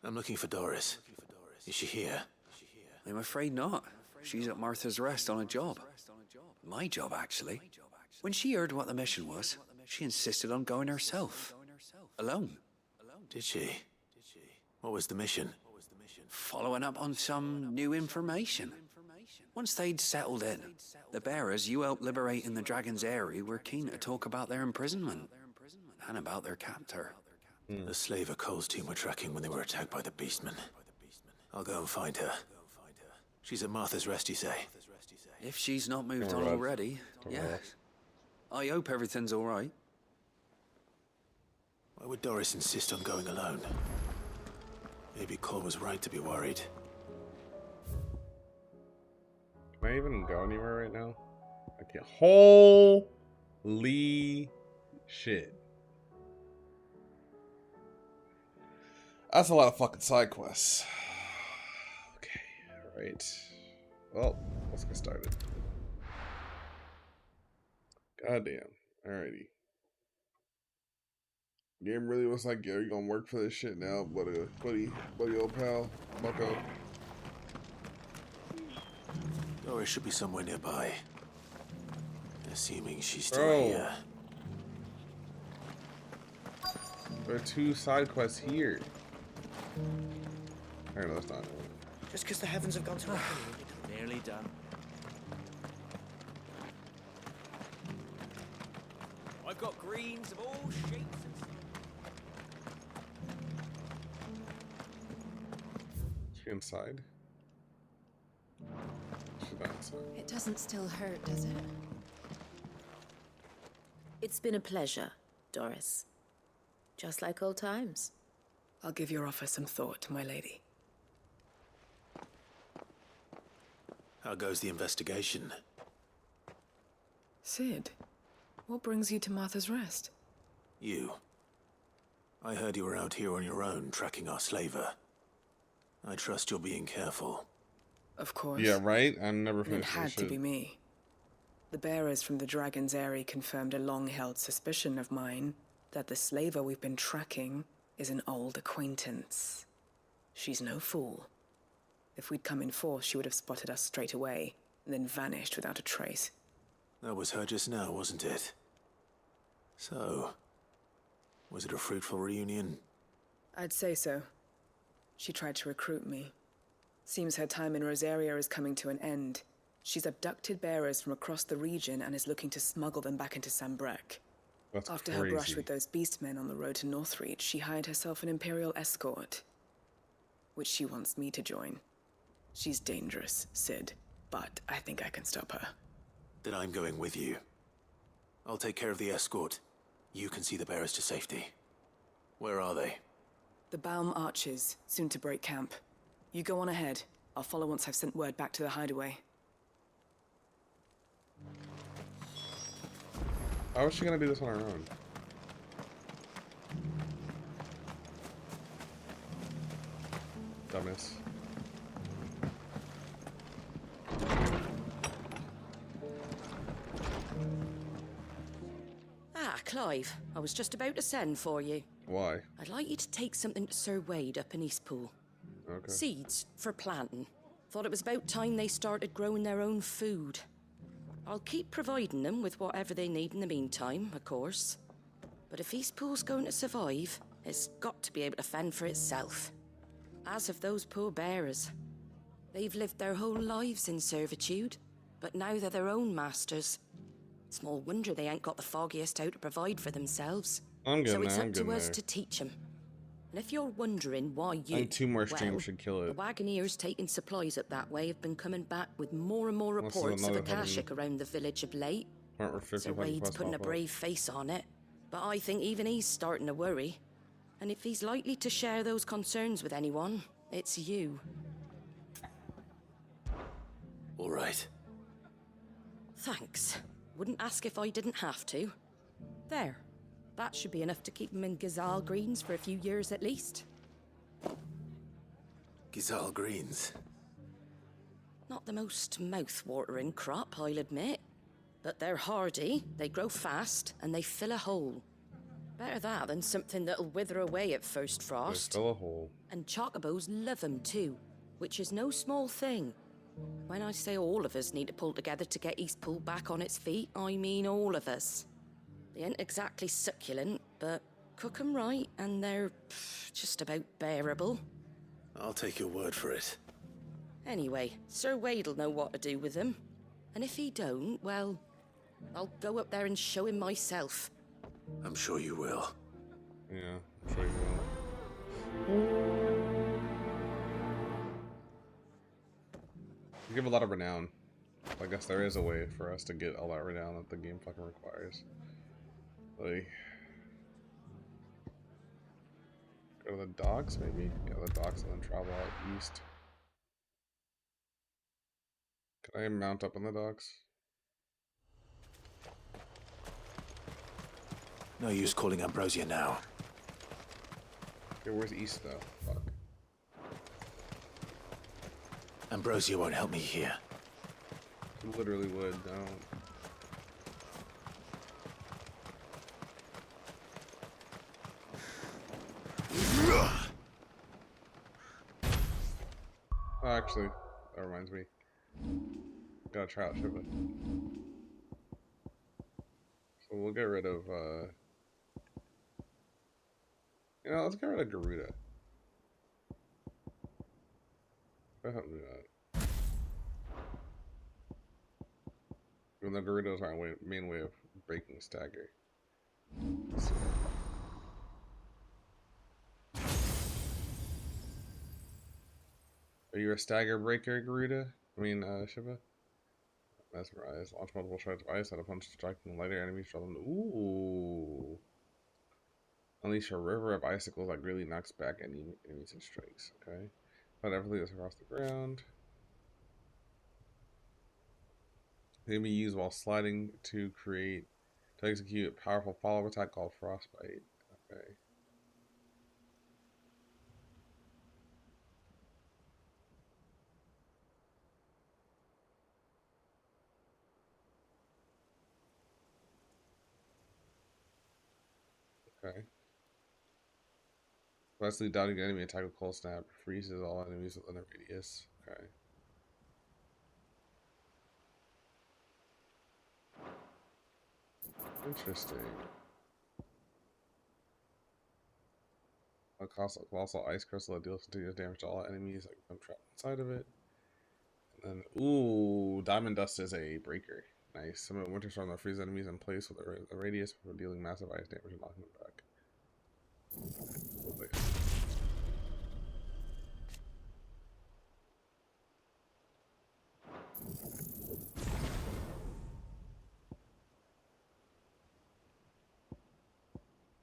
I'm looking for Doris. Is she here? I'm afraid not. She's at Martha's Rest on a job. My job, actually. When she heard what the mission was, she insisted on going herself. Alone. Did she? What was the mission? Following up on some new information. Once they'd settled in, the bearers you helped liberate in the Dragon's Eyrie were keen to talk about their imprisonment and about their captor. The slaver Cole's team were tracking when they were attacked by the Beastmen. I'll go and find her. She's at Martha's Rest, you say? If she's not moved on already, yes. I hope everything's all right. Why would Doris insist on going alone? Maybe Cole was right to be worried. Can I even go anywhere right now? I can't. Holy shit. That's a lot of fucking side quests. Okay, alright. Well, let's get started. Goddamn. Alrighty. Game really was like, yeah, you gonna work for this shit now, buddy old pal, bucko. Doris should be somewhere nearby. Assuming she's still here. There are 2 side quests here. Alright, no, that's not it. Just because the heavens have gone to reckoning, nearly done. I've got greens of all shapes and Is she inside? She's not inside. It doesn't still hurt, does it? It's been a pleasure, Doris. Just like old times. I'll give your offer some thought, my lady. How goes the investigation? Sid, what brings you to Martha's Rest? You. I heard you were out here on your own, tracking our slaver. I trust you're being careful. Of course. Yeah, right? I never It finished had this to shit. be me. The bearers from the Dragon's Eyrie confirmed a long-held suspicion of mine that the slaver we've been tracking is an old acquaintance. She's no fool. If we'd come in force, she would have spotted us straight away, and then vanished without a trace. That was her just now, wasn't it? So, was it a fruitful reunion? I'd say so. She tried to recruit me. Seems her time in Rosaria is coming to an end. She's abducted bearers from across the region and is looking to smuggle them back into Sambrek. That's After crazy. her brush with those beastmen on the road to Northreach, she hired herself an Imperial escort, which she wants me to join. She's dangerous, Sid, but I think I can stop her. Then I'm going with you. I'll take care of the escort. You can see the bearers to safety. Where are they? The Baum Archers, soon to break camp. You go on ahead. I'll follow once I've sent word back to the hideaway. How is she gonna do this on her own? dumbass. Ah, Clive. I was just about to send for you. Why? I'd like you to take something to Sir Wade up in Eastpool. Okay. Seeds for planting. Thought it was about time they started growing their own food. I'll keep providing them with whatever they need in the meantime, of course. But if Eastpool's going to survive, it's got to be able to fend for itself. As of those poor bearers. They've lived their whole lives in servitude, but now they're their own masters. Small wonder they ain't got the foggiest how to provide for themselves. So it's up to us to teach them. And if you're wondering why you... And 2 more streams should kill it. The wagoneers taking supplies up that way have been coming back with more and more reports of Akashic around the village of late. Sir Wade's putting a brave face on it, but I think even he's starting to worry. And if he's likely to share those concerns with anyone, it's you. All right. Thanks. Wouldn't ask if I didn't have to. There. That should be enough to keep him in Gazal Greens for a few years at least. Gazal Greens? Not the most mouth-watering crop, I'll admit. But they're hardy, they grow fast, and they fill a hole. Better that than something that'll wither away at first frost. They fill a hole. And chocobos love them too, which is no small thing. When I say all of us need to pull together to get Eastpool back on its feet, I mean all of us. They ain't exactly succulent, but cook 'em right and they're just about bearable. I'll take your word for it. Anyway, Sir Wade'll know what to do with them. And if he don't, well, I'll go up there and show him myself. I'm sure you will. Yeah, I'm sure you will. You give a lot of renown. I guess there is a way for us to get all that renown that the game fucking requires. Like, go to the docks, maybe? Yeah, the docks, and then travel out east. Can I mount up on the docks? No use calling Ambrosia now. Okay, where's east, though? Fuck. Ambrosia won't help me here. You literally would, no. Oh, actually, that reminds me. Gotta try out Shiva. So we'll get rid of, you know, let's get rid of Garuda. Go ahead and do that. Even though Garuda's our main way of breaking stagger. Let's see. Are you a stagger breaker, Garuda? I mean, Shiva? Mesmerize. Launch multiple shards of ice at a punch, striking lighter enemies. Ooh. Unleash a river of icicles that greatly knocks back enemies and strikes. Okay. Let everything that's across the ground. They can be used while sliding to execute a powerful follow-up attack called Frostbite. Okay. Okay. Lastly, dodging enemy attack with cold snap freezes all enemies within a radius. Okay. Interesting. A colossal ice crystal that deals continuous damage to all enemies that become trapped inside of it. And then, ooh, Diamond Dust is a breaker. Nice. Summon Winter Storm that freezes enemies in place with a radius for dealing massive ice damage and knocking them back. Lovely.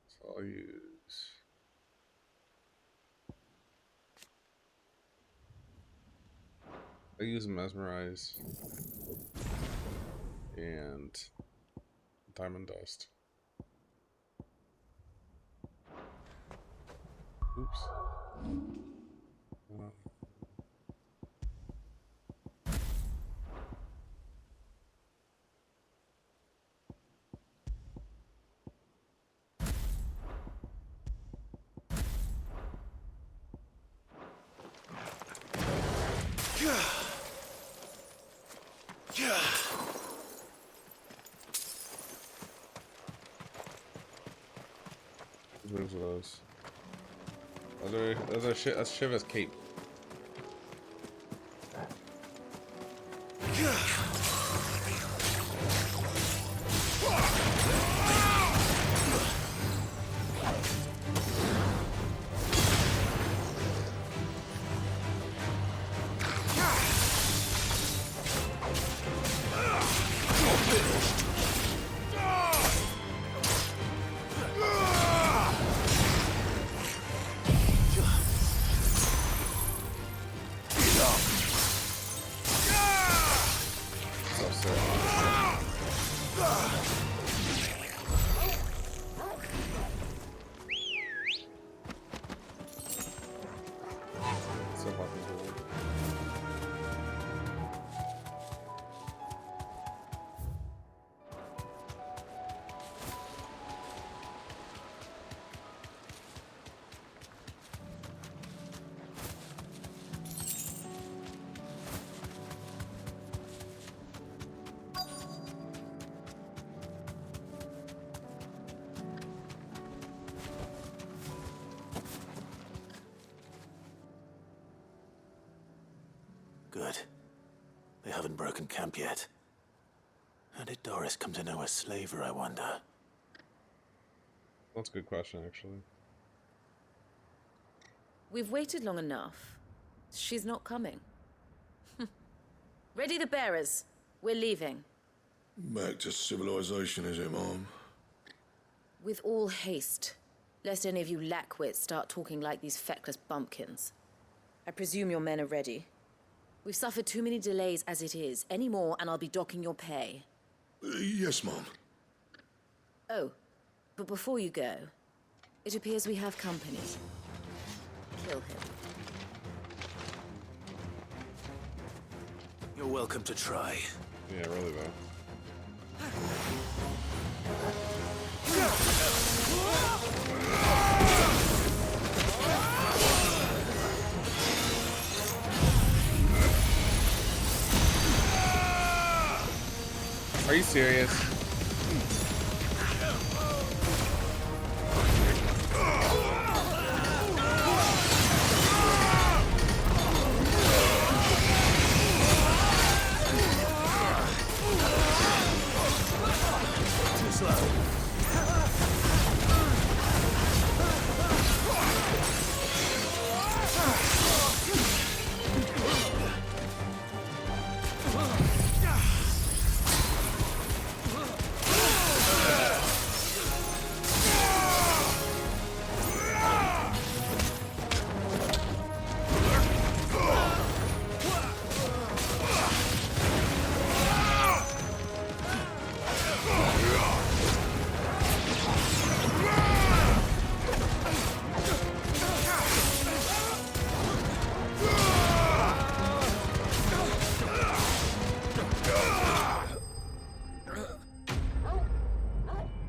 So I'll use Mesmerize and Diamond Dust. Oops. Whose moves are those? That's Shiva's cape. Good. They haven't broken camp yet. How did Doris come to know a slaver, I wonder? That's a good question, actually. We've waited long enough. She's not coming. Ready the bearers. We're leaving. Back to civilization, is it, Mom? With all haste, lest any of you lackwits start talking like these feckless bumpkins. I presume your men are ready. We've suffered too many delays as it is. Any more, and I'll be docking your pay. Yes, Mom. Oh, but before you go, it appears we have company. Kill him. You're welcome to try. Yeah, really though. Are you serious? Too slow.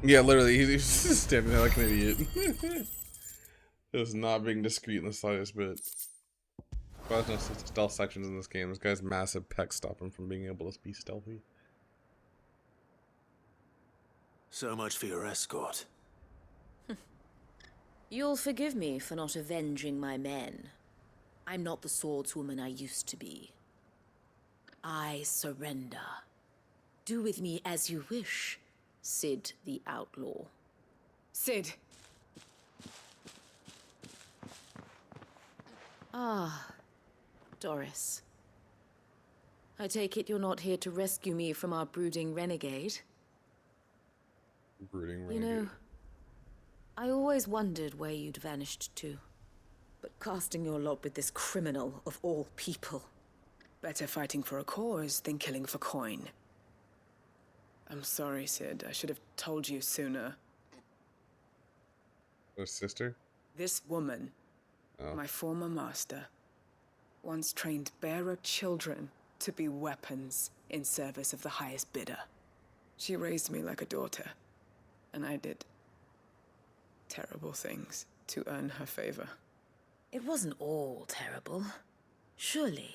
Yeah, literally, he's just standing there like an idiot. Just not being discreet in the slightest bit. But there's no stealth sections in this game. This guy's massive pecs stop him from being able to be stealthy. So much for your escort. You'll forgive me for not avenging my men. I'm not the swordswoman I used to be. I surrender. Do with me as you wish, Sid the Outlaw. Sid! Ah, Doris. I take it you're not here to rescue me from our brooding renegade? Brooding renegade. You know, I always wondered where you'd vanished to. But casting your lot with this criminal of all people. Better fighting for a cause than killing for coin. I'm sorry, Sid. I should have told you sooner. Her sister? This woman, my former master, once trained bearer children to be weapons in service of the highest bidder. She raised me like a daughter, and I did terrible things to earn her favor. It wasn't all terrible, surely.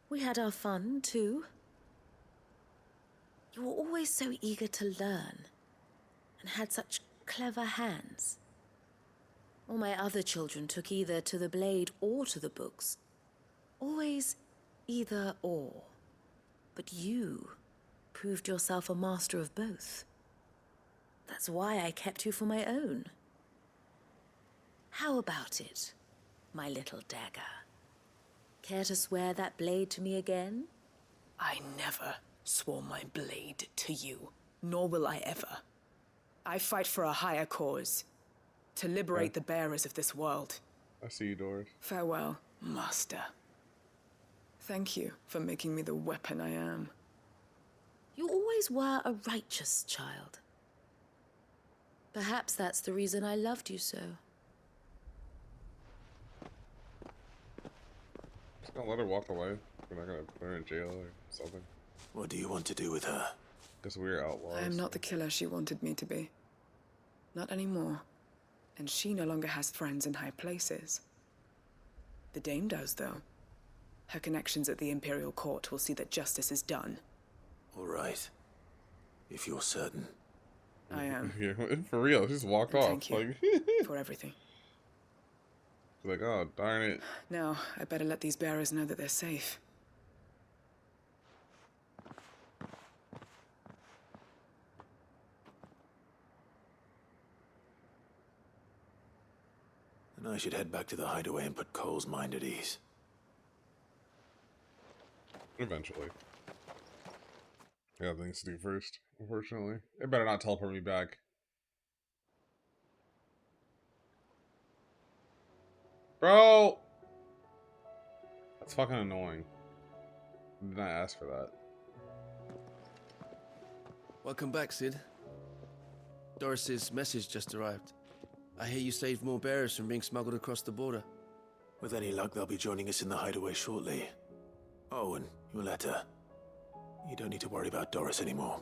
We had our fun, too. You were always so eager to learn, and had such clever hands. All my other children took either to the blade or to the books. Always either or. But you proved yourself a master of both. That's why I kept you for my own. How about it, my little dagger? Care to swear that blade to me again? I never swore my blade to you, nor will I ever. I fight for a higher cause, to liberate the bearers of this world. I see you, Doris. Farewell, Master. Thank you for making me the weapon I am. You always were a righteous child. Perhaps that's the reason I loved you so. Just gonna let her walk away. We're not gonna put her in jail or something. What do you want to do with her? Because we're outlaws. I am not the killer she wanted me to be. Not anymore. And she no longer has friends in high places. The Dame does, though. Her connections at the Imperial Court will see that justice is done. All right. If you're certain. I am. Yeah, for real, she just walked And off. thank you Like, for everything. she's like, oh, darn it. Now, I better let these bearers know that they're safe. And I should head back to the hideaway and put Cole's mind at ease. Eventually. I got things to do first, unfortunately. They better not teleport me back. Bro! That's fucking annoying. I did not ask for that. Welcome back, Sid. Doris's message just arrived. I hear you saved more bearers from being smuggled across the border. With any luck, they'll be joining us in the hideaway shortly. Oh, and your letter. You don't need to worry about Doris anymore.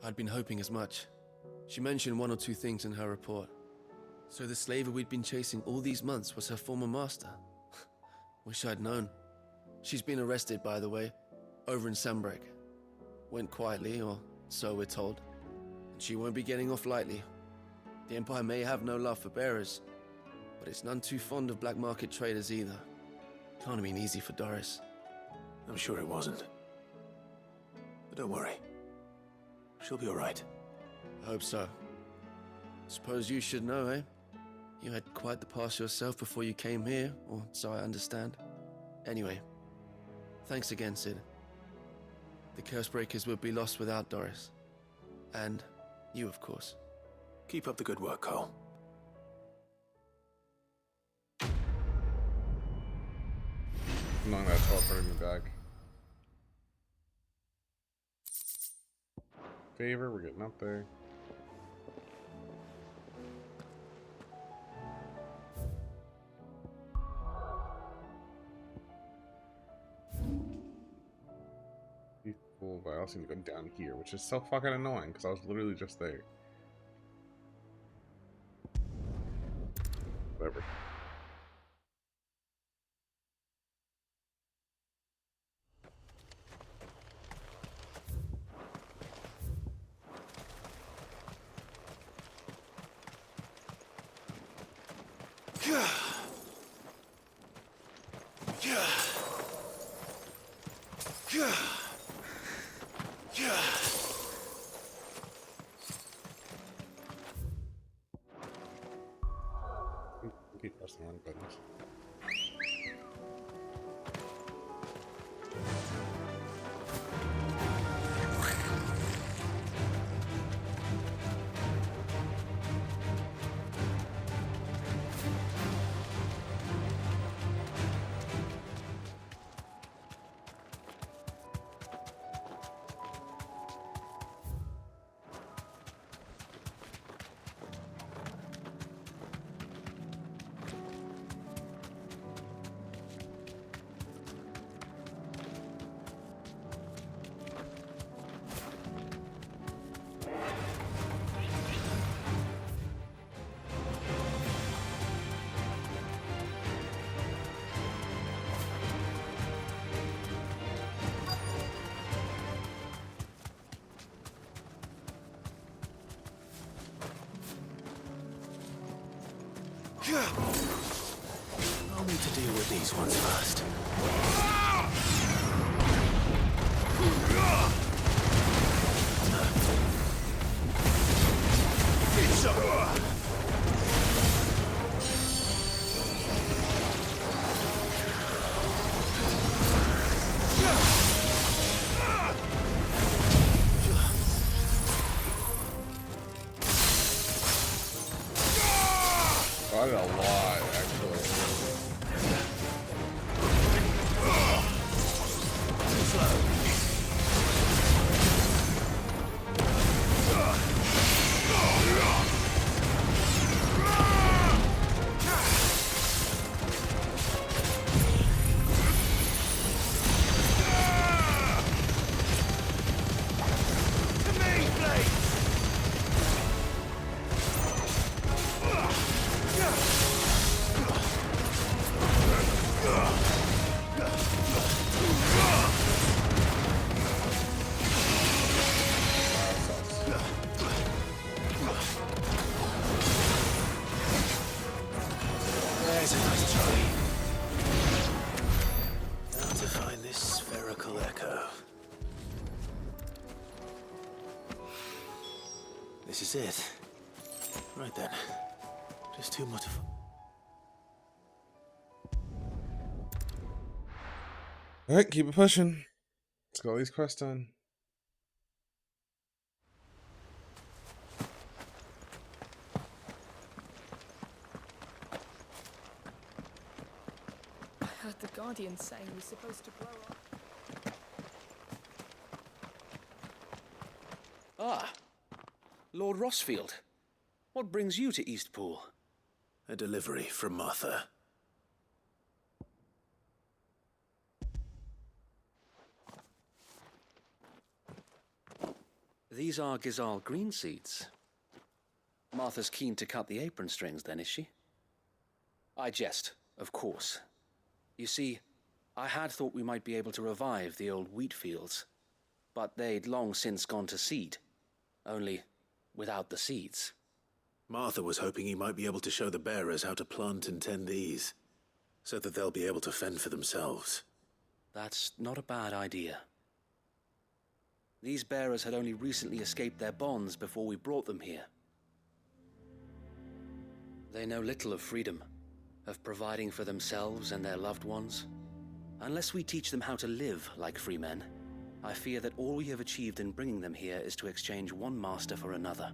I'd been hoping as much. She mentioned one or two things in her report. So the slaver we'd been chasing all these months was her former master. Wish I'd known. She's been arrested, by the way, over in Sambrek. Went quietly, or so we're told. And she won't be getting off lightly. The Empire may have no love for bearers, but it's none too fond of black market traders either. Can't have been easy for Doris. I'm sure it wasn't. But don't worry. She'll be all right. I hope so. Suppose you should know, eh? You had quite the past yourself before you came here, or so I understand. Anyway, thanks again, Sid. The Cursebreakers would be lost without Doris. And you, of course. Keep up the good work, Cole. Knowing that's teleporting me back. Favor, we're getting up there. But I also need to go down here, which is so fucking annoying because I was literally just there. Whatever. to deal with these ones first. Quite a lot, actually. There's a nice try. Now to find this spherical echo. This is it. Right then. Just too much. Alright, keep it pushing. Let's get all these quests done. I heard the Guardian saying we're supposed to grow up. Ah, Lord Rossfield. What brings you to Eastpool? A delivery from Martha. These are Gizal green seeds. Martha's keen to cut the apron strings, then, is she? I jest, of course. You see, I had thought we might be able to revive the old wheat fields, but they'd long since gone to seed, only without the seeds. Martha was hoping he might be able to show the bearers how to plant and tend these, so that they'll be able to fend for themselves. That's not a bad idea. These bearers had only recently escaped their bonds before we brought them here. They know little of freedom, of providing for themselves and their loved ones. Unless we teach them how to live like free men, I fear that all we have achieved in bringing them here is to exchange one master for another.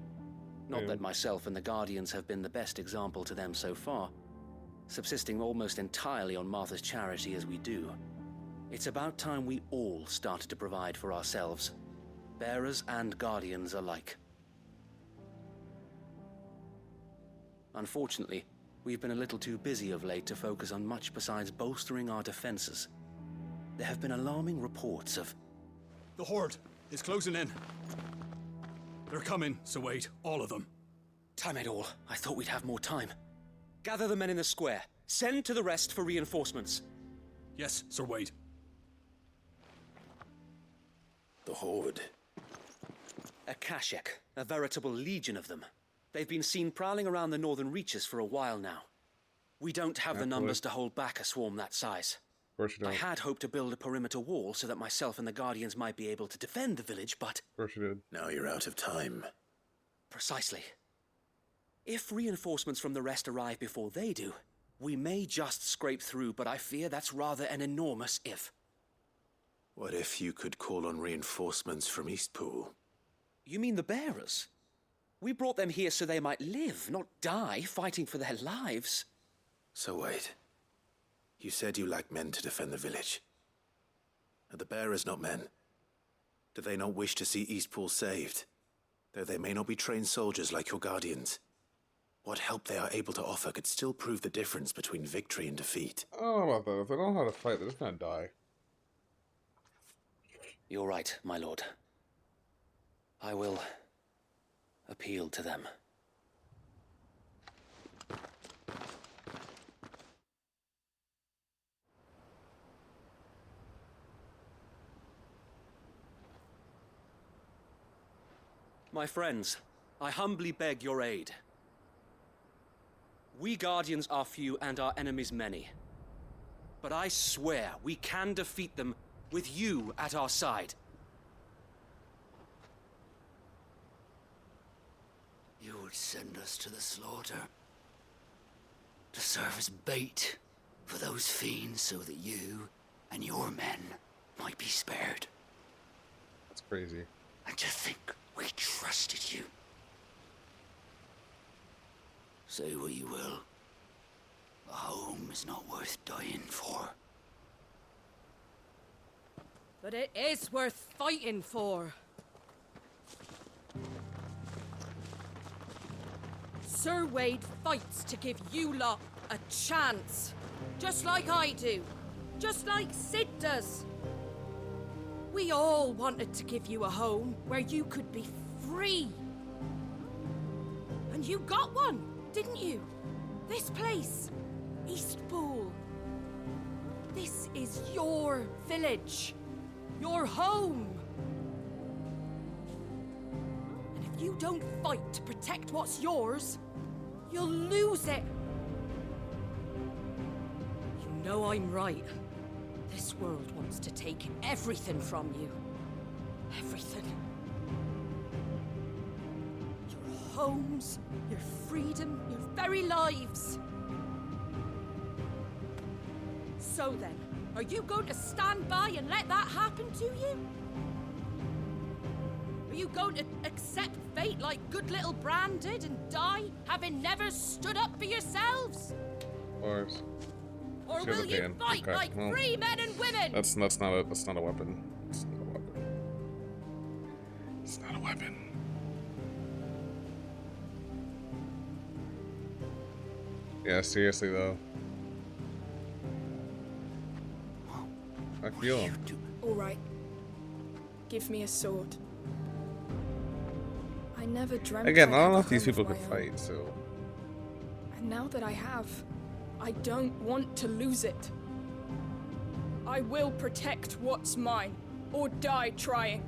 Not that myself and the Guardians have been the best example to them so far, subsisting almost entirely on Martha's charity as we do. It's about time we all started to provide for ourselves, bearers and Guardians alike. Unfortunately, we've been a little too busy of late to focus on much besides bolstering our defenses. There have been alarming reports of... The Horde is closing in. They're coming, so wait, all of them. Damn it all, I thought we'd have more time. Gather the men in the square. Send to the rest for reinforcements. Yes, Sir Wade. The Horde. A Kashek, a veritable legion of them. They've been seen prowling around the northern reaches for a while now. We don't have the numbers to hold back a swarm that size. Of course you don't. I had hoped to build a perimeter wall so that myself and the Guardians might be able to defend the village, but... Of course you did. Now you're out of time. Precisely. If reinforcements from the rest arrive before they do, we may just scrape through, but I fear that's rather an enormous if. What if you could call on reinforcements from Eastpool? You mean the bearers? We brought them here so they might live, not die, fighting for their lives. So wait. You said you lack men to defend the village. Are the bearers not men? Do they not wish to see Eastpool saved? Though they may not be trained soldiers like your Guardians. What help they are able to offer could still prove the difference between victory and defeat. I don't know about that. If they don't know how to fight, they're just gonna die. You're right, my lord. I will appeal to them. My friends, I humbly beg your aid. We Guardians are few and our enemies many. but I swear we can defeat them with you at our side. You would send us to the slaughter, to serve as bait for those fiends so that you and your men might be spared. That's crazy. And to think we trusted you. Say what you will. A home is not worth dying for. But it is worth fighting for. Sir Wade fights to give you lot a chance. Just like I do. Just like Sid does. We all wanted to give you a home where you could be free. And you got one, didn't you? This place, Eastpool. This is your village. Your home. And if you don't fight to protect what's yours, you'll lose it. You know I'm right. This world wants to take everything from you. Everything. Your homes, your freedom, your very lives. So then, are you going to stand by and let that happen to you? Are you going to accept fate like good little Bran did and die, having never stood up for yourselves? Of course. Or will you fight like free men and women? That's not a weapon. It's not a weapon. It's not a weapon. Yeah, seriously though. I feel him. All right. Give me a sword. I never dreamt. Again, I don't know I'd if these have a people home could of my own. fight, so. And now that I have, I don't want to lose it. I will protect what's mine, or die trying.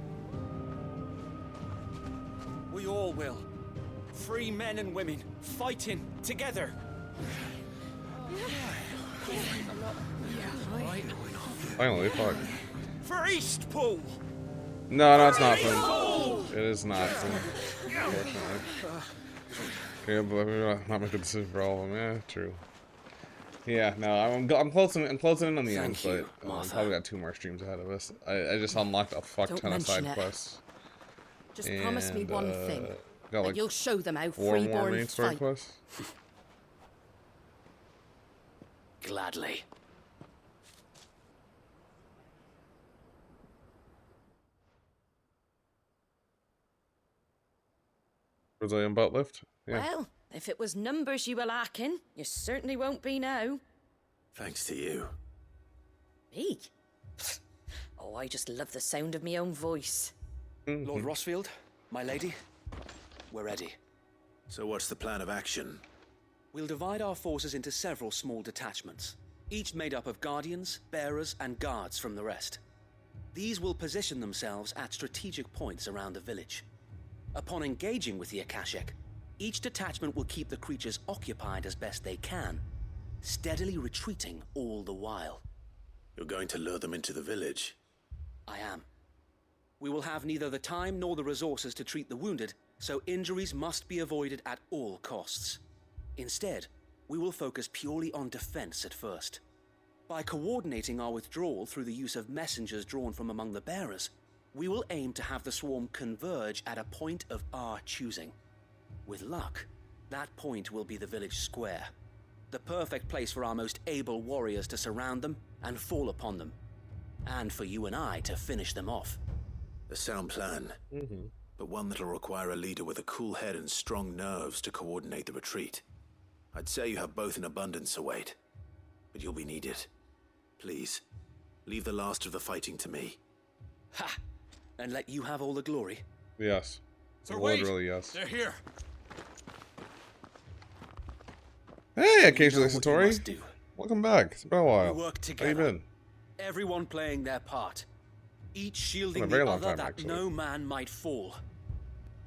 We all will. Free men and women, fighting together. Finally, fuck. For Eastpool! No, it's not fun. It is not fun. Unfortunately. Okay, but we're not making a decision for all of them. Yeah, true. Yeah, no, I'm closing in on the end, but I've probably got 2 more streams ahead of us. I just unlocked a fuck ton of side quests. Just promise me one thing. Got that you'll show them how 4 more freeborn main story fight. quests. Gladly. Brazilian butt lift? Yeah. Well, if it was numbers you were lacking, you certainly won't be now. Thanks to you. Me? Oh, I just love the sound of my own voice. Lord Rossfield, my lady, we're ready. So what's the plan of action? We'll divide our forces into several small detachments, each made up of guardians, bearers, and guards from the rest. These will position themselves at strategic points around the village. Upon engaging with the Akashic, each detachment will keep the creatures occupied as best they can, steadily retreating all the while. You're going to lure them into the village? I am. We will have neither the time nor the resources to treat the wounded, so injuries must be avoided at all costs. Instead, we will focus purely on defense at first. By coordinating our withdrawal through the use of messengers drawn from among the bearers, we will aim to have the swarm converge at a point of our choosing. With luck, that point will be the village square, the perfect place for our most able warriors to surround them and fall upon them, and for you and I to finish them off. A sound plan, but one that'll require a leader with a cool head and strong nerves to coordinate the retreat. I'd say you have both in abundance, Sir Wade, but you'll be needed. Please, leave the last of the fighting to me. Ha! And let you have all the glory? Yes. Sir Wade, Literally, yes. They're here. Hey, occasionally Satori. Welcome back. It's been a while. We work How together. you been? Everyone playing their part. Each shielding Been a very the long other time, that actually. no man might fall.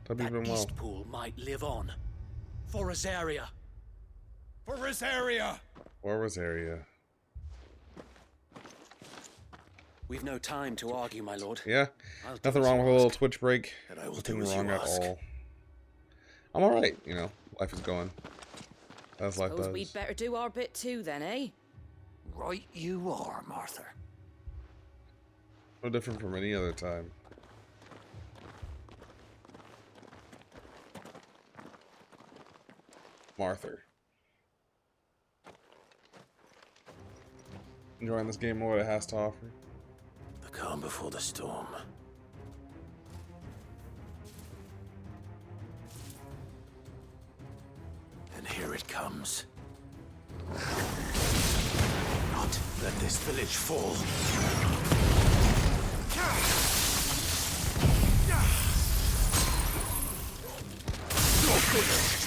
Hope you've been well. Eastpool might live on. For Rosaria. For Rosaria. Or Rosaria. We've no time to argue, my lord. Yeah, I'll do nothing as wrong you with a little ask. Twitch break. And I will Nothing do as wrong you at ask. all. I'm alright, you know. Life is going. As life Suppose does. we'd better do our bit too, then, eh? Right you are, Martha. No different from any other time. Martha. Enjoying this game and what it has to offer. The calm before the storm. And here it comes. Not let this village fall. You're finished.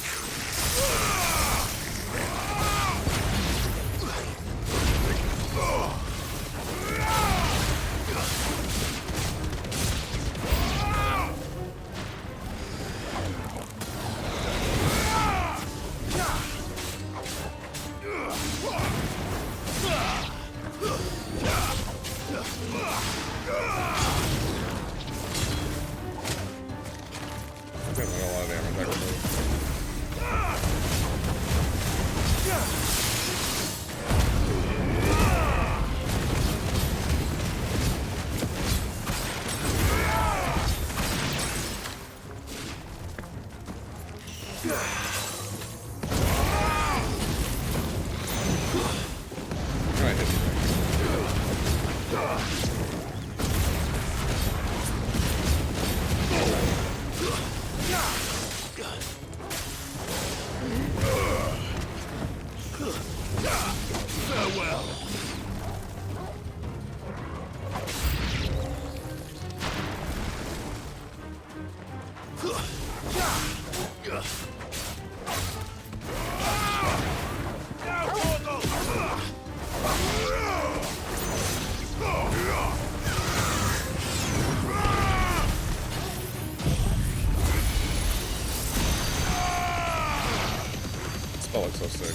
That looks so sick.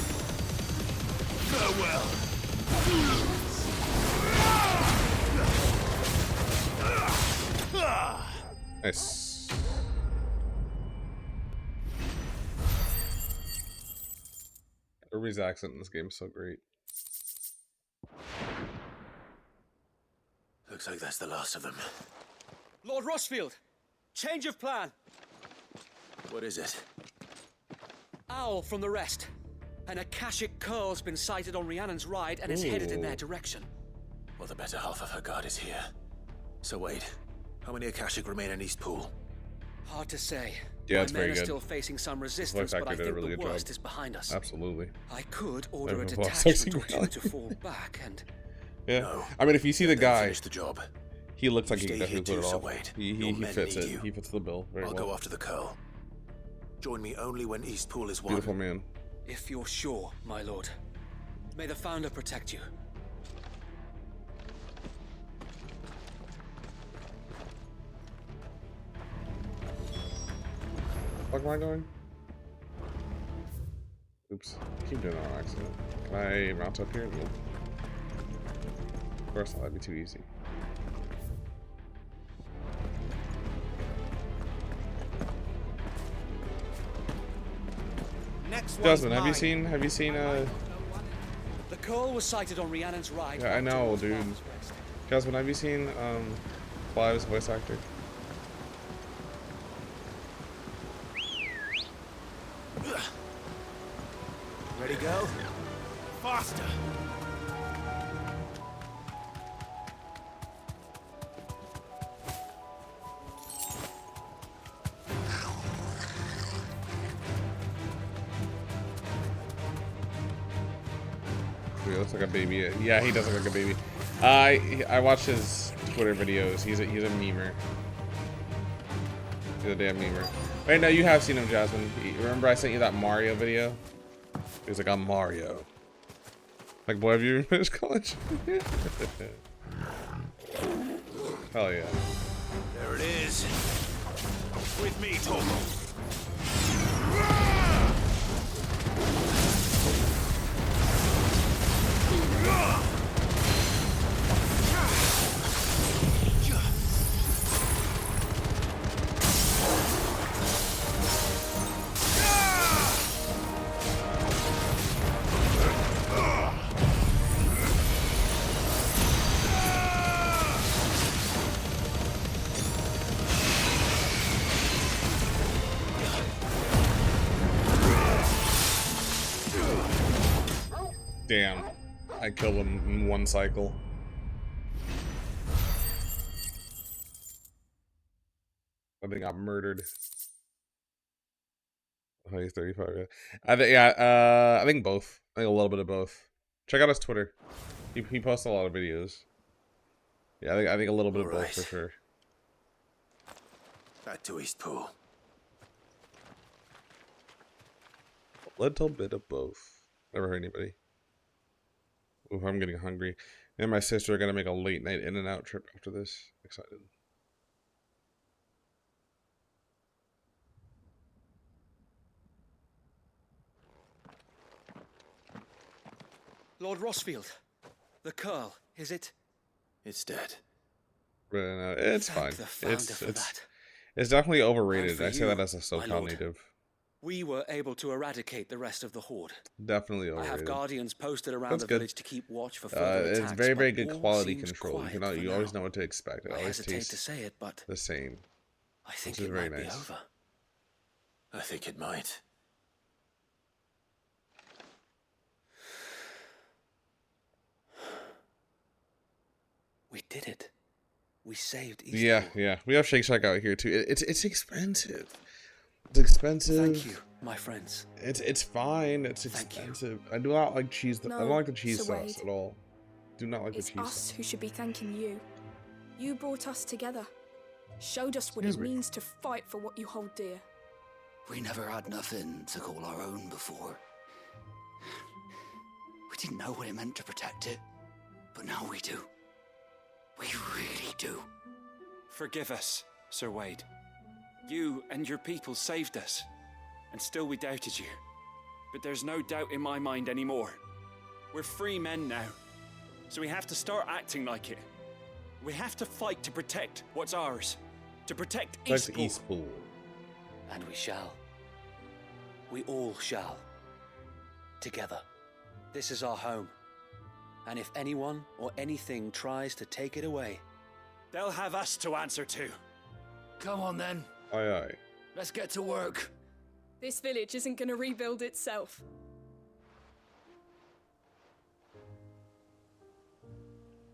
Farewell. Nice. Everybody's accent in this game is so great. Looks like that's the last of them. Lord Rossfield, change of plan. What is it? Owl from the rest. An Akashic curl's been sighted on Rhiannon's ride and is headed in their direction. Well, the better half of her guard is here. So wait, how many Akashic remain in East Pool? Hard to say. Yeah, it's My men very are good. still facing some Voice resistance, but actor I did a think really the good worst job. is behind us. Absolutely. I could order a Never lost detachment Sexy or two Growling. to fall back and... Yeah, No. I mean, if you see the guy, Finish the job. he looks like You he stay can definitely here put it too, off. so wait. He Your men fits need it. you. He fits the bill very I'll well. go after the curl. Join me only when East Pool is won. Beautiful man. If you're sure, my lord. May the Founder protect you. Fuck am I going? Oops. I keep doing that on accident. Can I mount up here? Nope. Of course not, that'd be too easy. Jasmine, have you seen The curl was sighted on Rhiannon's ride. yeah, I know, dude. Jasmine, have you seen Clive's voice actor? Ready, go? Faster! He looks like a baby. Yeah, he does look like a baby. I watched his Twitter videos. He's a memer. He's a damn memer. Wait, no, you have seen him, Jasmine. Remember I sent you that Mario video? He was like, I'm Mario. Like, boy, have you even finished college? Hell yeah. There it is. With me, Torgal. Damn. I killed him in one cycle. I think I murdered. Oh, he's 35. Yeah. I think both. I think a little bit of both. Check out his Twitter. He posts a lot of videos. Yeah, I think a little bit of both for sure. Back to East Pool. A little bit of both. Never heard anybody. Ooh, I'm getting hungry. Me and my sister are gonna make a late night in and out trip after this. Excited. Lord Rossfield, the Curl, is it? It's dead. But, it's Thank fine. the founder for that. It's definitely And overrated. for I say you, that as a my SoCal lord. native. We were able to eradicate the rest of the Horde. Definitely I overrated. have guardians posted around That's the good. village to keep watch for further attacks. It's very, very but good all quality seems control. You quiet know, for you now. always know what to expect. It I always hesitate tastes to say it, but the same. I think Which is it very might be nice. over. I think it might. We did it. We saved East Yeah, Pool. yeah. We have Shake Shack out here too. It's expensive. It's expensive. Thank you, my friends. It's fine. It's expensive. I do not like cheese. I don't No, like the cheese Sir sauce Wade. at all. Do not like It's the cheese us sauce. who should be thanking you. You brought us together. Showed us what it Excuse me. means to fight for what you hold dear. We never had nothing to call our own before. We didn't know what it meant to protect it, but now we do. We really do. Forgive us, Sir Wade. You and your people saved us, and still we doubted you. But there's no doubt in my mind anymore. We're free men now, so we have to start acting like it. We have to fight to protect what's ours, to protect That's East Pool. East Pool. And we shall. We all shall. Together. This is our home. And if anyone or anything tries to take it away, they'll have us to answer to. Come on then. Aye, aye. Let's get to work. This village isn't going to rebuild itself.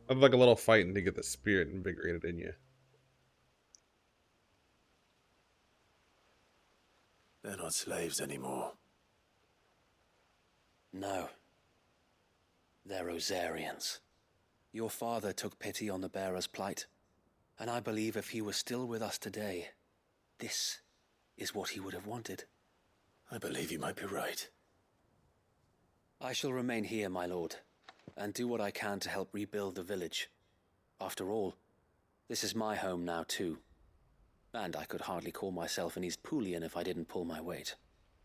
I'd like a little fighting to get the spirit invigorated in you. They're not slaves anymore. no. They're Rosarians. Your father took pity on the bearer's plight, and I believe if he was still with us today, this is what he would have wanted. I believe you might be right. I shall remain here, my lord, and do what I can to help rebuild the village. After all, this is my home now too. And I could hardly call myself an East Poolian if I didn't pull my weight.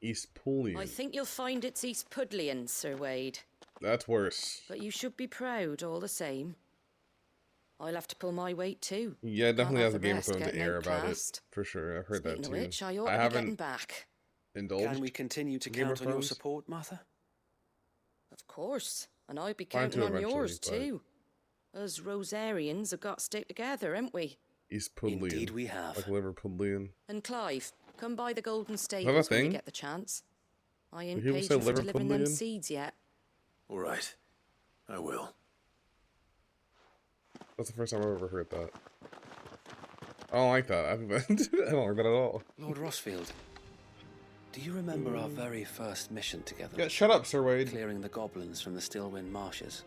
East Poolian? I think you'll find it's East Pudlian, Sir Wade. That's worse. But you should be proud all the same. I'll have to pull my weight too. Yeah, it definitely Can't has a have the Game of best Thrones getting air about it. outclassed. For sure. I've heard that Speaking too. of which, I ought to be haven't getting back. indulged. Can we continue to Game of count on your Thrones? support, Martha? Of course. And I'll be Mine counting too on eventually, yours but- too. Us Rosarians have got to stick together, haven't we? East Pudlian. Indeed we have. Like Liverpudlian. And Clive, come by the Golden that a Stables when you thing? get the chance. I ain't people paid say you for delivering them Liverpudlian? seeds yet. All right. I will. That's the first time I've ever heard that. I don't like that. I don't like that at all. Lord Rossfield, do you remember our very first mission together? Yeah, shut up, Sir Wade. Clearing the goblins from the Stillwind marshes.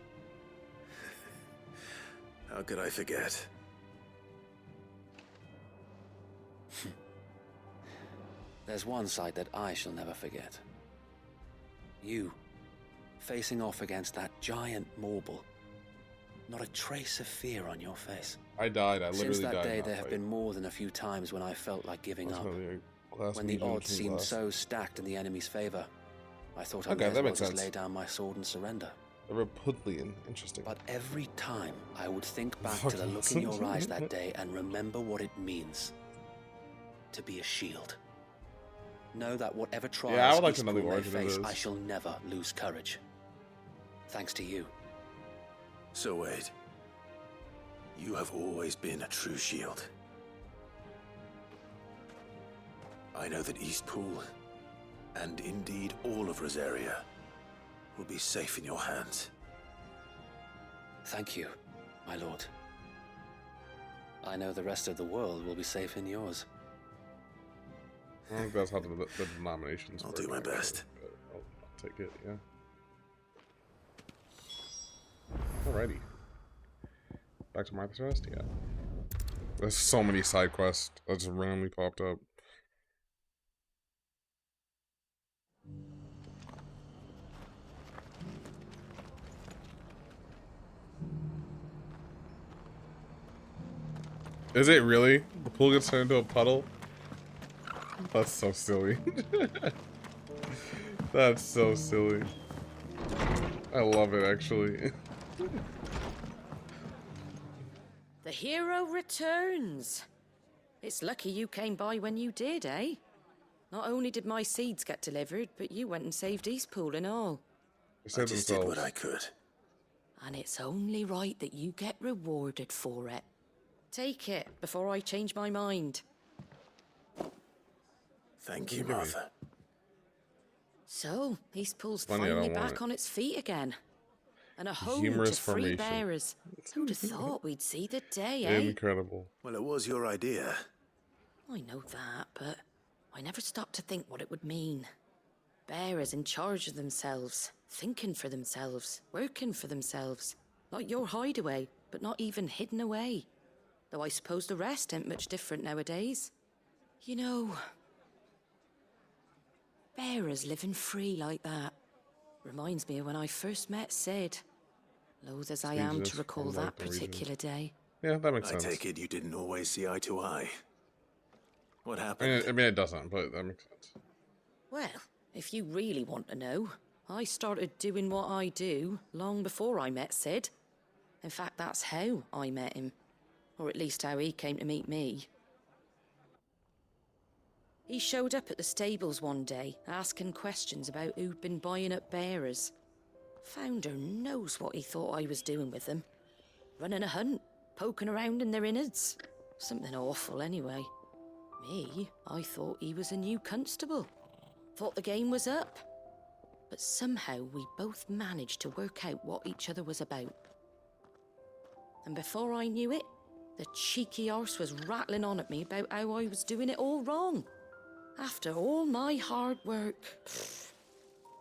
How could I forget? There's one sight that I shall never forget. You, facing off against that giant Morble. Not a trace of fear on your face. I died. I literally Since that died. day, in there that have fight. been more than a few times when I felt like giving That's up. my last When the Legion odds King seemed last. so stacked in the enemy's favor, I thought I Okay, might as that well makes just sense. lay down my sword and surrender. Liverpudlian. Interesting. But every time I would think back to the look in your eyes that day and remember what it means to be a shield. Know that whatever trials Yeah, I would like to East know the Pool may origin of face, this. I shall never lose courage. Thanks to you. So Wade, you have always been a true shield. I know that East Pool, and indeed all of Rosaria, will be safe in your hands. Thank you, my lord. I know the rest of the world will be safe in yours. I think that's how the denominations I'll work, do my actually, best. but I'll take it, yeah. Alrighty. Back to Martha's Rest? Yeah. There's so many side quests that just randomly popped up. Is it really? The pool gets turned into a puddle? That's so silly. That's so silly. I love it, actually. The hero returns. It's lucky you came by when you did, eh? Not only did my seeds get delivered, but you went and saved Eastpool and all. I just did what I could. And it's only right that you get rewarded for it. Take it before I change my mind. Thank you, Martha. So, Eastpool's Funny, I finally don't want back it. on its feet again. And a home Humorous to free formation. bearers. Who'd have thought we'd see the day, eh? Incredible. Well, it was your idea. I know that, but I never stopped to think what it would mean. Bearers in charge of themselves, thinking for themselves, working for themselves. Like your hideaway, but not even hidden away. Though I suppose the rest ain't much different nowadays. You know, bearers living free like that reminds me of when I first met Sid. Loath as I am Jesus, to recall from, like, that the region. particular day. Yeah, that makes I sense. take it you didn't always see eye to eye. What happened? I mean, it doesn't, but that makes sense. Well, if you really want to know, I started doing what I do long before I met Sid. In fact, that's how I met him. Or at least how he came to meet me. He showed up at the stables one day, asking questions about who'd been buying up bearers. Founder knows what he thought I was doing with them. Running a hunt, poking around in their innards. Something awful, anyway. Me, I thought he was a new constable. Thought the game was up. But somehow we both managed to work out what each other was about. And before I knew it, the cheeky arse was rattling on at me about how I was doing it all wrong. After all my hard work.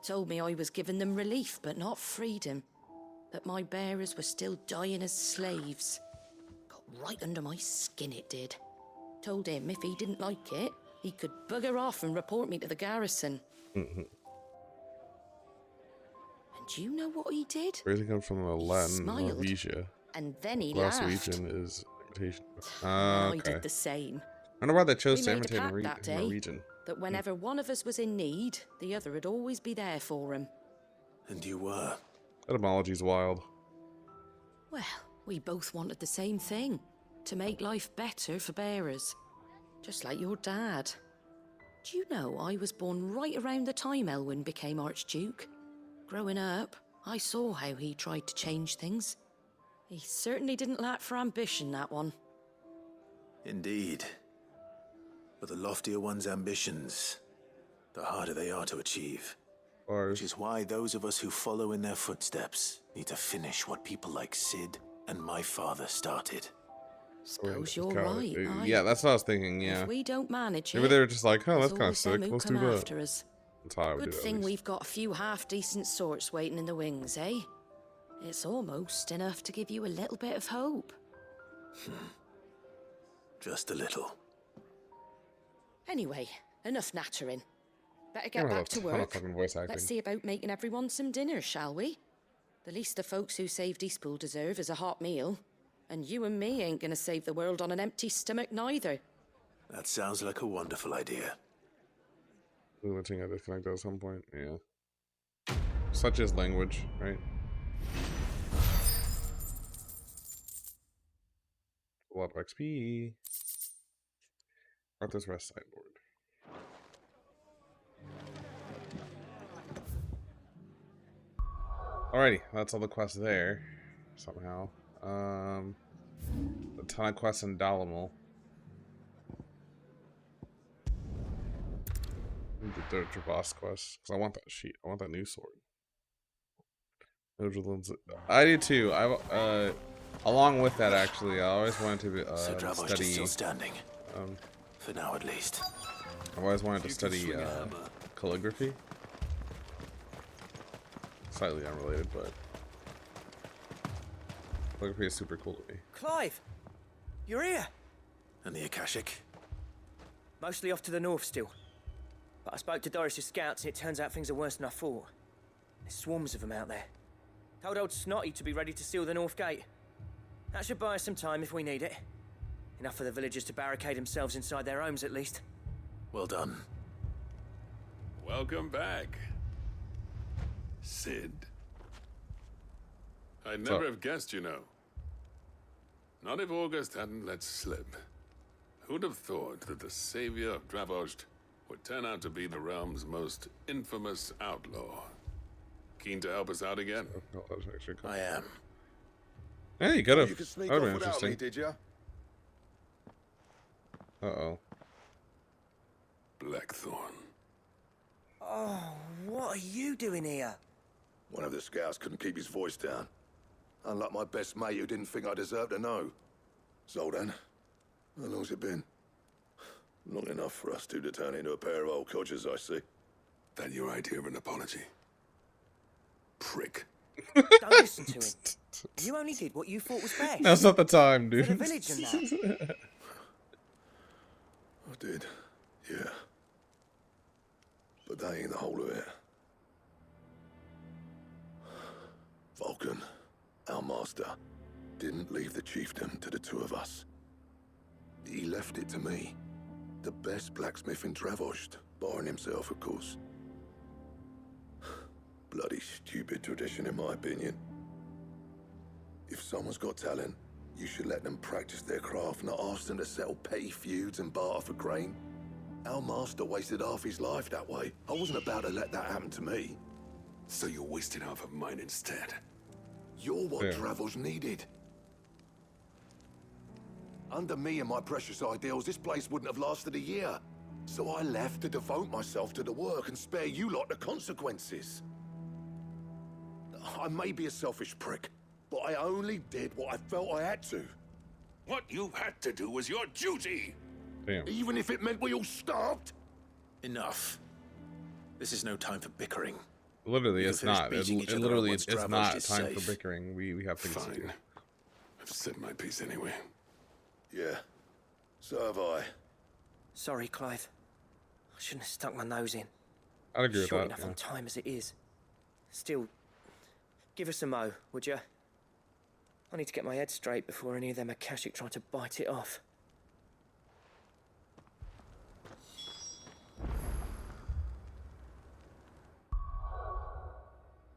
Told me I was giving them relief, but not freedom. That my bearers were still dying as slaves. Got right under my skin, it did. Told him if he didn't like it, he could bugger off and report me to the garrison. And do you know what he did? Raising comes from the Latin smiled. Norvegia. And then he laughed. Glaswegian is imitation. And Ah, I okay. did the same. I wonder why they chose We to made a imitate pact that day Norwegian. that whenever one of us was in need, the other would always be there for him. And you were? Etymology's wild. Well, we both wanted the same thing. To make life better for bearers. Just like your dad. Do you know I was born right around the time Elwyn became Archduke? Growing up, I saw how he tried to change things. He certainly didn't lack for ambition, that one. Indeed. But the loftier one's ambitions, the harder they are to achieve. Which is why those of us who follow in their footsteps need to finish what people like Sid and my father started. Suppose you're right. Yeah, that's what I was thinking, yeah. If we don't manage Maybe it, they were just like, oh, there's that's kind of always them sick. who Let's come do that. after us. That's how I would Good do it, at thing least. we've got a few half-decent sorts waiting in the wings, eh? It's almost enough to give you a little bit of hope. Just a little. Anyway, enough nattering. Better get Oh, back that's to a ton of work. fucking voice acting. Let's see about making everyone some dinner, shall we? The least the folks who saved Eastpool deserve is a hot meal. And you and me ain't gonna save the world on an empty stomach neither. That sounds like a wonderful idea. Limiting I disconnected at some point, yeah. Such is language, right? A lot of XP. Arthur's Rest sideboard. Alrighty, that's all the quests there. Somehow. A ton of quests in Dalamal. The Dr. boss quest. Because I want that sheet. I want that new sword. I do too. Along with that, actually, I always wanted to So Dravosh study. is still standing. For now, at least. I always wanted to study calligraphy. Slightly unrelated, but calligraphy is super cool to me. Clive, you're here. And the Akashic? Mostly off to the north still. But I spoke to Doris's scouts and it turns out things are worse than I thought. There's swarms of them out there. Told old Snotty to be ready to seal the north gate. That should buy us some time if we need it. Enough for the villagers to barricade themselves inside their homes at least. Well done. Welcome back, Sid. I'd never have guessed, you know. Not if August hadn't let slip. Who'd have thought that the savior of Dravosh would turn out to be the realm's most infamous outlaw? Keen to help us out again? I am. Hey, you could have. You could sneak That off would be without me, interesting. did ya? Uh-oh. Blackthorn. Oh, what are you doing here? One of the scouts couldn't keep his voice down. Unlike my best mate who didn't think I deserved to know. Zoldan, how long's it been? Long enough for us two to turn into a pair of old codgers, I see. That your idea of an apology? Prick. Don't listen to him. You only did what you thought was best. Now's not the time, For dude. the village and that. I did, yeah. But that ain't the whole of it. Vulcan, our master, didn't leave the chiefdom to the two of us. He left it to me, the best blacksmith in Dravosh, barring himself, of course. Bloody stupid tradition, in my opinion. If someone's got talent, you should let them practice their craft, not ask them to settle petty feuds and barter for grain. Our master wasted half his life that way. I wasn't about to let that happen to me. So you wasted half of mine instead. You're what Dravosh needed. Under me and my precious ideals, this place wouldn't have lasted a year. So I left to devote myself to the work and spare you lot the consequences. I may be a selfish prick, but I only did what I felt I had to. What you had to do was your duty! Damn. Even if it meant we all starved? Enough. This is no time for bickering. Literally, We it's can finish not. beating It each other literally, up it's once Dravosh not is time safe. for bickering. We have things to do. Fine. I've said my piece anyway. Yeah, so have I. Sorry, Clive. I shouldn't have stuck my nose in. I'd agree with Short that. enough Yeah. on time as it is. Still, give us a mo, would you? I need to get my head straight before any of them Akashic try to bite it off.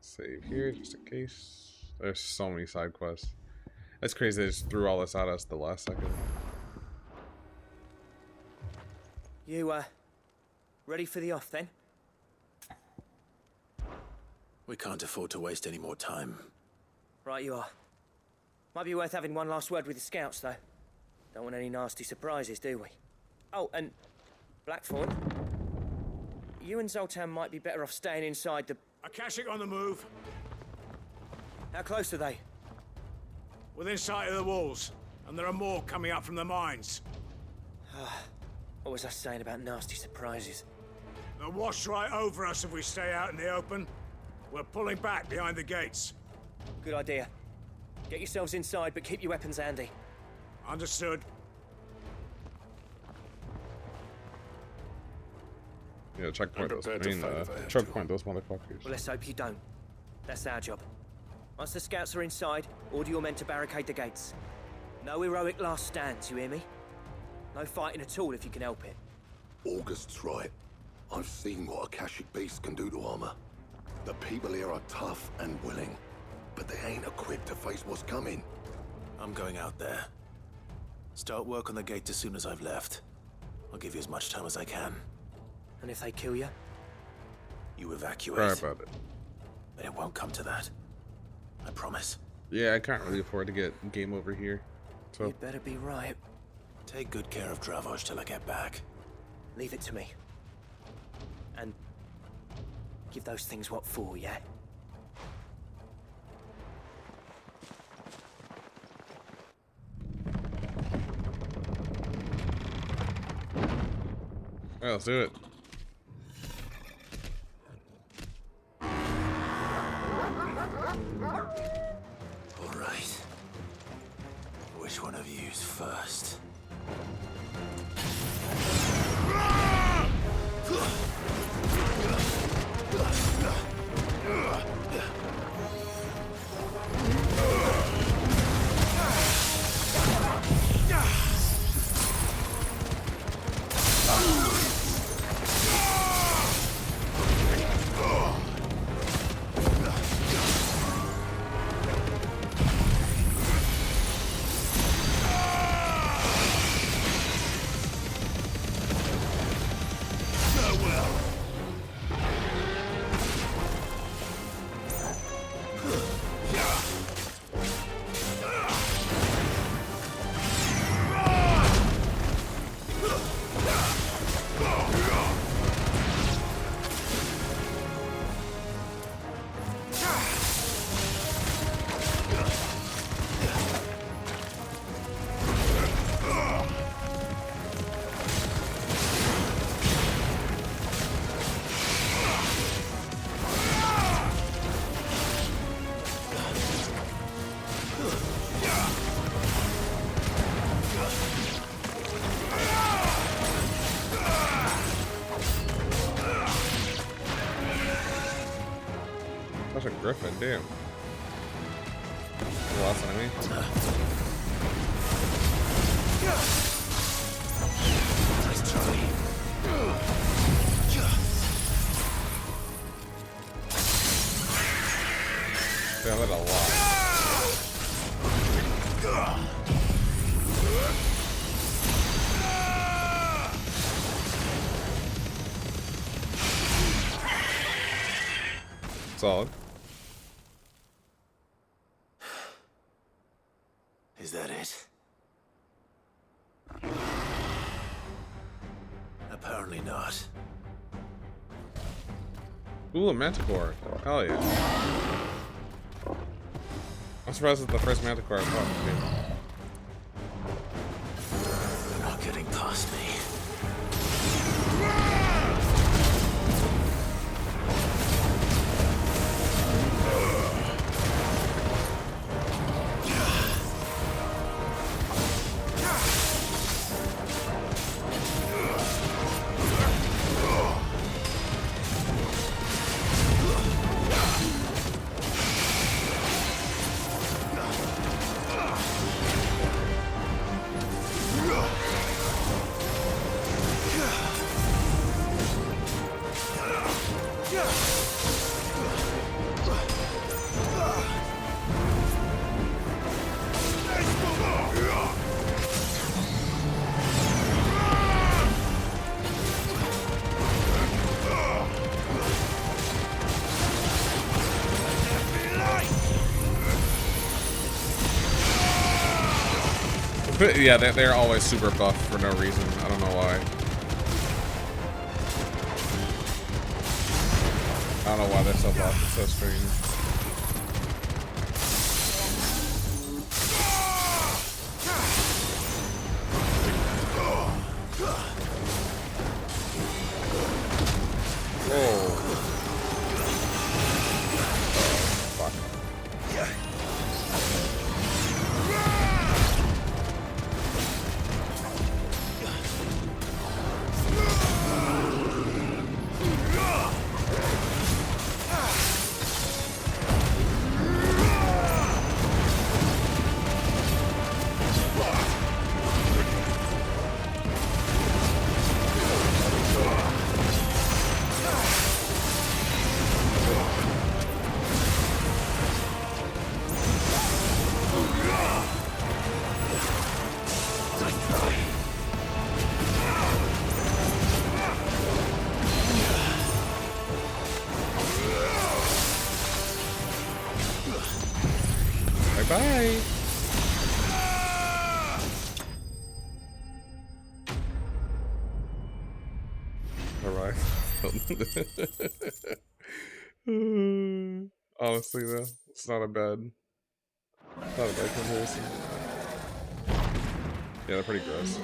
Save here, just in case. There's so many side quests. That's crazy. They just threw all this at us the last second. You, ready for the off then? We can't afford to waste any more time. Right you are. Might be worth having one last word with the scouts, though. Don't want any nasty surprises, do we? Oh, and Blackthorn, you and Zoltan might be better off staying inside the... Akashic on the move. How close are they? Within sight of the walls. And there are more coming up from the mines. What was I saying about nasty surprises? They'll wash right over us if we stay out in the open. We're pulling back behind the gates. Good idea. Get yourselves inside, but keep your weapons handy. Understood. Yeah, checkpoint those. prepared to fight if I have Checkpoint those motherfuckers. Well, let's hope you don't. That's our job. Once the scouts are inside, order your men to barricade the gates. No heroic last stands, you hear me? No fighting at all if you can help it. August's right. I've seen what Akashic beasts can do to armor. The people here are tough and willing, but they ain't equipped to face what's coming. I'm going out there. Start work on the gate as soon as I've left. I'll give you as much time as I can. And if they kill you? You evacuate. Sorry about it. But it won't come to that. I promise. Yeah, I can't really afford to get game over here. So You'd better be right. Take good care of Dravosh till I get back. Leave it to me. And give those things what for, yeah? Alright, let's do it. All right. Which one of you's first? That's a griffin, damn. The last enemy. Nice try. Damn, that's a lot. Solid. Is that it? Apparently not. Ooh, a manticore. Hell yeah. I'm surprised it's the first manticore I fought, They're not getting past me. Yeah, they're always super buff for no reason. I don't know why. I don't know why they're so buff. It's so strange. Bye. Alright. Honestly though, it's not a bad comparison. Yeah, they're pretty gross.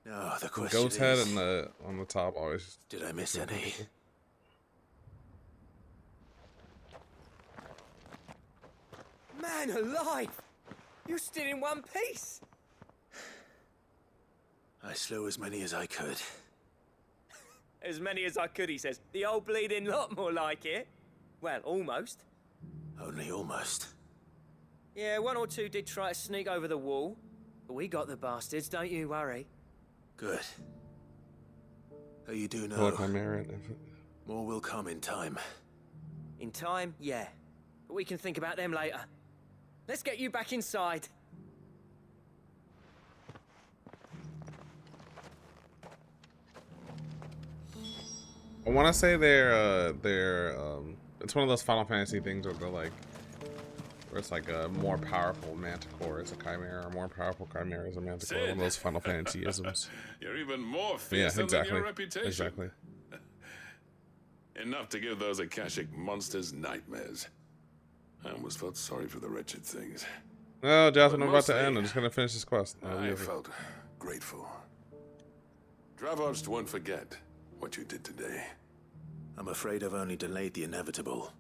No, the The question ghost head is, and the on the top always. did I miss any? Man alive! You stood in one piece! I slew as many as I could. As many as I could, he says. The old bleeding lot, more like it. Well, almost. Only almost. Yeah, one or two did try to sneak over the wall. But we got the bastards, don't you worry. Good. Though you do I feel know, like I'm Aaron. more will come in time. In time, yeah. But we can think about them later. Let's get you back inside. I want to say it's one of those Final Fantasy things where they're like, where it's like a more powerful Manticore is a Chimera, or more powerful Chimera is a Manticore. One of those Final Fantasy isms. You're even more Yeah, fearsome exactly. than your reputation. Exactly. Enough to give those Akashic monsters nightmares. I almost felt sorry for the wretched things. No, Jasmine, But I'm about to mostly, end. I'm just gonna finish this quest. I felt grateful. Dravost won't forget what you did today. I'm afraid I've only delayed the inevitable.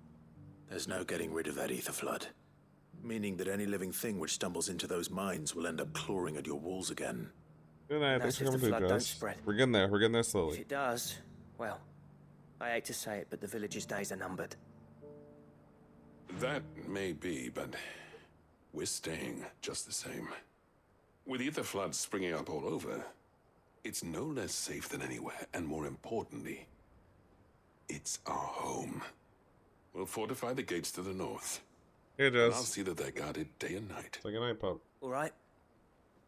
There's no getting rid of that ether flood. Meaning that any living thing which stumbles into those mines will end up clawing at your walls again. Good night. Thanks That's for if coming the through, flood don't Jess. spread. We're getting there. We're getting there If slowly. it does, well, I hate to say it, but the village's days are numbered. That may be, but we're staying just the same. With ether floods springing up all over, it's no less safe than anywhere, and more importantly, it's our home. We'll fortify the gates to the north. Hey, And I'll Jess. see that they're guarded day and night. Say good night, pup. All right.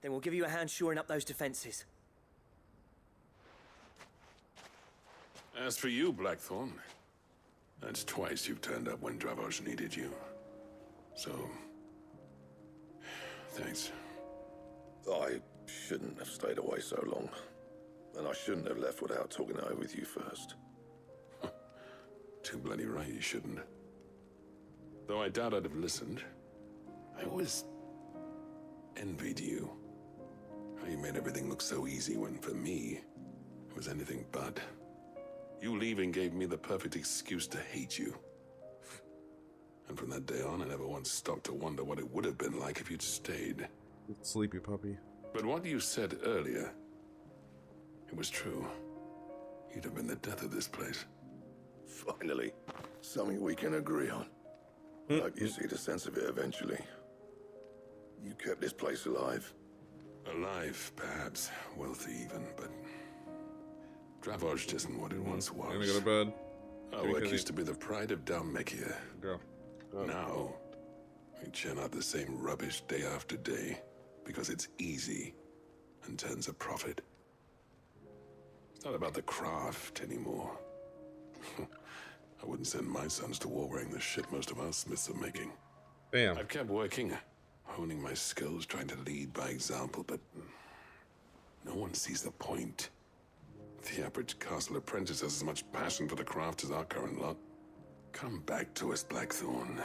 Then we'll give you a hand shoring up those defenses. As for you, Blackthorn, that's twice you've turned up when Dravosh needed you. So, thanks. I shouldn't have stayed away so long. And I shouldn't have left without talking it over with you first. Too bloody right you shouldn't. Though I doubt I'd have listened. I always envied you. How you made everything look so easy when, for me, it was anything but. You leaving gave me the perfect excuse to hate you. And from that day on, I never once stopped to wonder what it would have been like if you'd stayed. Sleepy puppy. But what you said earlier, it was true. You'd have been the death of this place. Finally, something we can agree on. I hope you see the sense of it eventually. You kept this place alive. Alive, perhaps. Wealthy even, but... Dravosh isn't what it once was. Gonna go to bed. Our work used to be the pride of Dalmekia. Go. Now, we churn out the same rubbish day after day because it's easy and turns a profit. It's not about the craft anymore. I wouldn't send my sons to war wearing the shit most of our smiths are making. Damn. I've kept working, honing my skills, trying to lead by example, but no one sees the point. The average castle apprentice has as much passion for the craft as our current lot. Come back to us, Blackthorn.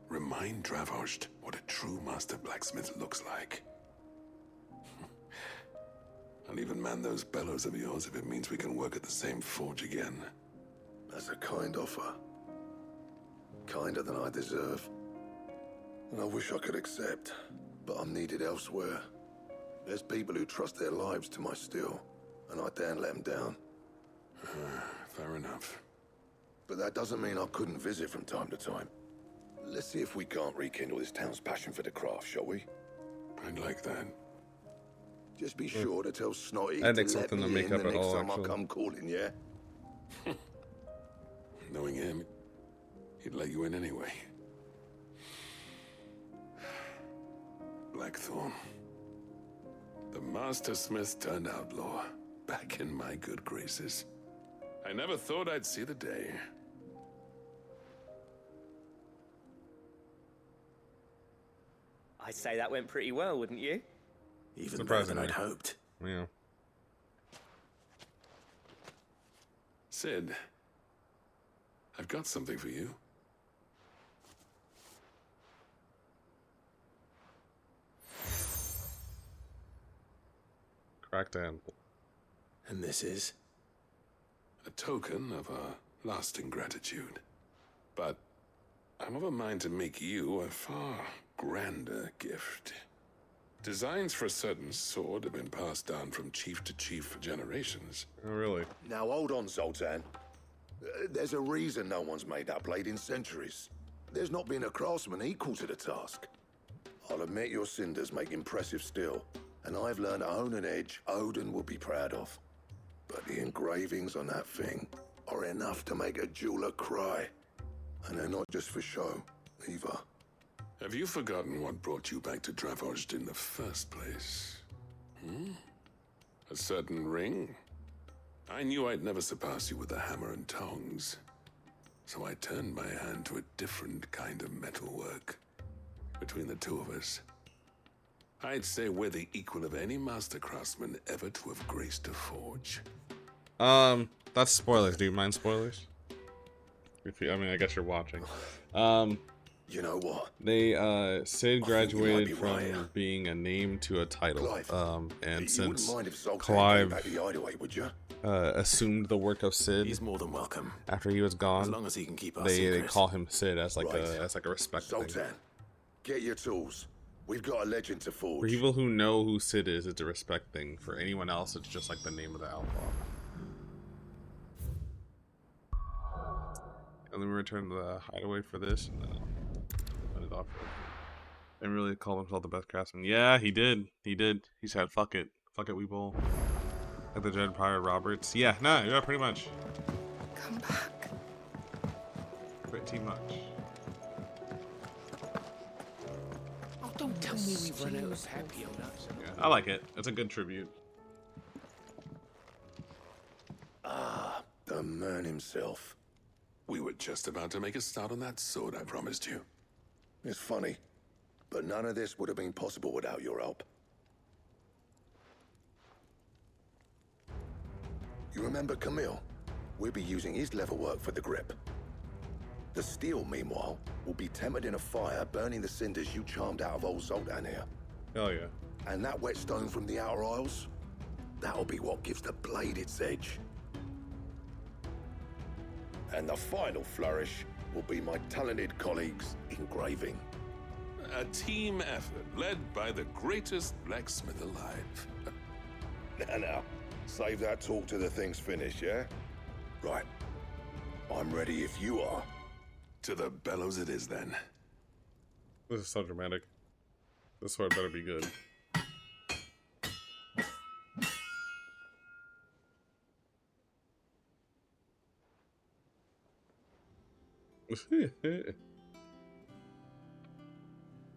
Remind Dravosh what a true master blacksmith looks like. I'll even man those bellows of yours if it means we can work at the same forge again. That's a kind offer. Kinder than I deserve. And I wish I could accept, but I'm needed elsewhere. There's people who trust their lives to my steel, and I daren't let them down. Fair enough. But that doesn't mean I couldn't visit from time to time. Let's see if we can't rekindle this town's passion for the craft, shall we? I'd like that. Just be sure to tell Snotty I'd to like let something to me make in up the at next all, time I actually. come calling, yeah? Knowing him, he'd let you in anyway. Blackthorn. The Master Smith turned outlaw, back in my good graces. I never thought I'd see the day. I'd say that went pretty well, wouldn't you? Even better than I'd Surprisingly. hoped. Yeah. Sid, I've got something for you. cracked anvil. And this is? A token of our lasting gratitude. But I'm of a mind to make you a far grander gift. Designs for a certain sword have been passed down from chief to chief for generations. Oh, really? Now hold on, Zoltan. There's a reason no one's made that blade in centuries. There's not been a craftsman equal to the task. I'll admit your cinders make impressive steel, and I've learned to own an edge Odin will be proud of. But the engravings on that thing are enough to make a jeweler cry. And they're not just for show, either. Have you forgotten what brought you back to Dravozd in the first place? A certain ring? I knew I'd never surpass you with the hammer and tongs. So I turned my hand to a different kind of metalwork. Between the two of us, I'd say we're the equal of any master craftsman ever to have graced a forge. That's spoilers. Do you mind spoilers? If you, I mean, I guess you're watching. You know what? They Sid graduated from being a name to a title. And you since wouldn't mind if Zoltan Clive came back to the hideaway, would you? assumed the work of Sid, he's more than welcome. After he was gone, As long as he can keep our they secret. call him Sid as like Right. a respect Zoltan, thing. get your tools. We've got a legend to forge. For people who know who Sid is, it's a respect thing. For anyone else, it's just like the name of the outlaw. And then we return to the hideaway for this, and then I'll it off. Didn't really call himself the best craftsman. Yeah, he did. He did. He said, "Fuck it, we bowl." At the Dread Pirate Roberts. Yeah, yeah, pretty much. Come back. Pretty much. Oh, don't tell me we've run out of Papiolas. Yeah, I like it. It's a good tribute. Ah, the man himself. We were just about to make a start on that sword I promised you. It's funny, but none of this would have been possible without your help. You remember Camille? We'll be using his leatherwork for the grip. The steel, meanwhile, will be tempered in a fire, burning the cinders you charmed out of old Zoltan here. Hell yeah. And that whetstone from the Outer Isles, that'll be what gives the blade its edge. And the final flourish will be my talented colleagues' engraving. A team effort led by the greatest blacksmith alive. Now, save that talk till the thing's finished, yeah? Right. I'm ready if you are. To the bellows it is, then. This is so dramatic. This sword better be good.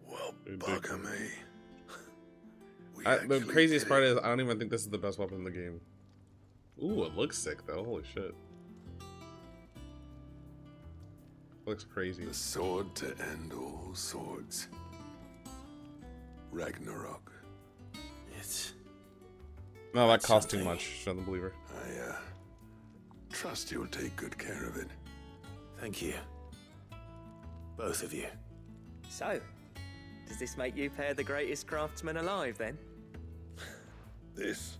Well, bugger me. The craziest part is I don't even think this is the best weapon in the game. Ooh, it looks sick though. Holy shit. Looks crazy. The sword to end all swords. Ragnarok. It's... No, that cost too much. Shut the believer. I, trust you'll take good care of it. Thank you. Both of you. So, does this make you pair the greatest craftsman alive, then? This?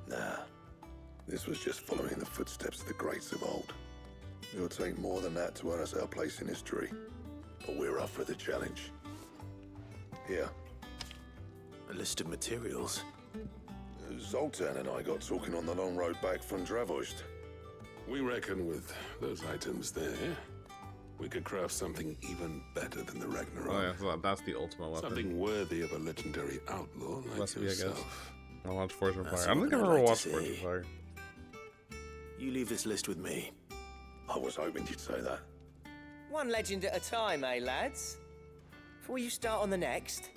Nah. This was just following the footsteps of the greats of old. It'll take more than that to earn us our place in history. But we're up for the challenge. Here. A list of materials. Zoltan and I got talking on the long road back from Dravozd. We reckon with those items there, we could craft something even better than the Ragnarok. Oh yeah, so that's the ultimate weapon. Something worthy of a legendary outlaw like Recipe, I guess. yourself. I watched Forge of That's Fire. I don't think I've what I'd ever like to watched Forge of see. Fire. You leave this list with me. I was hoping you'd say that. One legend at a time, eh, lads? Before you start on the next,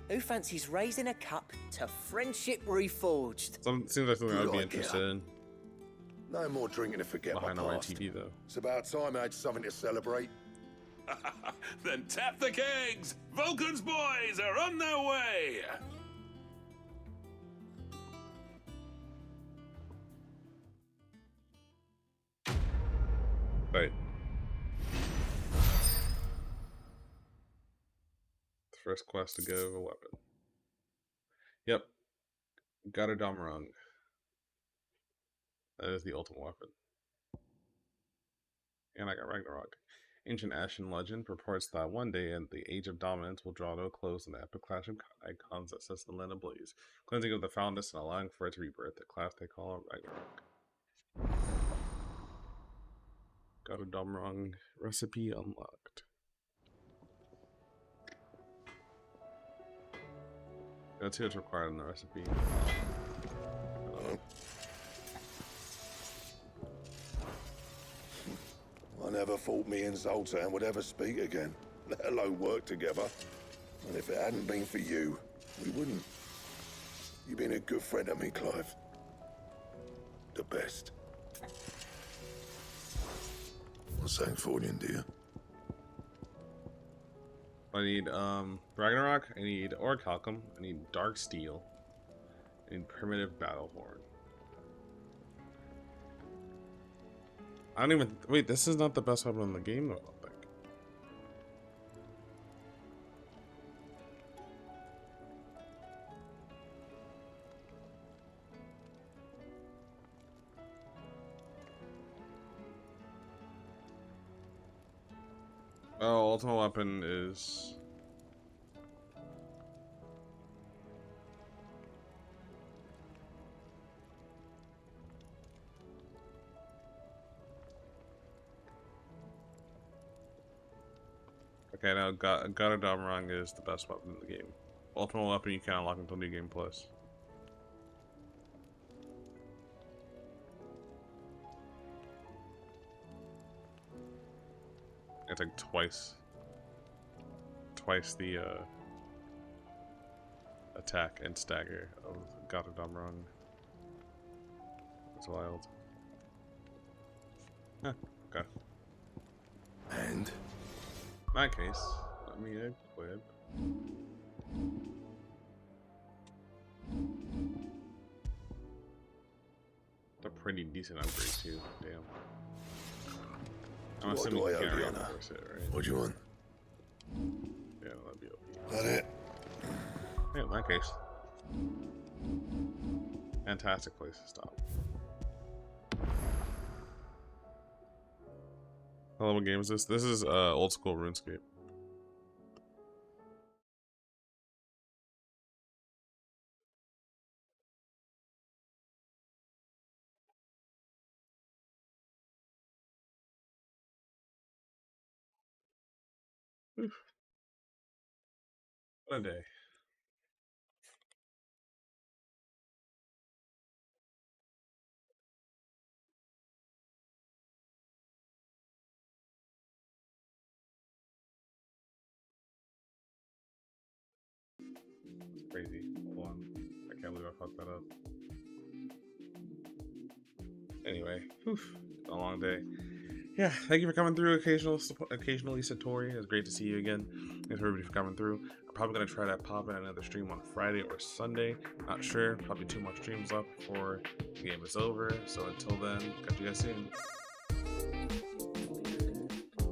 who fancies raising a cup to Friendship Reforged? Seems like something I would be Good idea. interested in. No more drinking to forget Behind my our past. TV though. It's about time I had something to celebrate. Then tap the kegs! Vulcan's boys are on their way! Right. The first quest to go, a weapon. Yep. Garadamrung. That is the ultimate weapon. And I got Ragnarok. Ancient Ashen legend purports that one day the Age of Dominance will draw to a close in the epic clash of icons that sets the land ablaze, cleansing of the foulness and allowing for its rebirth, the clash they call Ragnarok. Garadamrung recipe unlocked. Let's see what's required in the recipe. I never thought me and Zoltan would ever speak again, let alone work together. And if it hadn't been for you, we wouldn't. You've been a good friend to me, Clive. The best. What's that for you, dear? I need Ragnarok, I need Orichalcum, I need Dark Steel, I need Primitive Battlehorn. I don't even wait, this is not the best weapon in the game though, I don't think. Oh, ultimate weapon is okay, now Garadamrung is the best weapon in the game. Ultimate weapon you can unlock until New Game Plus. It's like twice the attack and stagger of Garadamrung. It's wild. Huh, okay. And? In that case, let me equip. It's a pretty decent upgrade too, damn. I'm assuming you can't reinforce it, right? What do you want? Yeah, that'd be OP. That it? Yeah, in that case. Fantastic place to stop. Hello, what game is this? This is old school RuneScape. Oof. What a day. It's crazy. Hold on. I can't believe I fucked that up. Anyway, oof, a long day. Yeah, thank you for coming through occasionally Satori. It's great to see you again. Thanks everybody for coming through. I'm probably going to try to pop in another stream on Friday or Sunday. Not sure. Probably 2 more streams left before the game is over. So until then, catch you guys soon.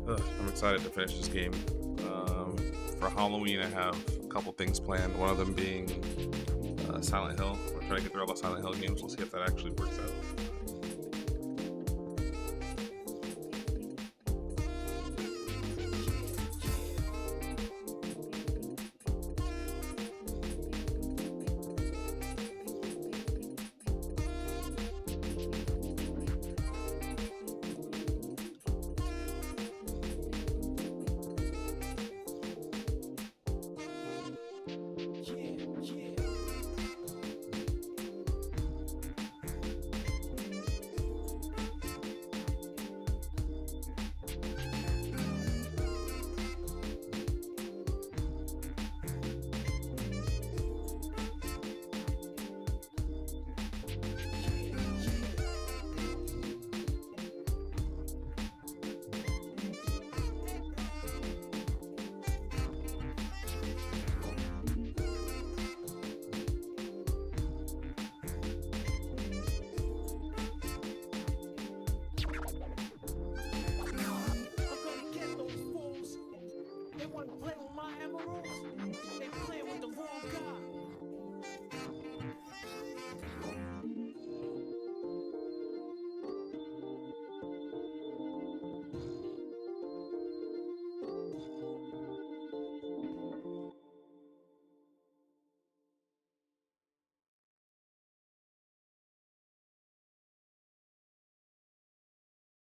I'm excited to finish this game. For Halloween, I have a couple things planned. One of them being Silent Hill. We're trying to get through all the Silent Hill games. We'll see if that actually works out.